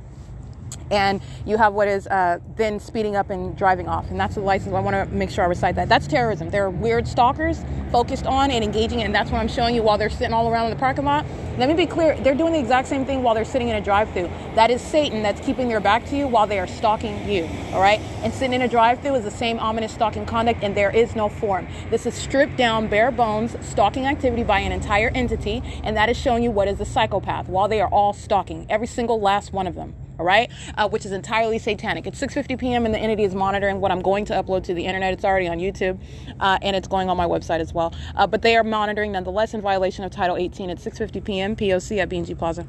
And you have what is then speeding up and driving off. And that's the license. I want to make sure I recite that. That's terrorism. They're weird stalkers focused on and engaging. And that's what I'm showing you while they're sitting all around in the parking lot. Let me be clear. They're doing the exact same thing while they're sitting in a drive-thru. That is Satan that's keeping their back to you while they are stalking you. All right. And sitting in a drive-thru is the same ominous stalking conduct. And there is no form. This is stripped down, bare bones stalking activity by an entire entity. And that is showing you what is a psychopath while they are all stalking. Every single last one of them. All right, which is entirely satanic. It's 6:50 p.m. and the entity is monitoring what I'm going to upload to the internet. It's already on YouTube, and it's going on my website as well. But they are monitoring nonetheless in violation of Title 18 at 6:50 p.m. P.O.C. at B&G Plaza.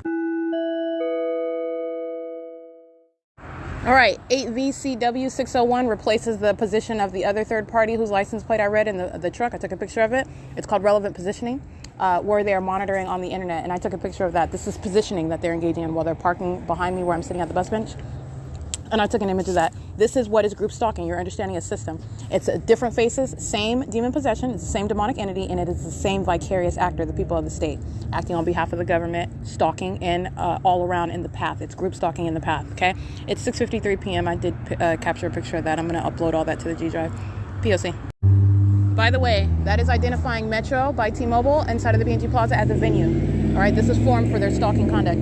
All right, 8VCW601 replaces the position of the other third party whose license plate I read in the truck. I took a picture of it. It's called relevant positioning. where they're monitoring on the internet. And I took a picture of that. This is positioning that they're engaging in while they're parking behind me where I'm sitting at the bus bench. And I took an image of that. This is what is group stalking. You're understanding a system. It's different faces, same demon possession, it's the same demonic entity, and it is the same vicarious actor, the people of the state, acting on behalf of the government, stalking in all around in the path. It's group stalking in the path, okay? It's 6:53 p.m. I did capture a picture of that. I'm going to upload all that to the G Drive. P.O.C. By the way, that is identifying Metro by T-Mobile inside of the B&G Plaza as a venue. All right, this is formed for their stalking conduct.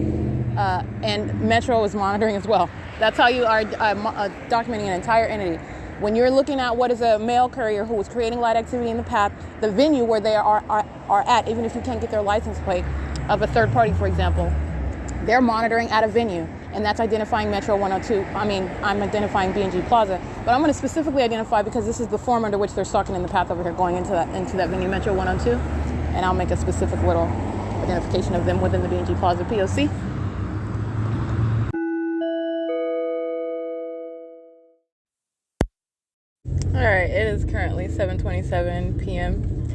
And Metro is monitoring as well. That's how you are documenting an entire entity. When you're looking at what is a mail courier who is creating light activity in the path, the venue where they are at, even if you can't get their license plate of a third party, for example, they're monitoring at a venue, and that's identifying Metro 102. I'm identifying B&G Plaza, but I'm going to specifically identify because this is the form under which they're stalking in the path over here, going into that venue, Metro 102, and I'll make a specific little identification of them within the B&G Plaza. P.O.C. All right, it is currently 7:27 p.m.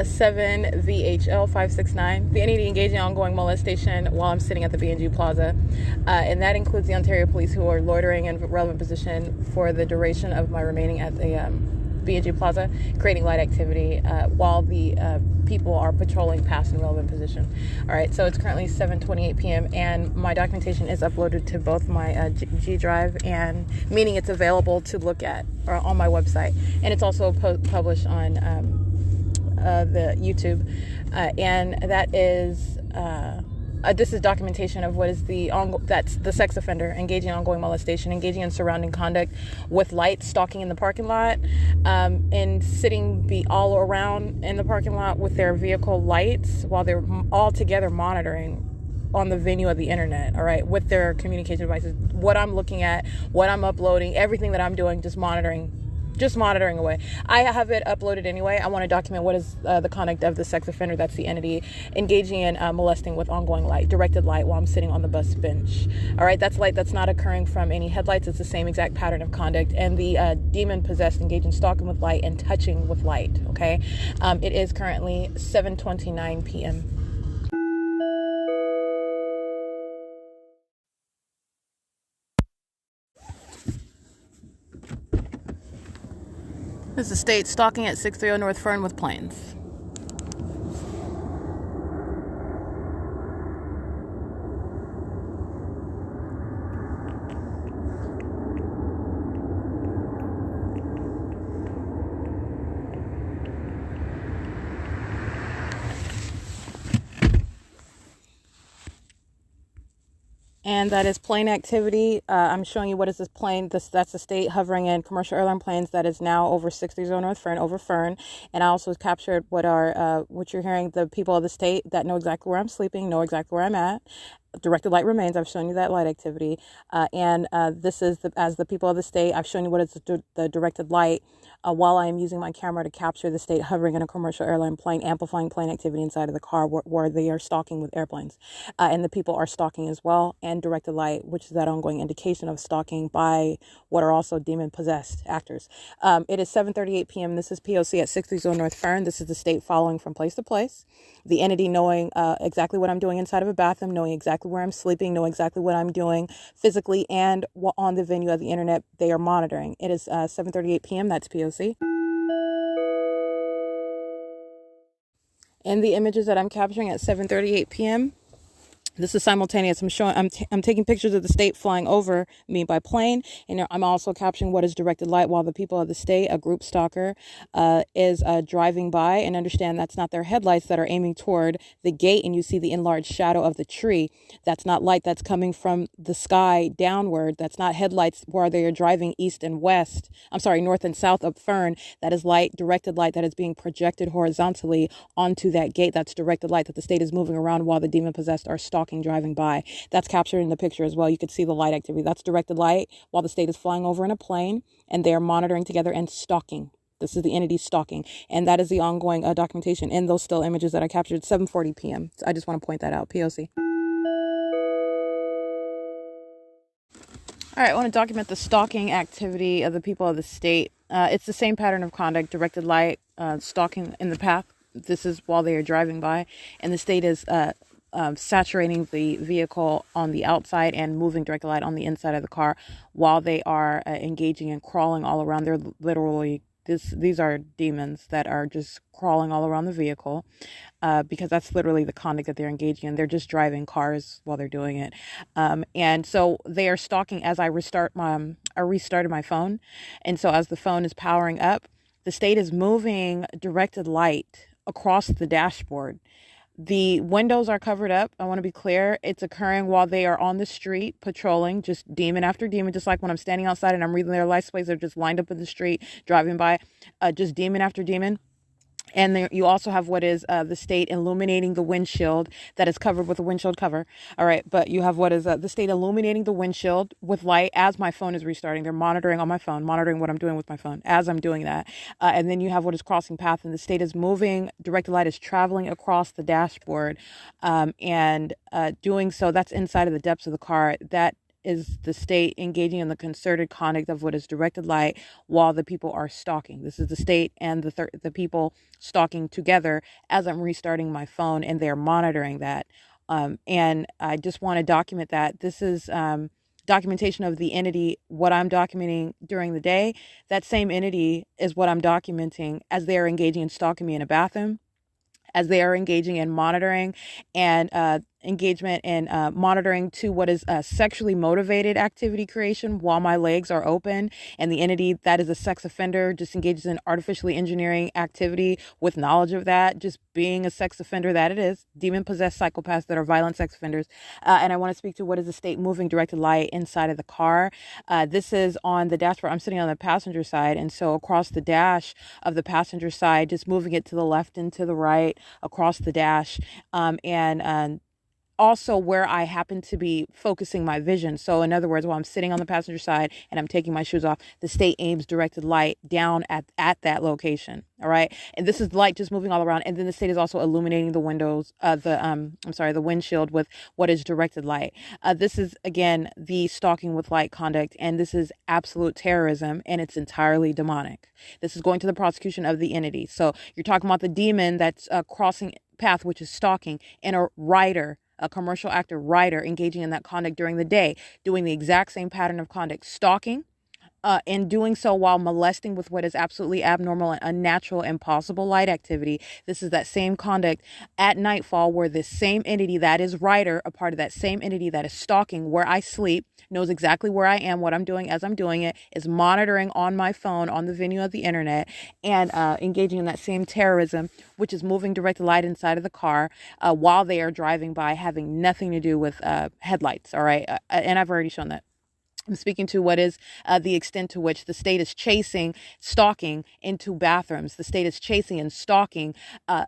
7 VHL 569. The entity engaging in ongoing molestation while I'm sitting at the B&G Plaza, and that includes the Ontario Police, who are loitering in relevant position for the duration of my remaining at the B&G Plaza, creating light activity while the people are patrolling past in relevant position. All right, so it's currently 7:28 p.m. and my documentation is uploaded to both my G Drive, and meaning it's available to look at or on my website, and it's also published on the YouTube, and that is this is documentation of what is that's the sex offender engaging in ongoing molestation, engaging in surrounding conduct with light, stalking in the parking lot, and sitting all around in the parking lot with their vehicle lights while they're all together monitoring on the venue of the internet, all right, with their communication devices. What I'm looking at, what I'm uploading, everything that I'm doing, just monitoring away. I have it uploaded anyway. I want to document what is the conduct of the sex offender, that's the entity, engaging in molesting with ongoing light, directed light, while I'm sitting on the bus bench. All right, that's light that's not occurring from any headlights. It's the same exact pattern of conduct. And the demon possessed engaging in stalking with light and touching with light, okay? It is currently 7:29 p.m. This is the state stalking at 630 North Fern with planes. And that is plane activity. I'm showing you what is this plane. That's the state hovering in commercial airline planes that is now over 630 North Fern, over Fern. And I also captured what you're hearing, the people of the state that know exactly where I'm sleeping, know exactly where I'm at. Directed light remains. I've shown you that light activity. And this is as the people of the state. I've shown you what is the directed light while I am using my camera to capture the state hovering in a commercial airline plane, amplifying plane activity inside of the car where they are stalking with airplanes. And the people are stalking as well. And directed light, which is that ongoing indication of stalking by what are also demon-possessed actors. It is 7:38 p.m. This is P.O.C. at 630 North Fern. This is the state following from place to place. The entity knowing exactly what I'm doing inside of a bathroom, knowing exactly where I'm sleeping, knowing exactly what I'm doing physically and on the venue of the internet. They are monitoring. It is 7:38 p.m. That's P.O.C. And the images that I'm capturing at 7:38 p.m. This is simultaneous. I'm taking pictures of the state flying over me by plane, and I'm also capturing what is directed light while the people of the state, a group stalker, is driving by. And understand that's not their headlights that are aiming toward the gate, and you see the enlarged shadow of the tree. That's not light that's coming from the sky downward. That's not headlights where they are driving east and west. I'm sorry, north and south of Fern. That is light, directed light that is being projected horizontally onto that gate. That's directed light that the state is moving around while the demon-possessed are stalking, driving by. That's captured in the picture as well. You could see the light activity. That's directed light while the state is flying over in a plane, and they are monitoring together and stalking. This is the entity stalking, and that is the ongoing documentation in those still images that I captured at 7:40 p.m. So I just want to point that out. P.O.C. All right, I want to document the stalking activity of the people of the state. It's the same pattern of conduct, directed light, stalking in the path. This is while they are driving by, and the state is saturating the vehicle on the outside and moving direct light on the inside of the car while they are engaging and crawling all around. They're literally, these are demons that are just crawling all around the vehicle, because that's literally the conduct that they're engaging in. They're just driving cars while they're doing it. And so they are stalking as I restarted my phone. And so as the phone is powering up, the state is moving directed light across the dashboard. The windows are covered up. I want to be clear. It's occurring while they are on the street patrolling, just demon after demon, just like when I'm standing outside and I'm reading their license plates. They're just lined up in the street, driving by, just demon after demon. And there, you also have what is the state illuminating the windshield that is covered with a windshield cover. All right. But you have what is the state illuminating the windshield with light as my phone is restarting. They're monitoring on my phone, monitoring what I'm doing with my phone as I'm doing that. And then you have what is crossing path, and the state is moving. Directed light is traveling across the dashboard, and doing so. That's inside of the depths of the car. That is the state engaging in the concerted conduct of what is directed light while the people are stalking. This is the state and the people stalking together as I'm restarting my phone, and they're monitoring that. And I just want to document that. This is documentation of the entity, what I'm documenting during the day. That same entity is what I'm documenting as they are engaging in stalking me in a bathroom, as they are engaging in monitoring and engagement and monitoring to what is sexually motivated activity creation while my legs are open. And the entity that is a sex offender just engages in artificially engineering activity with knowledge of that, just being a sex offender that it is, demon-possessed psychopaths that are violent sex offenders. And I want to speak to what is the state moving directed light inside of the car. This is on the dashboard. I'm sitting on the passenger side, and so across the dash of the passenger side, just moving it to the left and to the right across the dash, and also where I happen to be focusing my vision. So in other words, while I'm sitting on the passenger side and I'm taking my shoes off, the state aims directed light down at that location. All right. And this is light just moving all around. And then the state is also illuminating the windows, the windshield with what is directed light. This is, again, the stalking with light conduct. And this is absolute terrorism, and it's entirely demonic. This is going to the prosecution of the entity. So you're talking about the demon that's crossing path, which is stalking, and a commercial actor writer engaging in that conduct during the day, doing the exact same pattern of conduct, stalking, and doing so while molesting with what is absolutely abnormal and unnatural, impossible light activity. This is that same conduct at nightfall where this same entity that is writer, a part of that same entity that is stalking where I sleep, knows exactly where I am, what I'm doing as I'm doing it, is monitoring on my phone, on the venue of the internet, and engaging in that same terrorism, which is moving directed light inside of the car while they are driving by, having nothing to do with headlights. All right. And I've already shown that. I'm speaking to what is the extent to which the state is stalking into bathrooms. The state is chasing and stalking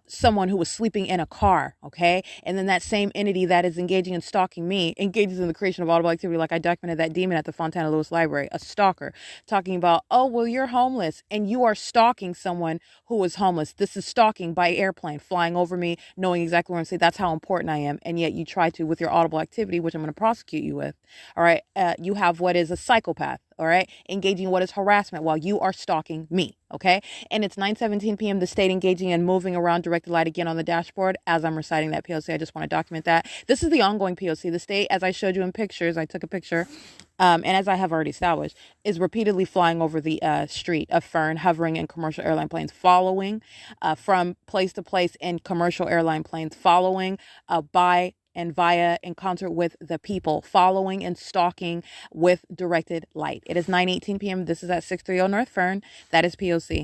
someone who was sleeping in a car, okay? And then that same entity that is engaging in stalking me engages in the creation of audible activity, like I documented that demon at the Fontana Lewis Library, a stalker, talking about, oh, well, you're homeless, and you are stalking someone who is homeless. This is stalking by airplane, flying over me, knowing exactly where I'm saying. That's how important I am, and yet you try to, with your audible activity, which I'm going to prosecute you with, all right, you have what is a psychopath, all right, engaging in what is harassment while you are stalking me, okay? And it's 9:17 p.m. The state engaging and moving around directed light again on the dashboard as I'm reciting that P.O.C. I just want to document that. This is the ongoing P.O.C. The state, as I showed you in pictures, I took a picture, and as I have already established, is repeatedly flying over the street of Fern, hovering in commercial airline planes, following from place to place in commercial airline planes, following by and via in concert with the people, following and stalking with directed light. It is 9:18 p.m. This is at 630 North Fern. That is P.O.C.